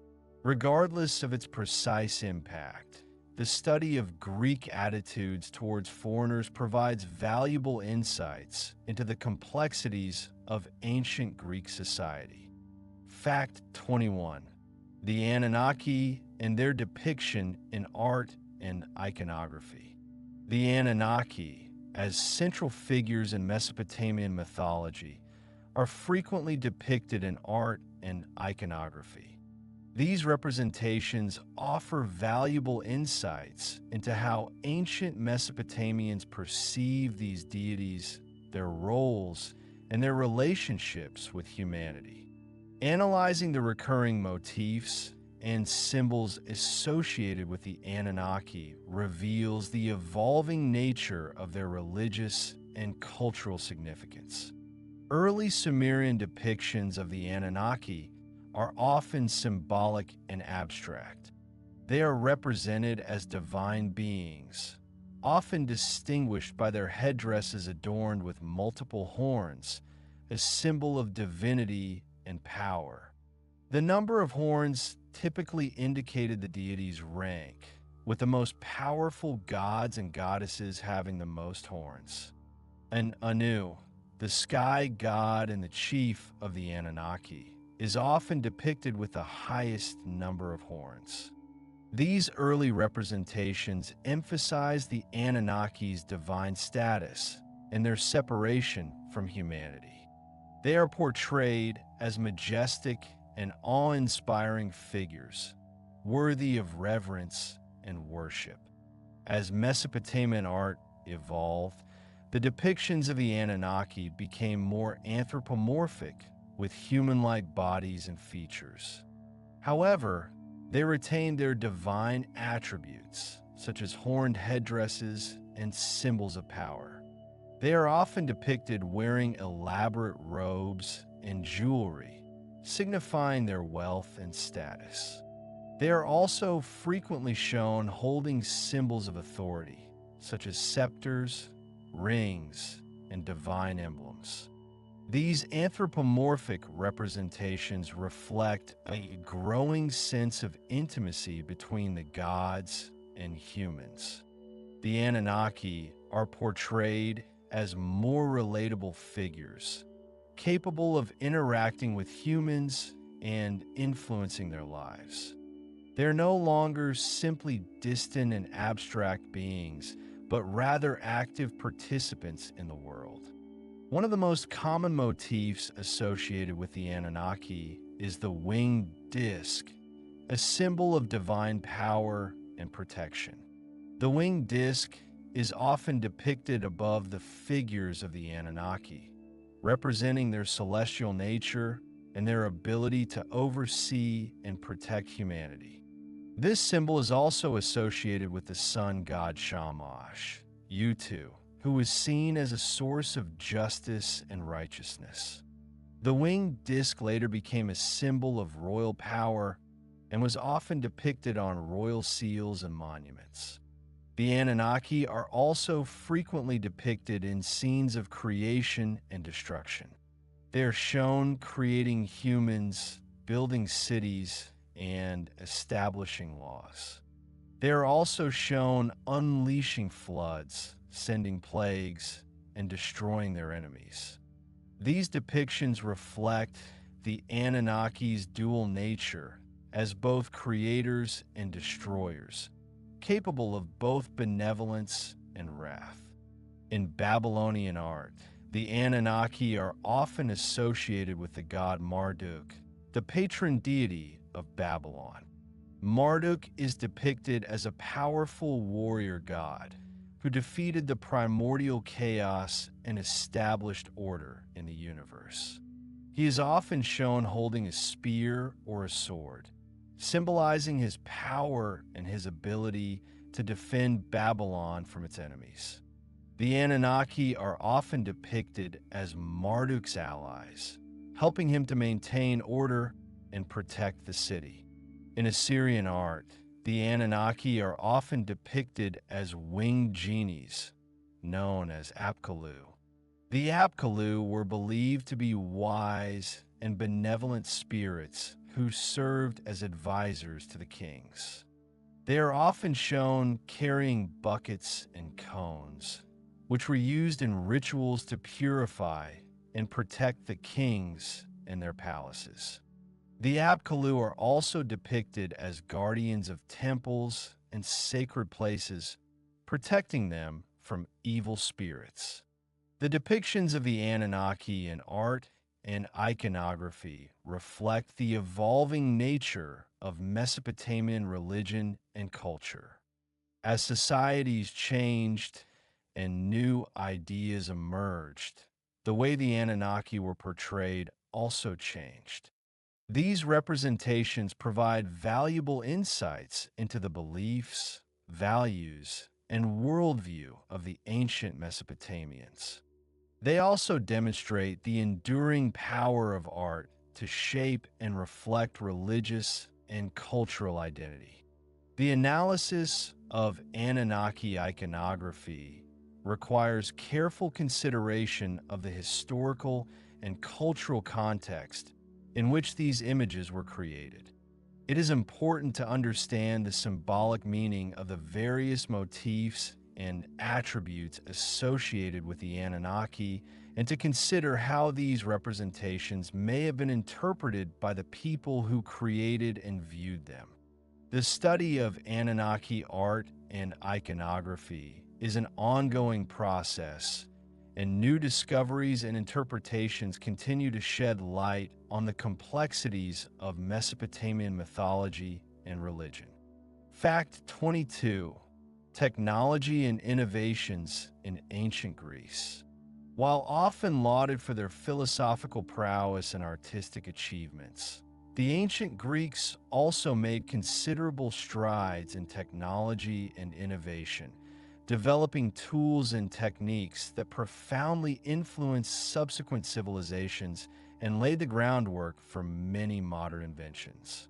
Regardless of its precise impact, the study of Greek attitudes towards foreigners provides valuable insights into the complexities of ancient Greek society. Fact 21. The Anunnaki and their depiction in art and iconography. The Anunnaki, as central figures in Mesopotamian mythology, are frequently depicted in art and iconography. These representations offer valuable insights into how ancient Mesopotamians perceived these deities, their roles, and their relationships with humanity. Analyzing the recurring motifs and symbols associated with the Anunnaki reveals the evolving nature of their religious and cultural significance. Early Sumerian depictions of the Anunnaki are often symbolic and abstract. They are represented as divine beings, often distinguished by their headdresses adorned with multiple horns, a symbol of divinity and power. The number of horns typically indicated the deity's rank, with the most powerful gods and goddesses having the most horns. And Anu, the sky god and the chief of the Anunnaki, is often depicted with the highest number of horns. These early representations emphasize the Anunnaki's divine status and their separation from humanity. They are portrayed as majestic and awe-inspiring figures, worthy of reverence and worship. As Mesopotamian art evolved, the depictions of the Anunnaki became more anthropomorphic, with human-like bodies and features. However, they retained their divine attributes, such as horned headdresses and symbols of power. They are often depicted wearing elaborate robes and jewelry, signifying their wealth and status. They are also frequently shown holding symbols of authority, such as scepters, rings, and divine emblems. These anthropomorphic representations reflect a growing sense of intimacy between the gods and humans. The Anunnaki are portrayed as more relatable figures, capable of interacting with humans and influencing their lives. They're no longer simply distant and abstract beings, but rather active participants in the world. One of the most common motifs associated with the Anunnaki is the winged disc, a symbol of divine power and protection. The winged disc is often depicted above the figures of the Anunnaki, representing their celestial nature and their ability to oversee and protect humanity. This symbol is also associated with the sun god Shamash, Utu, who was seen as a source of justice and righteousness. The winged disc later became a symbol of royal power and was often depicted on royal seals and monuments. The Anunnaki are also frequently depicted in scenes of creation and destruction. They are shown creating humans, building cities, and establishing laws. They are also shown unleashing floods, sending plagues, and destroying their enemies. These depictions reflect the Anunnaki's dual nature as both creators and destroyers, capable of both benevolence and wrath. In Babylonian art, the Anunnaki are often associated with the god Marduk, the patron deity of Babylon. Marduk is depicted as a powerful warrior god who defeated the primordial chaos and established order in the universe. He is often shown holding a spear or a sword, symbolizing his power and his ability to defend Babylon from its enemies. The Anunnaki are often depicted as Marduk's allies, helping him to maintain order and protect the city. In Assyrian art, the Anunnaki are often depicted as winged genies, known as Apkallu. The Apkallu were believed to be wise and benevolent spirits who served as advisors to the kings. They are often shown carrying buckets and cones, which were used in rituals to purify and protect the kings and their palaces. The Apkallu are also depicted as guardians of temples and sacred places, protecting them from evil spirits. The depictions of the Anunnaki in art and iconography reflect the evolving nature of Mesopotamian religion and culture. As societies changed and new ideas emerged, the way the Anunnaki were portrayed also changed. These representations provide valuable insights into the beliefs, values, and worldview of the ancient Mesopotamians. They also demonstrate the enduring power of art to shape and reflect religious and cultural identity. The analysis of Anunnaki iconography requires careful consideration of the historical and cultural context in which these images were created. It is important to understand the symbolic meaning of the various motifs and attributes associated with the Anunnaki, and to consider how these representations may have been interpreted by the people who created and viewed them. The study of Anunnaki art and iconography is an ongoing process, and new discoveries and interpretations continue to shed light on the complexities of Mesopotamian mythology and religion. Fact 22. Technology and innovations in ancient Greece. While often lauded for their philosophical prowess and artistic achievements, the ancient Greeks also made considerable strides in technology and innovation, developing tools and techniques that profoundly influenced subsequent civilizations and laid the groundwork for many modern inventions.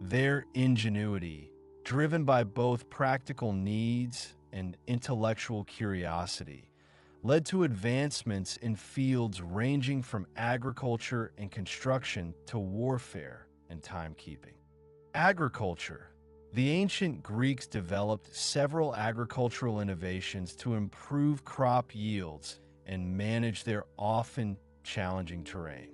Their ingenuity, driven by both practical needs and intellectual curiosity, led to advancements in fields ranging from agriculture and construction to warfare and timekeeping. Agriculture. The ancient Greeks developed several agricultural innovations to improve crop yields and manage their often challenging terrain.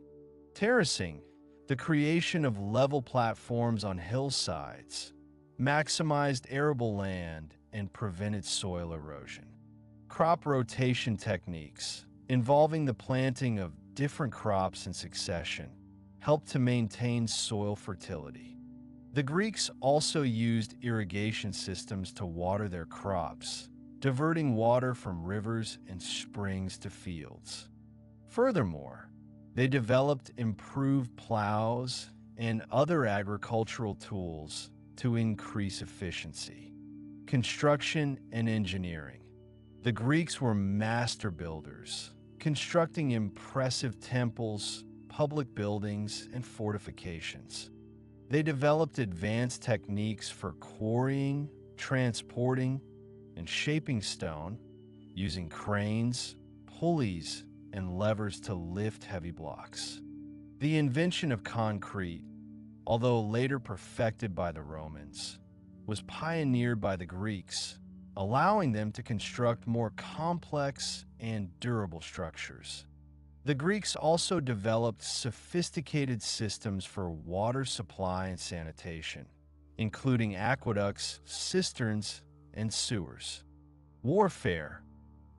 Terracing, the creation of level platforms on hillsides, maximized arable land and prevented soil erosion. Crop rotation techniques, involving the planting of different crops in succession, helped to maintain soil fertility. The Greeks also used irrigation systems to water their crops, diverting water from rivers and springs to fields. Furthermore, they developed improved plows and other agricultural tools to increase efficiency. Construction and engineering. The Greeks were master builders, constructing impressive temples, public buildings, and fortifications. They developed advanced techniques for quarrying, transporting, and shaping stone, using cranes, pulleys, and levers to lift heavy blocks. The invention of concrete, although later perfected by the Romans, was pioneered by the Greeks, allowing them to construct more complex and durable structures. The Greeks also developed sophisticated systems for water supply and sanitation, including aqueducts, cisterns, and sewers. Warfare.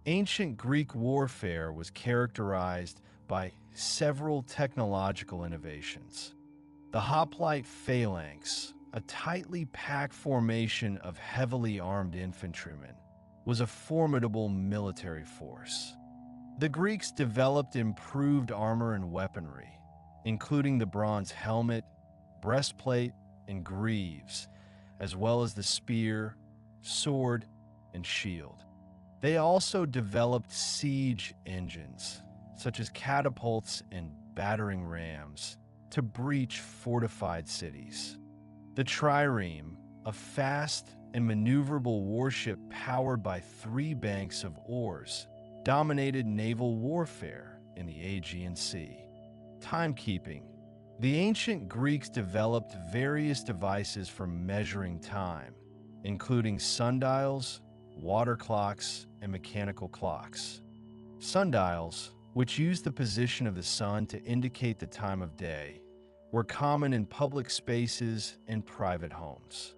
Ancient Greek warfare was characterized by several technological innovations. The hoplite phalanx, a tightly packed formation of heavily armed infantrymen, was a formidable military force. The Greeks developed improved armor and weaponry, including the bronze helmet, breastplate, and greaves, as well as the spear, sword, and shield. They also developed siege engines, such as catapults and battering rams, to breach fortified cities. The trireme, a fast and maneuverable warship powered by three banks of oars, dominated naval warfare in the Aegean Sea. Timekeeping. The ancient Greeks developed various devices for measuring time, including sundials, water clocks, and mechanical clocks. Sundials, which used the position of the sun to indicate the time of day, were common in public spaces and private homes.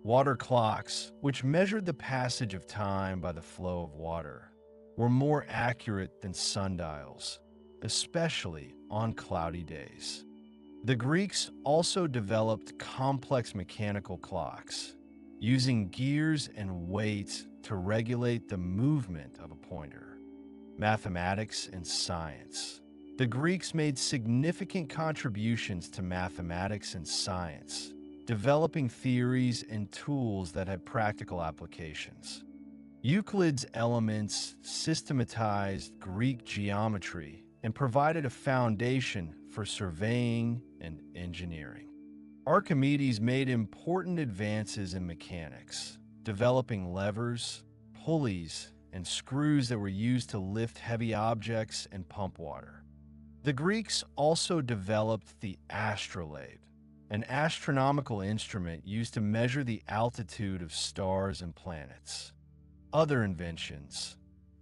Water clocks, which measured the passage of time by the flow of water, were more accurate than sundials, especially on cloudy days. The Greeks also developed complex mechanical clocks, using gears and weights to regulate the movement of a pointer. Mathematics and science. The Greeks made significant contributions to mathematics and science, developing theories and tools that had practical applications. Euclid's Elements systematized Greek geometry and provided a foundation for surveying and engineering. Archimedes made important advances in mechanics, developing levers, pulleys, and screws that were used to lift heavy objects and pump water. The Greeks also developed the astrolabe, an astronomical instrument used to measure the altitude of stars and planets. Other inventions.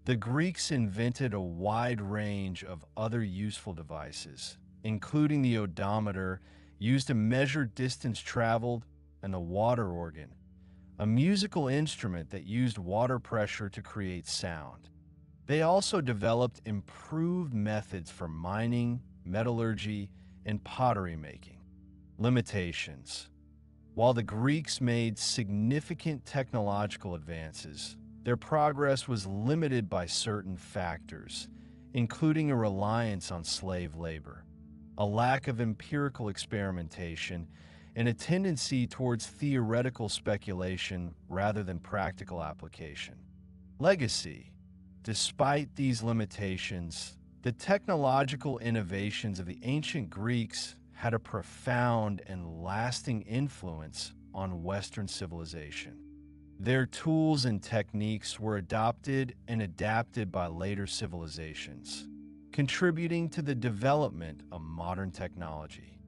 The Greeks invented a wide range of other useful devices, including the odometer, used to measure distance traveled, and the water organ, a musical instrument that used water pressure to create sound. They also developed improved methods for mining, metallurgy, and pottery making. Limitations. While the Greeks made significant technological advances, their progress was limited by certain factors, including a reliance on slave labor, a lack of empirical experimentation, and a tendency towards theoretical speculation rather than practical application. Legacy. Despite these limitations, the technological innovations of the ancient Greeks had a profound and lasting influence on Western civilization. Their tools and techniques were adopted and adapted by later civilizations, contributing to the development of modern technology.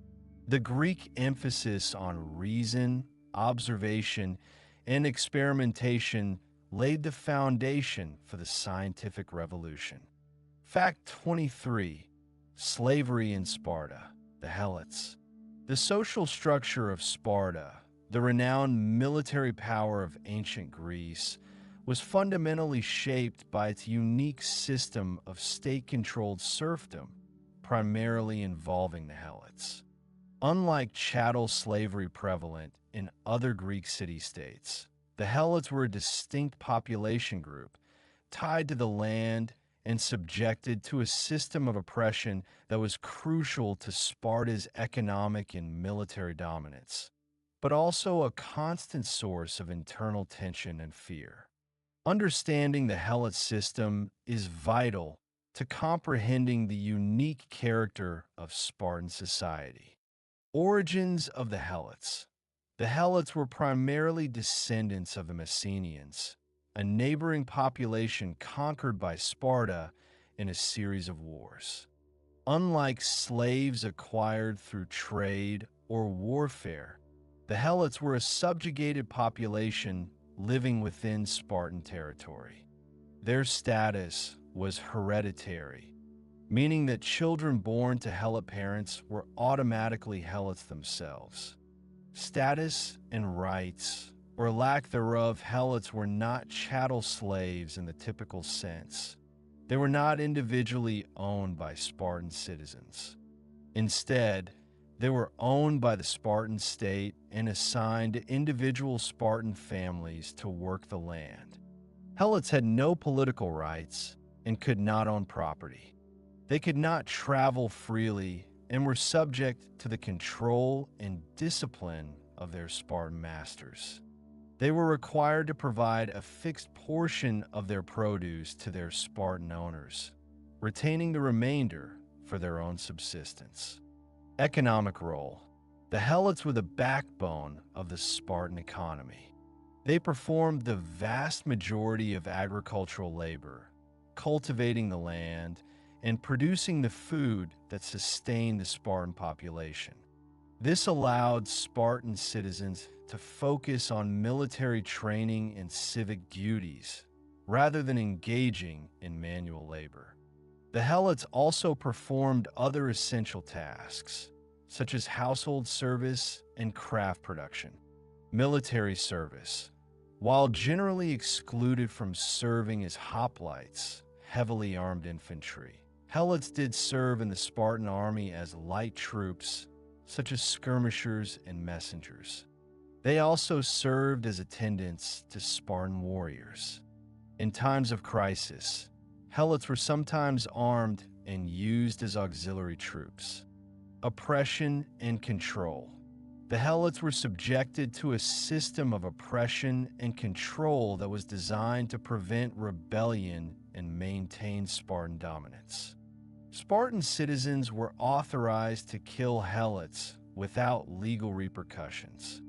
The Greek emphasis on reason, observation, and experimentation laid the foundation for the scientific revolution. Fact 23. Slavery in Sparta, the Helots. The social structure of Sparta, the renowned military power of ancient Greece, was fundamentally shaped by its unique system of state-controlled serfdom, primarily involving the Helots. Unlike chattel slavery prevalent in other Greek city-states, the Helots were a distinct population group, tied to the land and subjected to a system of oppression that was crucial to Sparta's economic and military dominance, but also a constant source of internal tension and fear. Understanding the Helot system is vital to comprehending the unique character of Spartan society. Origins of the Helots. The Helots were primarily descendants of the Messenians, a neighboring population conquered by Sparta in a series of wars. Unlike slaves acquired through trade or warfare, The Helots were a subjugated population living within Spartan territory. Their status was hereditary, meaning that children born to Helot parents were automatically Helots themselves. Status and rights, or lack thereof, Helots were not chattel slaves in the typical sense. They were not individually owned by Spartan citizens. Instead, they were owned by the Spartan state and assigned to individual Spartan families to work the land. Helots had no political rights and could not own property. They could not travel freely and were subject to the control and discipline of their Spartan masters. They were required to provide a fixed portion of their produce to their Spartan owners, retaining the remainder for their own subsistence. Economic role. The Helots were the backbone of the Spartan economy. They performed the vast majority of agricultural labor, cultivating the land and producing the food that sustained the Spartan population. This allowed Spartan citizens to focus on military training and civic duties rather than engaging in manual labor. The Helots also performed other essential tasks, such as household service and craft production. Military service. While generally excluded from serving as hoplites, heavily armed infantry, Helots did serve in the Spartan army as light troops, such as skirmishers and messengers. They also served as attendants to Spartan warriors. In times of crisis, Helots were sometimes armed and used as auxiliary troops. Oppression and control. The Helots were subjected to a system of oppression and control that was designed to prevent rebellion and maintain Spartan dominance. Spartan citizens were authorized to kill Helots without legal repercussions.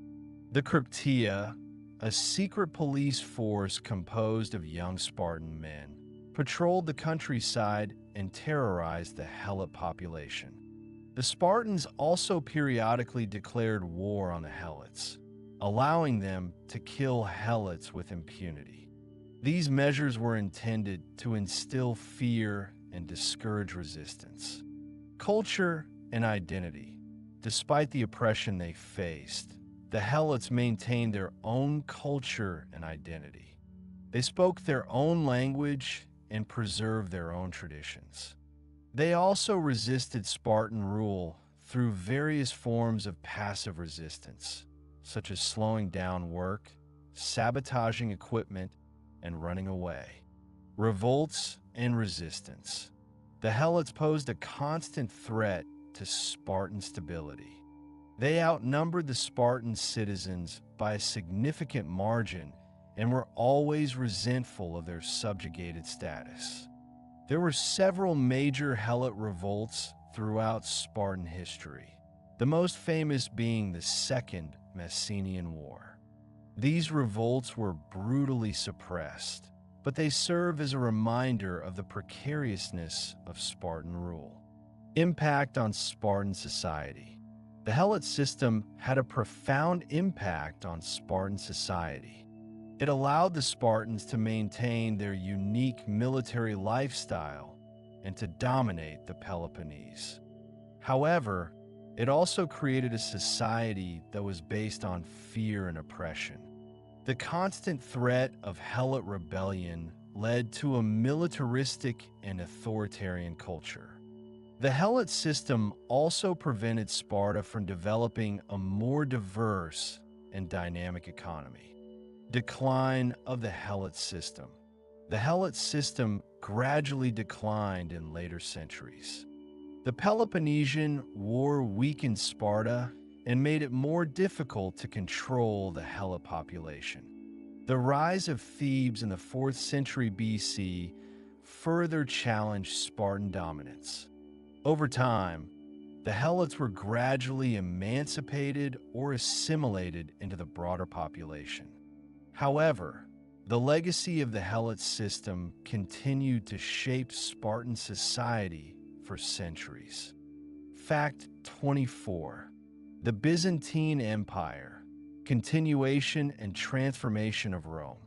The Krypteia, a secret police force composed of young Spartan men, patrolled the countryside and terrorized the Helot population. The Spartans also periodically declared war on the Helots, allowing them to kill Helots with impunity. These measures were intended to instill fear and discourage resistance. Culture and identity. Despite the oppression they faced, the Helots maintained their own culture and identity. They spoke their own language and preserved their own traditions. They also resisted Spartan rule through various forms of passive resistance, such as slowing down work, sabotaging equipment, and running away. Revolts and resistance. The Helots posed a constant threat to Spartan stability. They outnumbered the Spartan citizens by a significant margin and were always resentful of their subjugated status. There were several major Helot revolts throughout Spartan history, the most famous being the Second Messenian War. These revolts were brutally suppressed, but they serve as a reminder of the precariousness of Spartan rule. Impact on Spartan society. The Helot system had a profound impact on Spartan society. It allowed the Spartans to maintain their unique military lifestyle and to dominate the Peloponnese. However, it also created a society that was based on fear and oppression. The constant threat of Helot rebellion led to a militaristic and authoritarian culture. The Helot system also prevented Sparta from developing a more diverse and dynamic economy. Decline of the Helot system. The Helot system gradually declined in later centuries. The Peloponnesian War weakened Sparta and made it more difficult to control the Helot population. The rise of Thebes in the 4th century BC further challenged Spartan dominance. Over time, the Helots were gradually emancipated or assimilated into the broader population. However, the legacy of the Helot system continued to shape Spartan society for centuries. Fact 24. The Byzantine Empire. continuation, and transformation of Rome.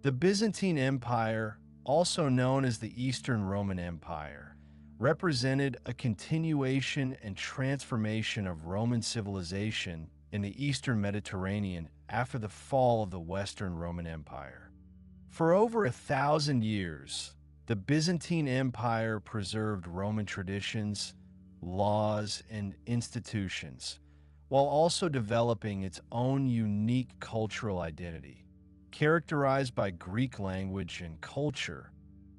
The Byzantine Empire, also known as the Eastern Roman Empire, represented a continuation and transformation of Roman civilization in the Eastern Mediterranean after the fall of the Western Roman Empire. For over 1,000 years, the Byzantine Empire preserved Roman traditions, laws, and institutions, while also developing its own unique cultural identity, characterized by Greek language and culture,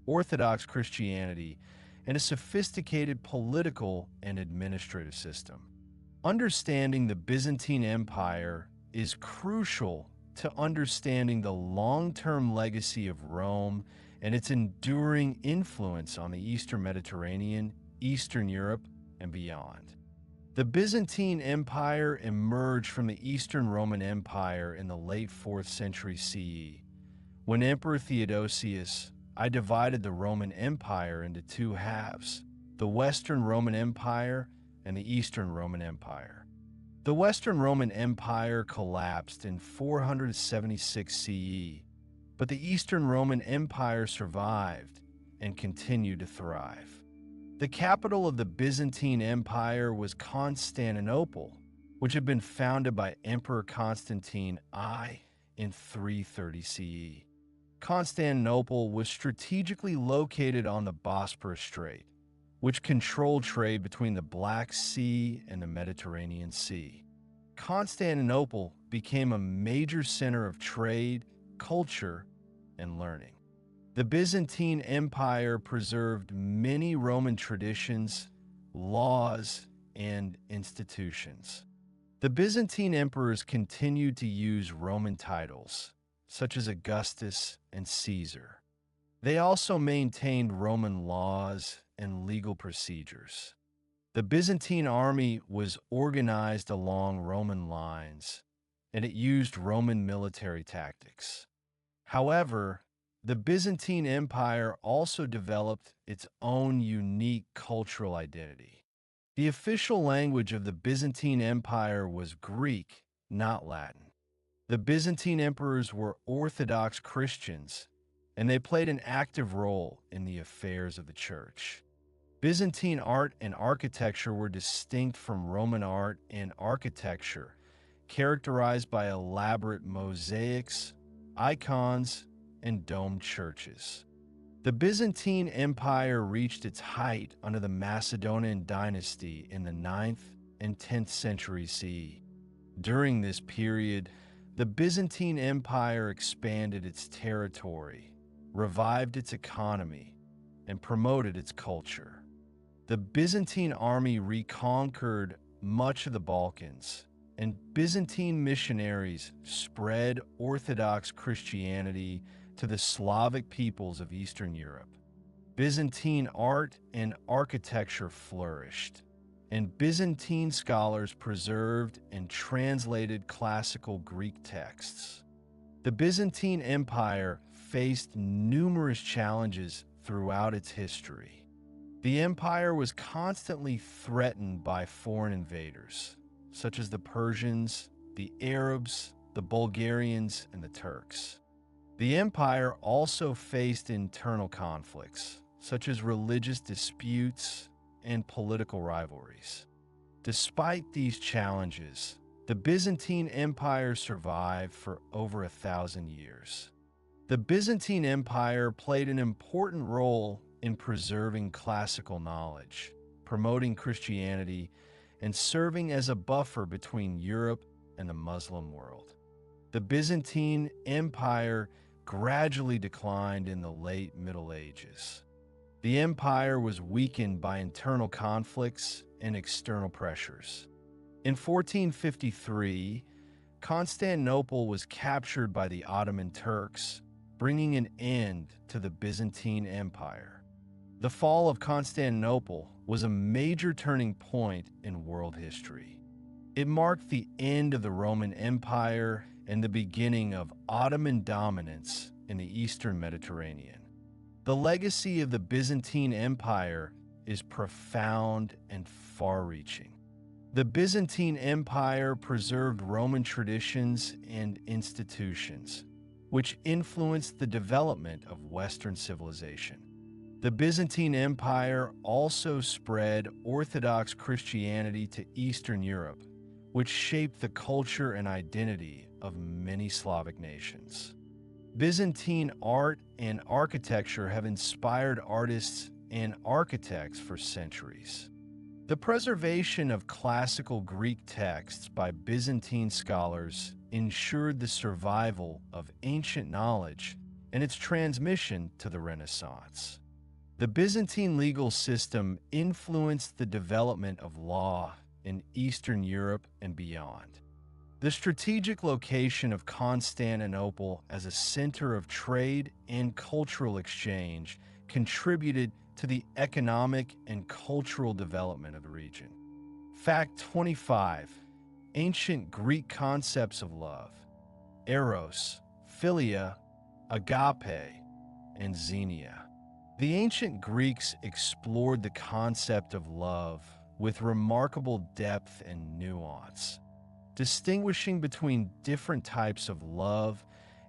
Orthodox Christianity, and a sophisticated political and administrative system. Understanding the Byzantine Empire is crucial to understanding the long-term legacy of Rome and its enduring influence on the Eastern Mediterranean, Eastern Europe, and beyond. The Byzantine Empire emerged from the Eastern Roman Empire in the late 4th century CE, when Emperor Theodosius I divided the Roman Empire into two halves, the Western Roman Empire and the Eastern Roman Empire. The Western Roman Empire collapsed in 476 CE, but the Eastern Roman Empire survived and continued to thrive. The capital of the Byzantine Empire was Constantinople, which had been founded by Emperor Constantine I in 330 CE. Constantinople was strategically located on the Bosporus Strait, which controlled trade between the Black Sea and the Mediterranean Sea. Constantinople became a major center of trade, culture, and learning. The Byzantine Empire preserved many Roman traditions, laws, and institutions. The Byzantine emperors continued to use Roman titles, such as Augustus and Caesar. They also maintained Roman laws and legal procedures. The Byzantine army was organized along Roman lines, and it used Roman military tactics. However, the Byzantine Empire also developed its own unique cultural identity. The official language of the Byzantine Empire was Greek, not Latin. The Byzantine emperors were Orthodox Christians, and they played an active role in the affairs of the church. Byzantine art and architecture were distinct from Roman art and architecture, characterized by elaborate mosaics, icons, and domed churches. The Byzantine Empire reached its height under the Macedonian dynasty in the 9th and 10th century CE. During this period, the Byzantine Empire expanded its territory, revived its economy, and promoted its culture. The Byzantine army reconquered much of the Balkans, and Byzantine missionaries spread Orthodox Christianity to the Slavic peoples of Eastern Europe. Byzantine art and architecture flourished, and Byzantine scholars preserved and translated classical Greek texts. The Byzantine Empire faced numerous challenges throughout its history. The empire was constantly threatened by foreign invaders, such as the Persians, the Arabs, the Bulgarians, and the Turks. The empire also faced internal conflicts, such as religious disputes and political rivalries. Despite these challenges, the Byzantine Empire survived for over 1,000 years. The Byzantine Empire played an important role in preserving classical knowledge, promoting Christianity, and serving as a buffer between Europe and the Muslim world. The Byzantine Empire gradually declined in the late Middle Ages. The empire was weakened by internal conflicts and external pressures. In 1453, Constantinople was captured by the Ottoman Turks, bringing an end to the Byzantine Empire. The fall of Constantinople was a major turning point in world history. It marked the end of the Roman Empire and the beginning of Ottoman dominance in the Eastern Mediterranean. The legacy of the Byzantine Empire is profound and far-reaching. The Byzantine Empire preserved Roman traditions and institutions, which influenced the development of Western civilization. The Byzantine Empire also spread Orthodox Christianity to Eastern Europe, which shaped the culture and identity of many Slavic nations. Byzantine art and architecture have inspired artists and architects for centuries. The preservation of classical Greek texts by Byzantine scholars ensured the survival of ancient knowledge and its transmission to the Renaissance. The Byzantine legal system influenced the development of law in Eastern Europe and beyond. The strategic location of Constantinople as a center of trade and cultural exchange contributed to the economic and cultural development of the region. Fact 25. Ancient Greek concepts of love: eros, philia, agape, and xenia. The ancient Greeks explored the concept of love with remarkable depth and nuance, distinguishing between different types of love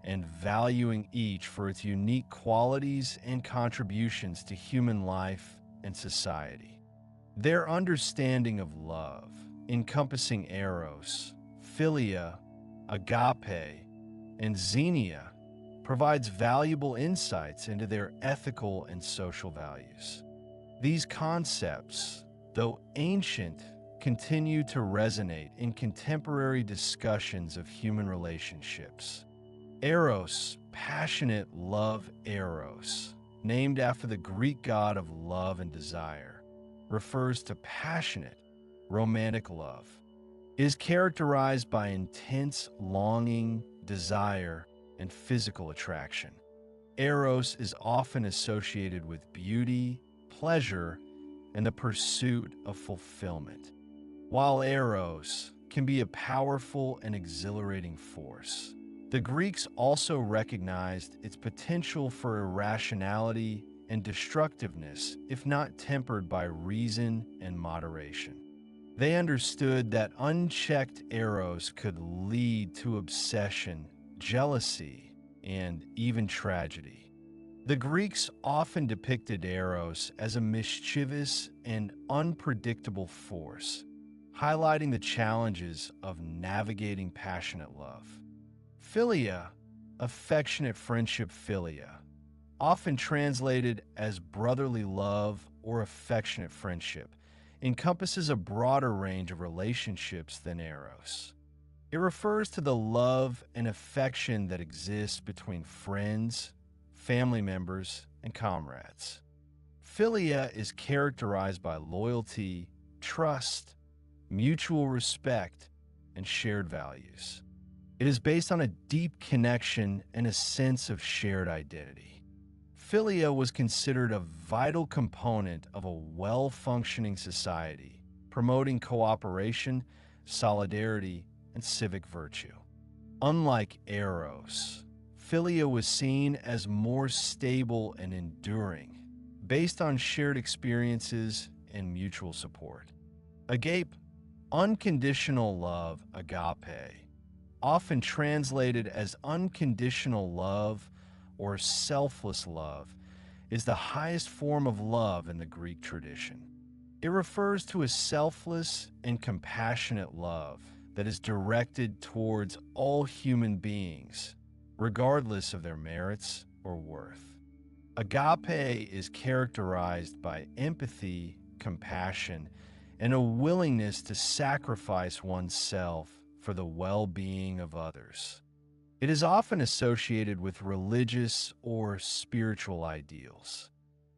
and valuing each for its unique qualities and contributions to human life and society. Their understanding of love, encompassing eros, philia, agape, and xenia, provides valuable insights into their ethical and social values. These concepts, though ancient, continue to resonate in contemporary discussions of human relationships. Eros, passionate love eros, named after the Greek god of love and desire, refers to passionate, romantic love. It is characterized by intense longing, desire, and physical attraction. Eros is often associated with beauty, pleasure, and the pursuit of fulfillment. While eros can be a powerful and exhilarating force, the Greeks also recognized its potential for irrationality and destructiveness if not tempered by reason and moderation. They understood that unchecked eros could lead to obsession, jealousy, and even tragedy. The Greeks often depicted eros as a mischievous and unpredictable force, highlighting the challenges of navigating passionate love. Philia, affectionate friendship philia, often translated as brotherly love or affectionate friendship, encompasses a broader range of relationships than eros. It refers to the love and affection that exists between friends, family members, and comrades. Philia is characterized by loyalty, trust, mutual respect, and shared values. It is based on a deep connection and a sense of shared identity. Philia was considered a vital component of a well-functioning society, promoting cooperation, solidarity, and civic virtue. Unlike eros, philia was seen as more stable and enduring, based on shared experiences and mutual support. Agape, unconditional love, agape, often translated as unconditional love or selfless love, is the highest form of love in the Greek tradition. It refers to a selfless and compassionate love that is directed towards all human beings, regardless of their merits or worth. Agape is characterized by empathy, compassion, and a willingness to sacrifice oneself for the well-being of others. It is often associated with religious or spiritual ideals.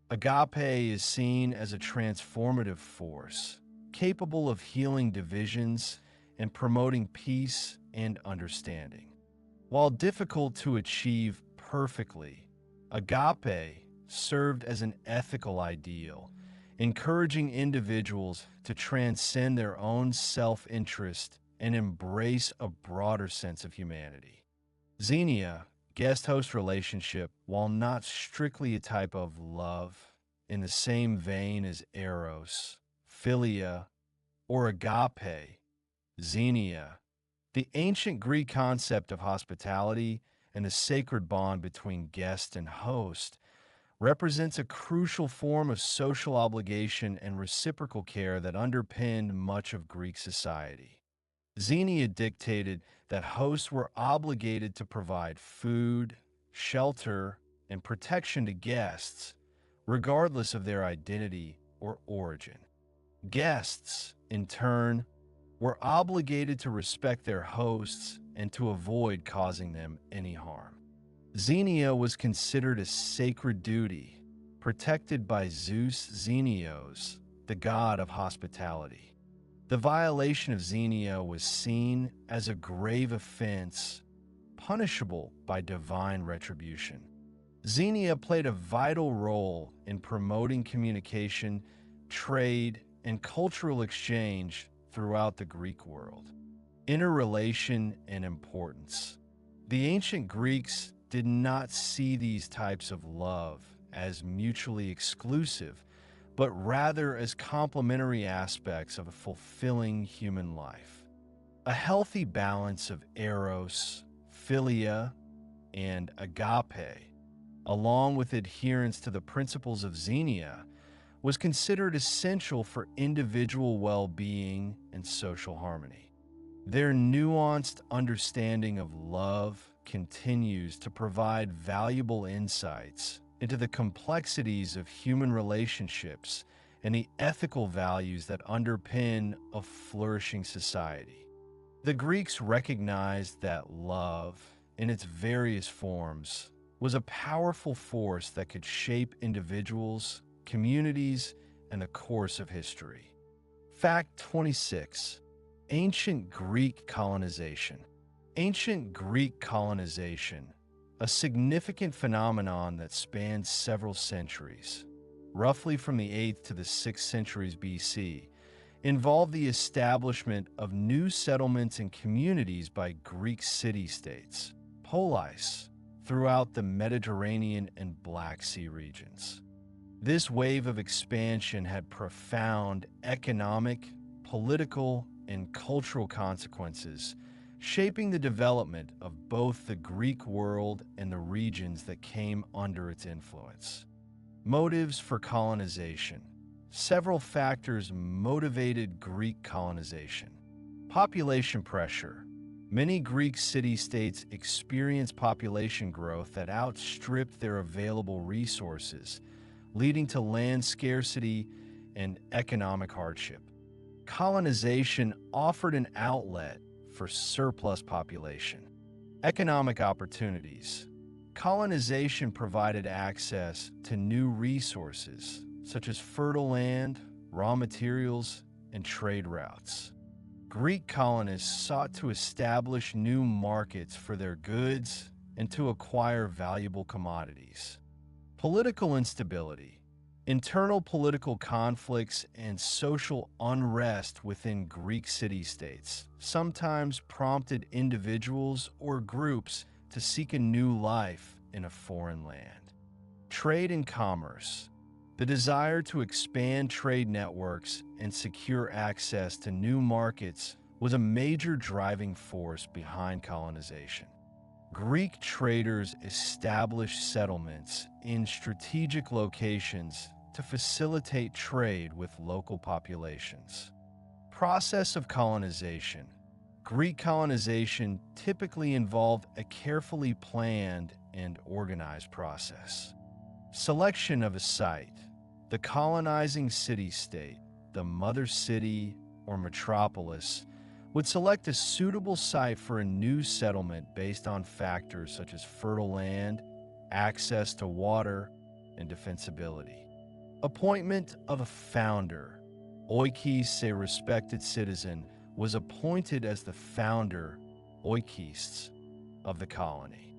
Agape is seen as a transformative force, capable of healing divisions and promoting peace and understanding. While difficult to achieve perfectly, agape served as an ethical ideal, encouraging individuals to transcend their own self-interest and embrace a broader sense of humanity. Xenia, guest-host relationship, while not strictly a type of love, in the same vein as eros, philia, or agape, xenia. The ancient Greek concept of hospitality and the sacred bond between guest and host represents a crucial form of social obligation and reciprocal care that underpinned much of Greek society. Xenia dictated that hosts were obligated to provide food, shelter, and protection to guests, regardless of their identity or origin. Guests, in turn, were obligated to respect their hosts and to avoid causing them any harm. Xenia was considered a sacred duty, protected by Zeus Xenios, the god of hospitality. The violation of Xenia was seen as a grave offense, punishable by divine retribution. Xenia played a vital role in promoting communication, trade, and cultural exchange throughout the Greek world. Interrelation and importance. The ancient Greeks did not see these types of love as mutually exclusive, but rather as complementary aspects of a fulfilling human life. A healthy balance of eros, philia, and agape, along with adherence to the principles of Xenia, was considered essential for individual well-being and social harmony. Their nuanced understanding of love continues to provide valuable insights into the complexities of human relationships and the ethical values that underpin a flourishing society. The Greeks recognized that love, in its various forms, was a powerful force that could shape individuals, communities, and the course of history. Fact 26. Ancient Greek colonization. Ancient Greek colonization, a significant phenomenon that spans several centuries, roughly from the 8th to the 6th centuries BC, involved the establishment of new settlements and communities by Greek city-states, polis, throughout the Mediterranean and Black Sea regions. This wave of expansion had profound economic, political, and cultural consequences, shaping the development of both the Greek world and the regions that came under its influence. Motives for colonization. Several factors motivated Greek colonization. Population pressure. Many Greek city-states experienced population growth that outstripped their available resources, leading to land scarcity and economic hardship. Colonization offered an outlet for surplus population. Economic opportunities. Colonization provided access to new resources, such as fertile land, raw materials, and trade routes. Greek colonists sought to establish new markets for their goods and to acquire valuable commodities. Political instability. Internal political conflicts and social unrest within Greek city-states sometimes prompted individuals or groups to seek a new life in a foreign land. Trade and commerce. The desire to expand trade networks and secure access to new markets was a major driving force behind colonization. Greek traders established settlements in strategic locations to facilitate trade with local populations. Process of colonization. Greek colonization typically involved a carefully planned and organized process. Selection of a site. The colonizing city-state, the mother city or metropolis, would select a suitable site for a new settlement based on factors such as fertile land, access to water, and defensibility. Appointment of a founder. Oikis, a respected citizen, was appointed as the founder, oikis, of the colony.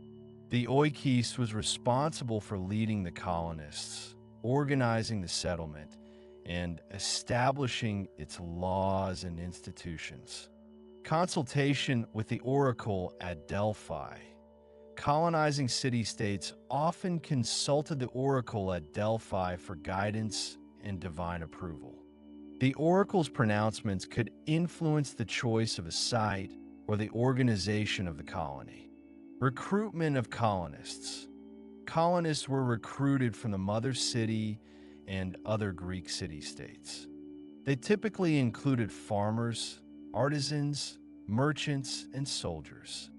The oikis was responsible for leading the colonists, organizing the settlement, and establishing its laws and institutions. Consultation with the oracle at Delphi. Colonizing city-states often consulted the oracle at Delphi for guidance and divine approval. The oracle's pronouncements could influence the choice of a site or the organization of the colony. Recruitment of colonists. Colonists were recruited from the mother city and other Greek city-states. They typically included farmers, artisans, merchants, and soldiers.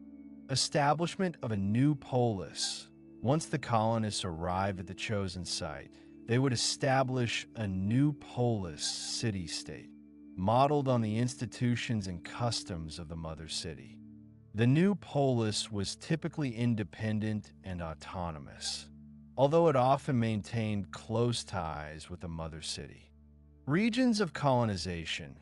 Establishment of a new polis. Once the colonists arrived at the chosen site, they would establish a new polis city-state, modeled on the institutions and customs of the mother city. The new polis was typically independent and autonomous, although it often maintained close ties with the mother city. Regions of colonization.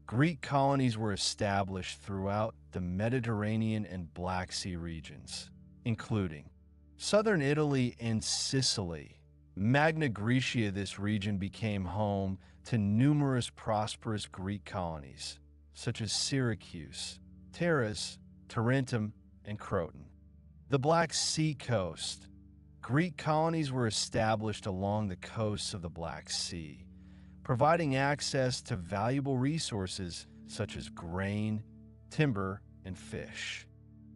Greek colonies were established throughout the Mediterranean and Black Sea regions, including southern Italy and Sicily. Magna Graecia, this region became home to numerous prosperous Greek colonies, such as Syracuse, Taras, Tarentum, and Croton. The Black Sea coast. Greek colonies were established along the coasts of the Black Sea, providing access to valuable resources such as grain, timber, and fish.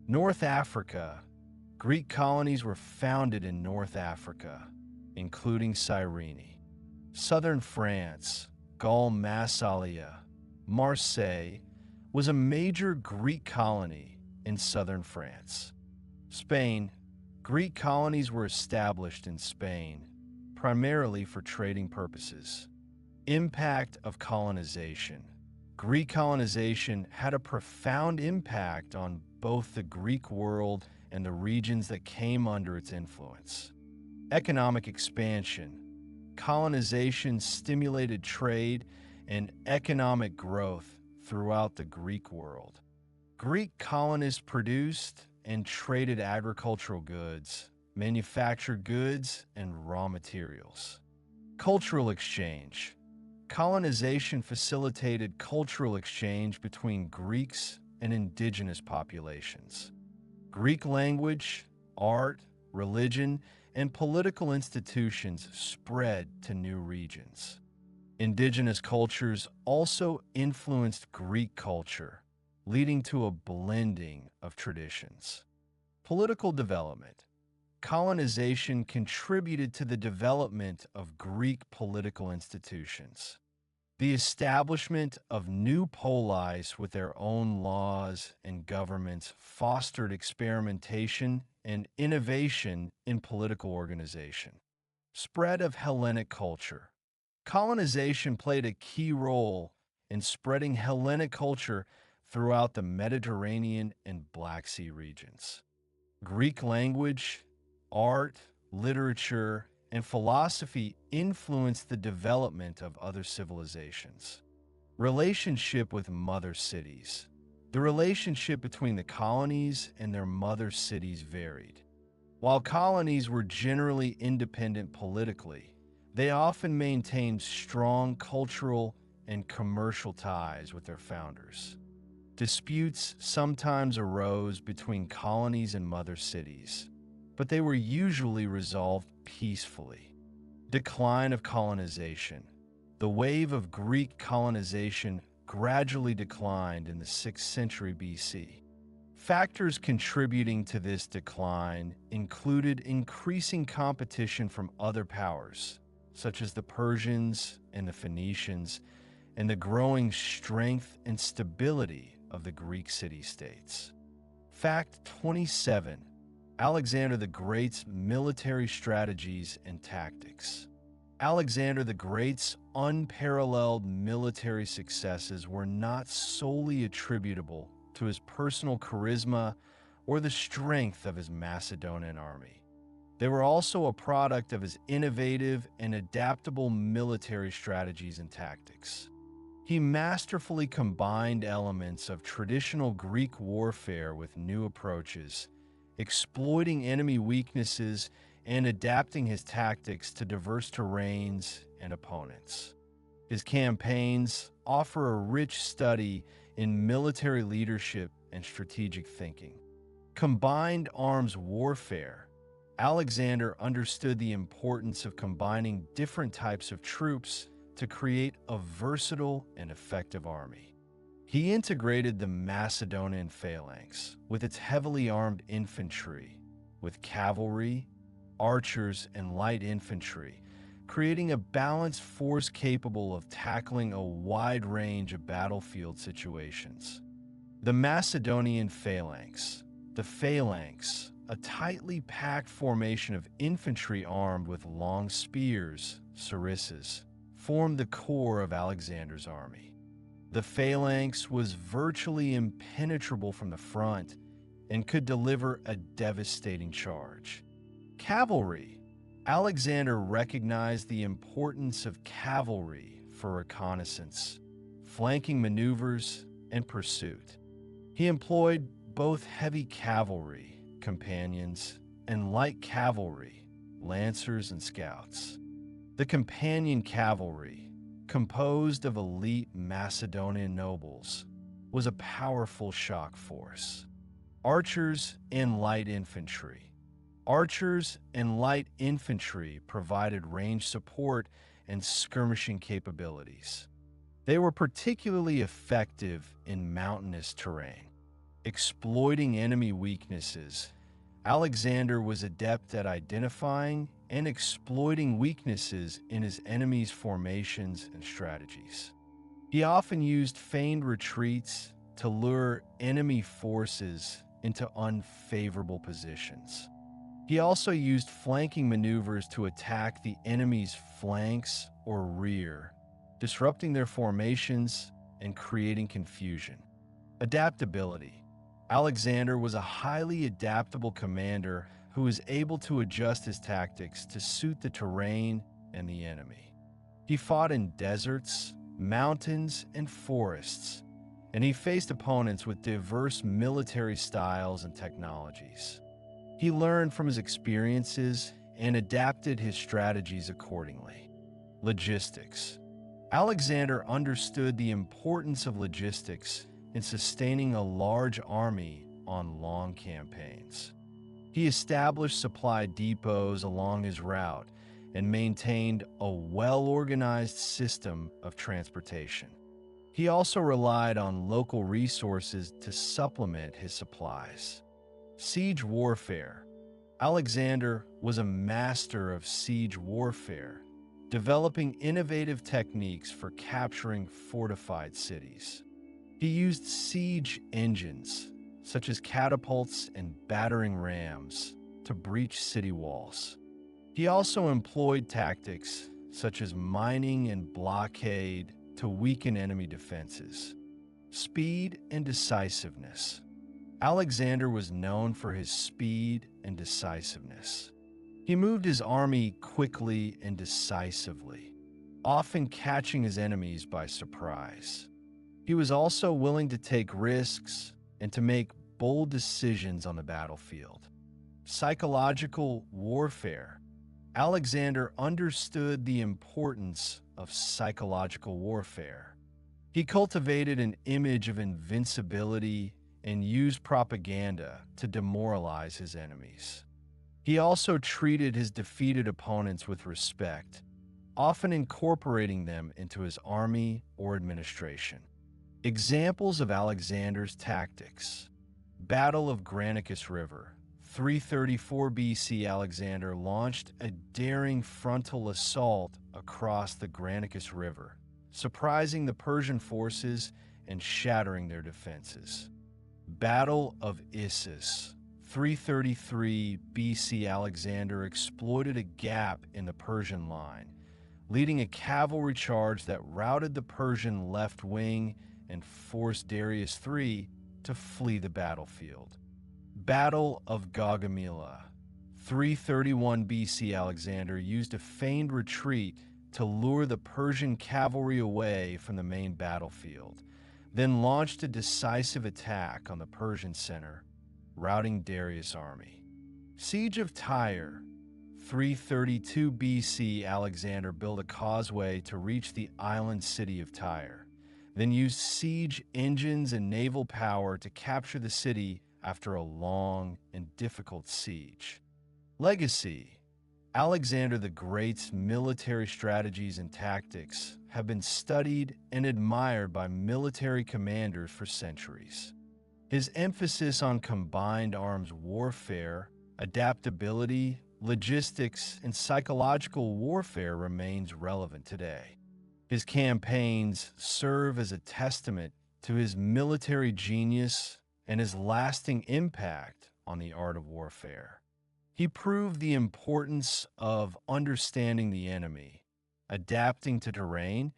North Africa. Greek colonies were founded in North Africa, including Cyrene. Southern France, Gaul Massalia, Marseille, was a major Greek colony in southern France. Spain. Greek colonies were established in Spain, primarily for trading purposes. Impact of colonization. Greek colonization had a profound impact on both the Greek world and the regions that came under its influence. Economic expansion. Colonization stimulated trade and economic growth throughout the Greek world. Greek colonists produced and traded agricultural goods, manufactured goods, and raw materials. Cultural exchange. Colonization facilitated cultural exchange between Greeks and indigenous populations. Greek language, art, religion, and political institutions spread to new regions. Indigenous cultures also influenced Greek culture, leading to a blending of traditions. Political development. Colonization contributed to the development of Greek political institutions. The establishment of new polis with their own laws and governments fostered experimentation and innovation in political organization. Spread of Hellenic culture. Colonization played a key role in spreading Hellenic culture throughout the Mediterranean and Black Sea regions. Greek language, art, literature, and philosophy influenced the development of other civilizations. Relationship with mother cities. The relationship between the colonies and their mother cities varied. While colonies were generally independent politically, they often maintained strong cultural and commercial ties with their founders. Disputes sometimes arose between colonies and mother cities, but they were usually resolved peacefully. Decline of colonization. The wave of Greek colonization gradually declined in the 6th century BC. Factors contributing to this decline included increasing competition from other powers, such as the Persians and the Phoenicians, and the growing strength and stability of the Greek city-states. Fact 27. Alexander the Great's military strategies and tactics. Alexander the Great's unparalleled military successes were not solely attributable to his personal charisma or the strength of his Macedonian army. They were also a product of his innovative and adaptable military strategies and tactics. He masterfully combined elements of traditional Greek warfare with new approaches, exploiting enemy weaknesses and adapting his tactics to diverse terrains and opponents. His campaigns offer a rich study in military leadership and strategic thinking. Combined arms warfare. Alexander understood the importance of combining different types of troops to create a versatile and effective army. He integrated the Macedonian phalanx with its heavily armed infantry, with cavalry, archers, and light infantry, creating a balanced force capable of tackling a wide range of battlefield situations. The Macedonian phalanx. The phalanx, a tightly packed formation of infantry armed with long spears, sarissas, formed the core of Alexander's army. The phalanx was virtually impenetrable from the front and could deliver a devastating charge. Cavalry. Alexander recognized the importance of cavalry for reconnaissance, flanking maneuvers, and pursuit. He employed both heavy cavalry, companions, and light cavalry, lancers and scouts. The companion cavalry, composed of elite Macedonian nobles, was a powerful shock force. Archers and light infantry. Archers and light infantry provided range support and skirmishing capabilities. They were particularly effective in mountainous terrain. Exploiting enemy weaknesses, Alexander was adept at identifying and exploiting weaknesses in his enemy's formations and strategies. He often used feigned retreats to lure enemy forces into unfavorable positions. He also used flanking maneuvers to attack the enemy's flanks or rear, disrupting their formations and creating confusion. Adaptability. Alexander was a highly adaptable commander who was able to adjust his tactics to suit the terrain and the enemy. He fought in deserts, mountains, and forests, and he faced opponents with diverse military styles and technologies. He learned from his experiences and adapted his strategies accordingly. Logistics. Alexander understood the importance of logistics in sustaining a large army on long campaigns. He established supply depots along his route and maintained a well-organized system of transportation. He also relied on local resources to supplement his supplies. Siege warfare. Alexander was a master of siege warfare, developing innovative techniques for capturing fortified cities. He used siege engines, such as catapults and battering rams, to breach city walls. He also employed tactics such as mining and blockade to weaken enemy defenses. Speed and decisiveness. Alexander was known for his speed and decisiveness. He moved his army quickly and decisively, often catching his enemies by surprise. He was also willing to take risks and to make bold decisions on the battlefield. Psychological warfare. Alexander understood the importance of psychological warfare. He cultivated an image of invincibility and used propaganda to demoralize his enemies. He also treated his defeated opponents with respect, often incorporating them into his army or administration. Examples of Alexander's tactics. Battle of Granicus River. 334 BC, Alexander launched a daring frontal assault across the Granicus River, surprising the Persian forces and shattering their defenses. Battle of Issus. 333 BC, Alexander exploited a gap in the Persian line, leading a cavalry charge that routed the Persian left wing and forced Darius III to flee the battlefield. Battle of Gaugamela. 331 BC, Alexander used a feigned retreat to lure the Persian cavalry away from the main battlefield, then launched a decisive attack on the Persian center, routing Darius' army. Siege of Tyre. 332 BC, Alexander built a causeway to reach the island city of Tyre, then used siege engines and naval power to capture the city after a long and difficult siege. Legacy. Alexander the Great's military strategies and tactics have been studied and admired by military commanders for centuries. His emphasis on combined arms warfare, adaptability, logistics, and psychological warfare remains relevant today. His campaigns serve as a testament to his military genius and his lasting impact on the art of warfare. He proved the importance of understanding the enemy, adapting to terrain,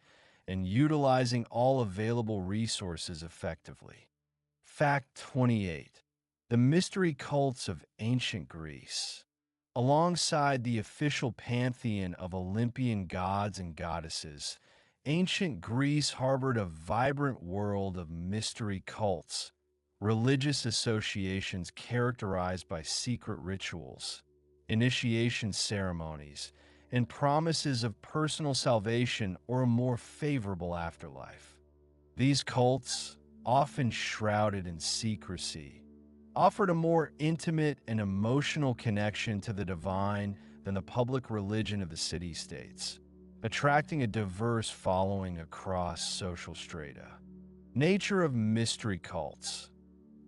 and utilizing all available resources effectively. Fact 28. The mystery cults of ancient Greece. Alongside the official pantheon of Olympian gods and goddesses, ancient Greece harbored a vibrant world of mystery cults, religious associations characterized by secret rituals, initiation ceremonies, and promises of personal salvation or a more favorable afterlife. These cults, often shrouded in secrecy, offered a more intimate and emotional connection to the divine than the public religion of the city-states, attracting a diverse following across social strata. Nature of mystery cults.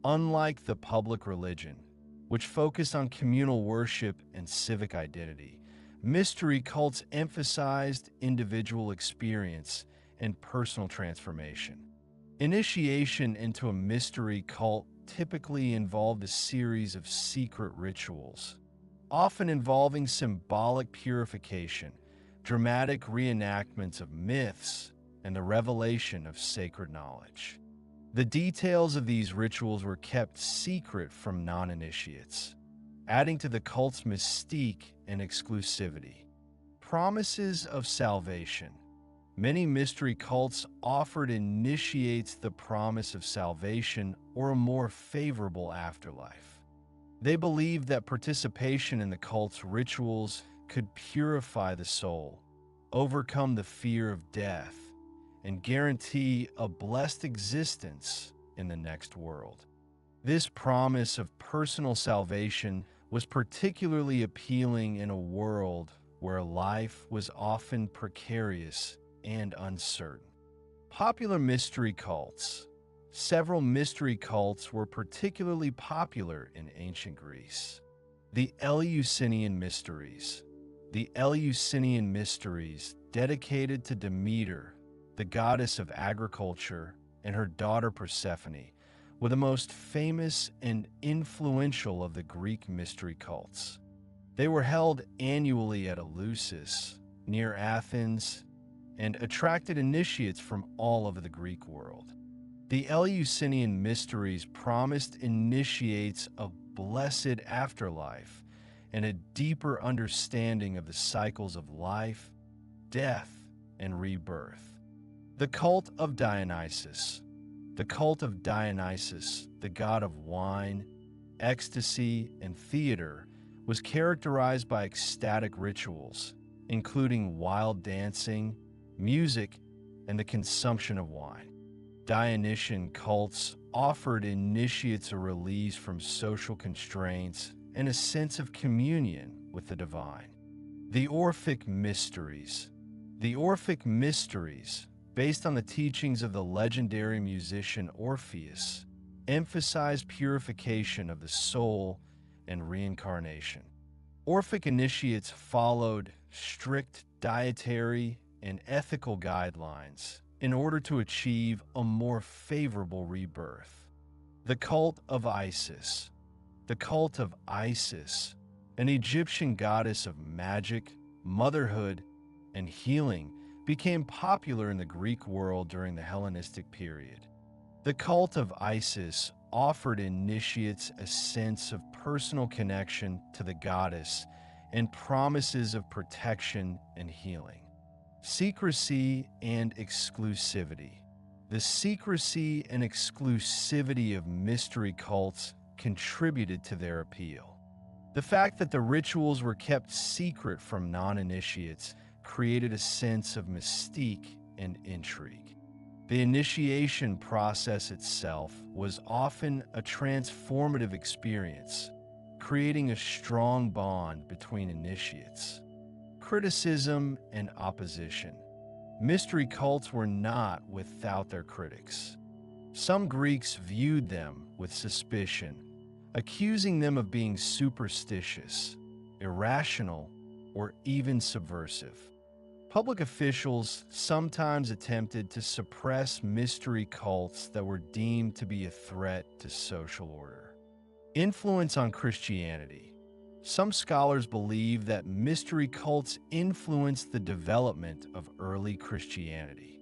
Unlike the public religion, which focused on communal worship and civic identity, mystery cults emphasized individual experience and personal transformation. Initiation into a mystery cult typically involved a series of secret rituals, often involving symbolic purification, dramatic reenactments of myths, and the revelation of sacred knowledge. The details of these rituals were kept secret from non-initiates, adding to the cult's mystique and exclusivity. Promises of salvation. Many mystery cults offered initiates the promise of salvation or a more favorable afterlife. They believed that participation in the cult's rituals could purify the soul, overcome the fear of death, and guarantee a blessed existence in the next world. This promise of personal salvation was particularly appealing in a world where life was often precarious and uncertain. Popular mystery cults. Several mystery cults were particularly popular in ancient Greece. The Eleusinian Mysteries. The Eleusinian Mysteries, dedicated to Demeter, the goddess of agriculture, and her daughter Persephone, were the most famous and influential of the Greek mystery cults. They were held annually at Eleusis, near Athens, and attracted initiates from all over the Greek world. The Eleusinian Mysteries promised initiates a blessed afterlife and a deeper understanding of the cycles of life, death, and rebirth. The cult of Dionysus. The cult of Dionysus, the god of wine, ecstasy, and theater, was characterized by ecstatic rituals, including wild dancing, music, and the consumption of wine. Dionysian cults offered initiates a release from social constraints and a sense of communion with the divine. The Orphic Mysteries. The Orphic Mysteries, based on the teachings of the legendary musician Orpheus, emphasize purification of the soul and reincarnation. Orphic initiates followed strict dietary and ethical guidelines in order to achieve a more favorable rebirth. The cult of Isis. The cult of Isis, an Egyptian goddess of magic, motherhood, and healing, became popular in the Greek world during the Hellenistic period. The cult of Isis offered initiates a sense of personal connection to the goddess and promises of protection and healing. Secrecy and exclusivity. The secrecy and exclusivity of mystery cults contributed to their appeal. The fact that the rituals were kept secret from non-initiates created a sense of mystique and intrigue. The initiation process itself was often a transformative experience, creating a strong bond between initiates. Criticism and opposition. Mystery cults were not without their critics. Some Greeks viewed them with suspicion, accusing them of being superstitious, irrational, or even subversive. Public officials sometimes attempted to suppress mystery cults that were deemed to be a threat to social order. Influence on Christianity. Some scholars believe that mystery cults influenced the development of early Christianity.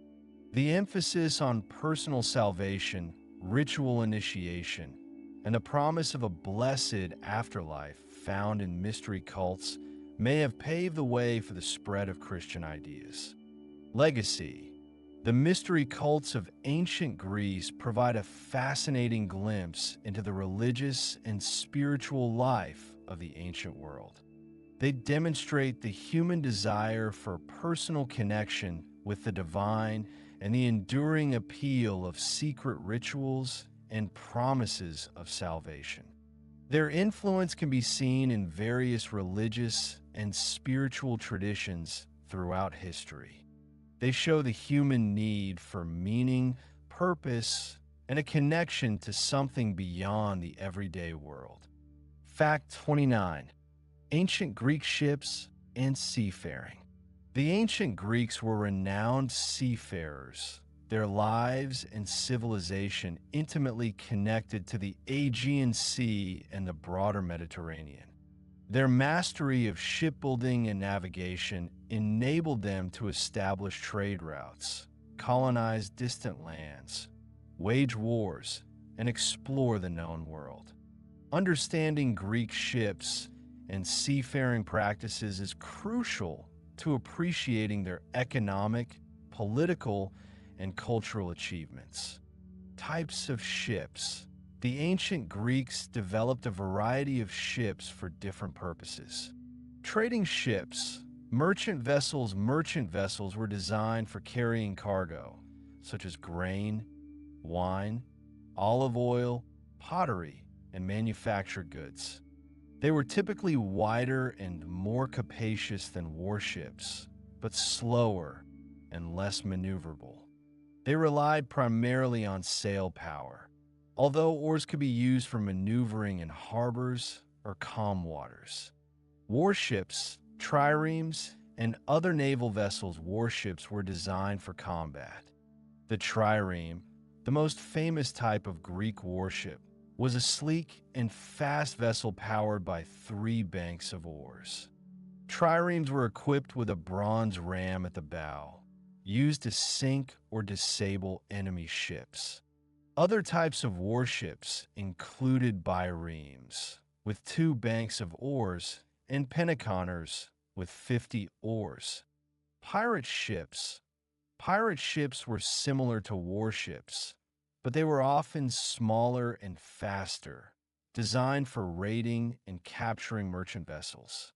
The emphasis on personal salvation, ritual initiation, and the promise of a blessed afterlife found in mystery cults may have paved the way for the spread of Christian ideas. Legacy. The mystery cults of ancient Greece provide a fascinating glimpse into the religious and spiritual life of the ancient world. They demonstrate the human desire for personal connection with the divine and the enduring appeal of secret rituals and promises of salvation. Their influence can be seen in various religious and spiritual traditions throughout history. They show the human need for meaning, purpose, and a connection to something beyond the everyday world. Fact 29. Ancient Greek ships and seafaring. The ancient Greeks were renowned seafarers, their lives and civilization intimately connected to the Aegean Sea and the broader Mediterranean. Their mastery of shipbuilding and navigation enabled them to establish trade routes, colonize distant lands, wage wars, and explore the known world. Understanding Greek ships and seafaring practices is crucial to appreciating their economic, political, and cultural achievements. Types of ships. The ancient Greeks developed a variety of ships for different purposes. Trading ships. Merchant vessels were designed for carrying cargo, such as grain, wine, olive oil, pottery, and manufactured goods. They were typically wider and more capacious than warships, but slower and less maneuverable. They relied primarily on sail power, although oars could be used for maneuvering in harbors or calm waters. Warships, triremes, and other naval vessels' warships were designed for combat. The trireme, the most famous type of Greek warship, was a sleek and fast vessel powered by 3 banks of oars. Triremes were equipped with a bronze ram at the bow, used to sink or disable enemy ships. Other types of warships included biremes, with 2 banks of oars, and penteconers, with 50 oars. Pirate ships. Pirate ships were similar to warships, but they were often smaller and faster, designed for raiding and capturing merchant vessels.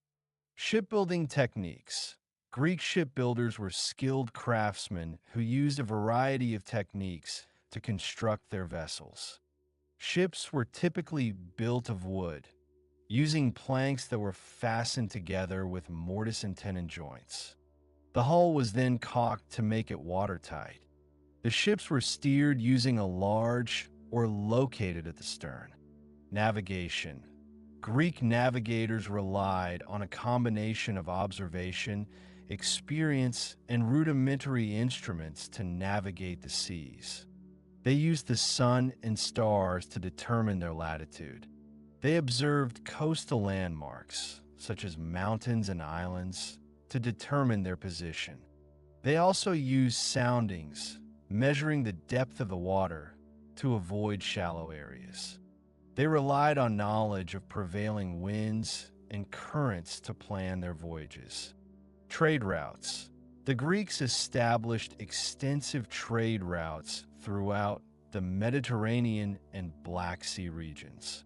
Shipbuilding techniques. Greek shipbuilders were skilled craftsmen who used a variety of techniques to construct their vessels. Ships were typically built of wood, using planks that were fastened together with mortise and tenon joints. The hull was then caulked to make it watertight. The ships were steered using a large or located at the stern. Navigation. Greek navigators relied on a combination of observation, experience, and rudimentary instruments to navigate the seas. They used the sun and stars to determine their latitude. They observed coastal landmarks, such as mountains and islands, to determine their position. They also used soundings, measuring the depth of the water, to avoid shallow areas. They relied on knowledge of prevailing winds and currents to plan their voyages. Trade routes. The Greeks established extensive trade routes throughout the Mediterranean and Black Sea regions.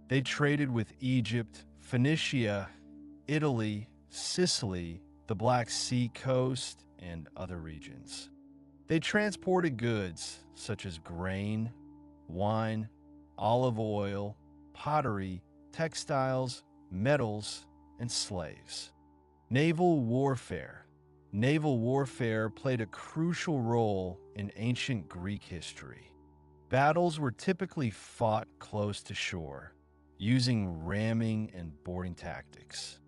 They traded with Egypt, Phoenicia, Italy, Sicily, the Black Sea coast, and other regions. They transported goods such as grain, wine, olive oil, pottery, textiles, metals, and slaves. Naval warfare. Naval warfare played a crucial role in ancient Greek history. Battles were typically fought close to shore, using ramming and boarding tactics.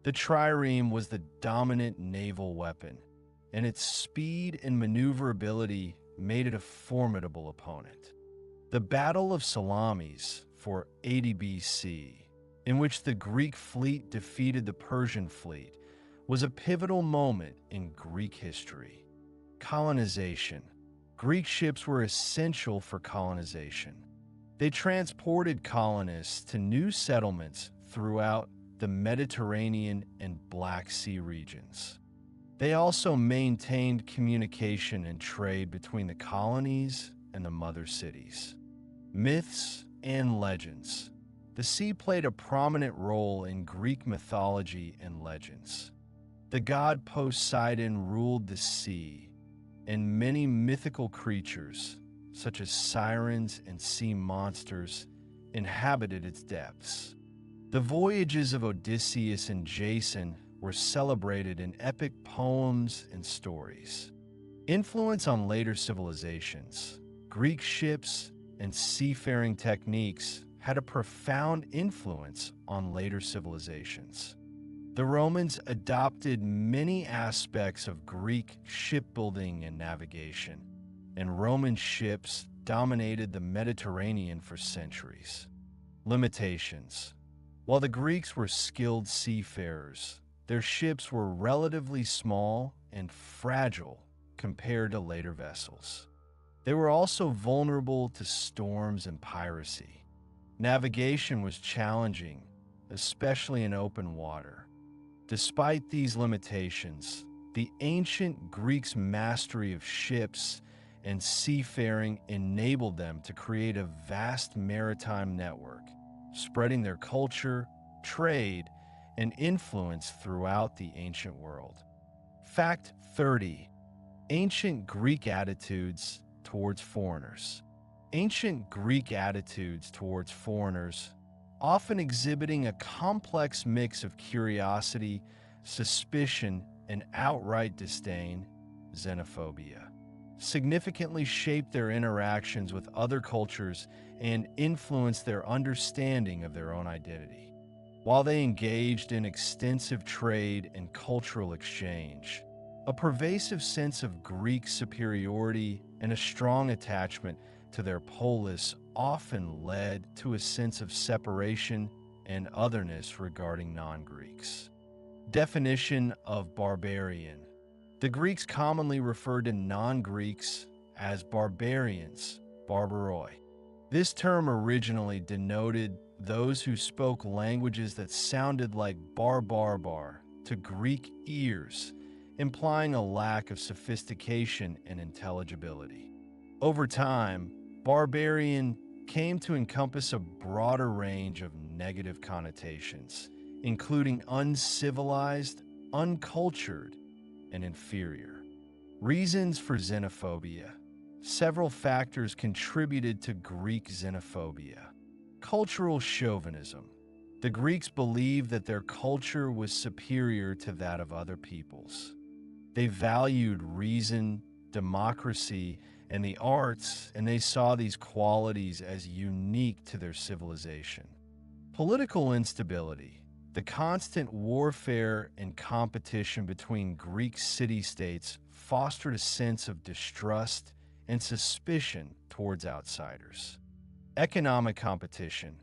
The trireme was the dominant naval weapon, and its speed and maneuverability made it a formidable opponent. The Battle of Salamis for 80 BC, in which the Greek fleet defeated the Persian fleet, was a pivotal moment in Greek history. Colonization. Greek ships were essential for colonization. They transported colonists to new settlements throughout the Mediterranean and Black Sea regions. They also maintained communication and trade between the colonies and the mother cities. Myths and legends. The sea played a prominent role in Greek mythology and legends. The god Poseidon ruled the sea, and many mythical creatures, such as sirens and sea monsters, inhabited its depths. The voyages of Odysseus and Jason were celebrated in epic poems and stories. Influence on later civilizations. Greek ships and seafaring techniques had a profound influence on later civilizations. The Romans adopted many aspects of Greek shipbuilding and navigation, and Roman ships dominated the Mediterranean for centuries. Limitations. While the Greeks were skilled seafarers, their ships were relatively small and fragile compared to later vessels. They were also vulnerable to storms and piracy. Navigation was challenging, especially in open water. Despite these limitations, the ancient Greeks' mastery of ships and seafaring enabled them to create a vast maritime network, spreading their culture, trade, and influence throughout the ancient world. Fact 30. Ancient Greek attitudes towards foreigners. Ancient Greek attitudes towards foreigners, often exhibiting a complex mix of curiosity, suspicion, and outright disdain, xenophobia, significantly shaped their interactions with other cultures and influenced their understanding of their own identity. While they engaged in extensive trade and cultural exchange, a pervasive sense of Greek superiority and a strong attachment to their polis often led to a sense of separation and otherness regarding non-Greeks. Definition of barbarian. The Greeks commonly referred to non-Greeks as barbarians, barbaroi. This term originally denoted those who spoke languages that sounded like bar to Greek ears, implying a lack of sophistication and intelligibility. Over time, barbarian came to encompass a broader range of negative connotations, including uncivilized, uncultured, and inferior. Reasons for xenophobia. Several factors contributed to Greek xenophobia. Cultural chauvinism. The Greeks believed that their culture was superior to that of other peoples. They valued reason, democracy, and the arts, and they saw these qualities as unique to their civilization. Political instability. The constant warfare and competition between Greek city-states fostered a sense of distrust and suspicion towards outsiders. Economic competition.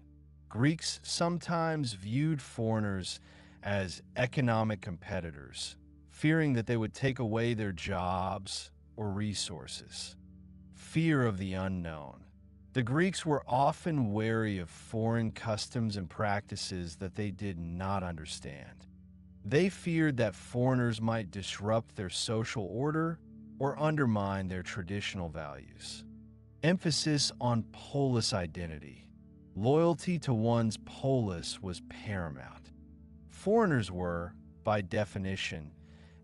Greeks sometimes viewed foreigners as economic competitors, fearing that they would take away their jobs or resources. Fear of the unknown. The Greeks were often wary of foreign customs and practices that they did not understand. They feared that foreigners might disrupt their social order or undermine their traditional values. Emphasis on polis identity. Loyalty to one's polis was paramount. Foreigners were, by definition,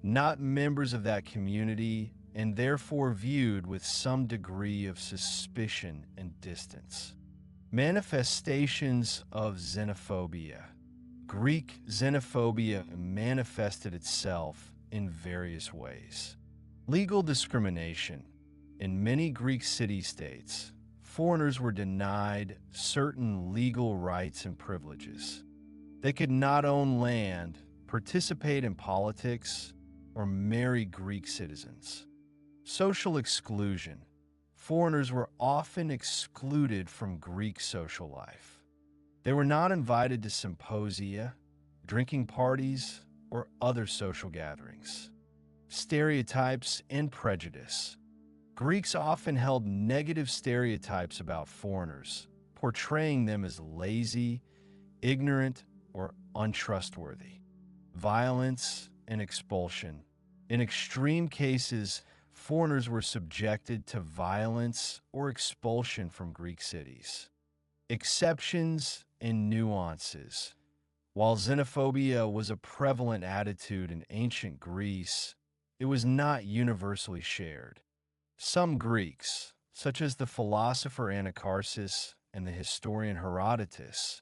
not members of that community and therefore viewed with some degree of suspicion and distance. Manifestations of xenophobia. Greek xenophobia manifested itself in various ways. Legal discrimination. In many Greek city-states, foreigners were denied certain legal rights and privileges. They could not own land, participate in politics, or marry Greek citizens. Social exclusion. Foreigners were often excluded from Greek social life. They were not invited to symposia, drinking parties, or other social gatherings. Stereotypes and prejudice. Greeks often held negative stereotypes about foreigners, portraying them as lazy, ignorant, or untrustworthy. Violence and expulsion. In extreme cases, foreigners were subjected to violence or expulsion from Greek cities. Exceptions and nuances. While xenophobia was a prevalent attitude in ancient Greece, it was not universally shared. Some Greeks, such as the philosopher Anacharsis and the historian Herodotus,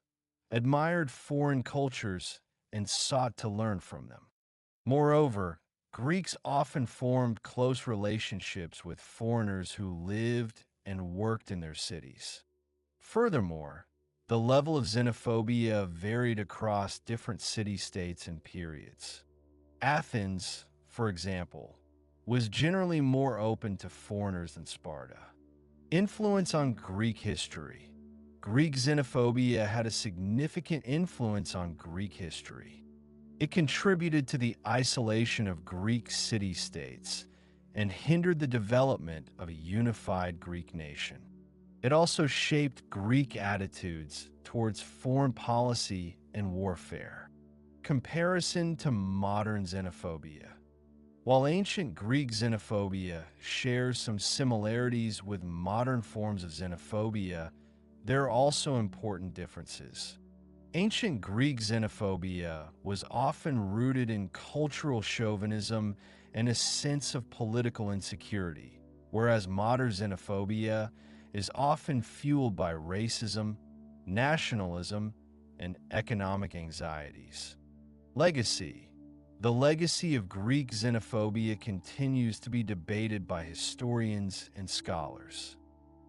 admired foreign cultures and sought to learn from them. Moreover, Greeks often formed close relationships with foreigners who lived and worked in their cities. Furthermore, the level of xenophobia varied across different city-states and periods. Athens, for example, was generally more open to foreigners than Sparta. Influence on Greek history. Greek xenophobia had a significant influence on Greek history. It contributed to the isolation of Greek city-states and hindered the development of a unified Greek nation. It also shaped Greek attitudes towards foreign policy and warfare. Comparison to modern xenophobia. While ancient Greek xenophobia shares some similarities with modern forms of xenophobia, there are also important differences. Ancient Greek xenophobia was often rooted in cultural chauvinism and a sense of political insecurity, whereas modern xenophobia is often fueled by racism, nationalism, and economic anxieties. Legacy. The legacy of Greek xenophobia continues to be debated by historians and scholars.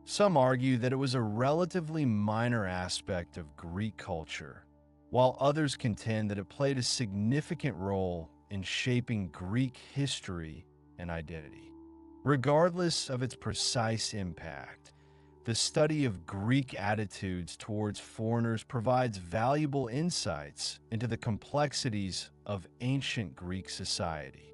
Some argue that it was a relatively minor aspect of Greek culture, while others contend that it played a significant role in shaping Greek history and identity. Regardless of its precise impact, the study of Greek attitudes towards foreigners provides valuable insights into the complexities of ancient Greek society.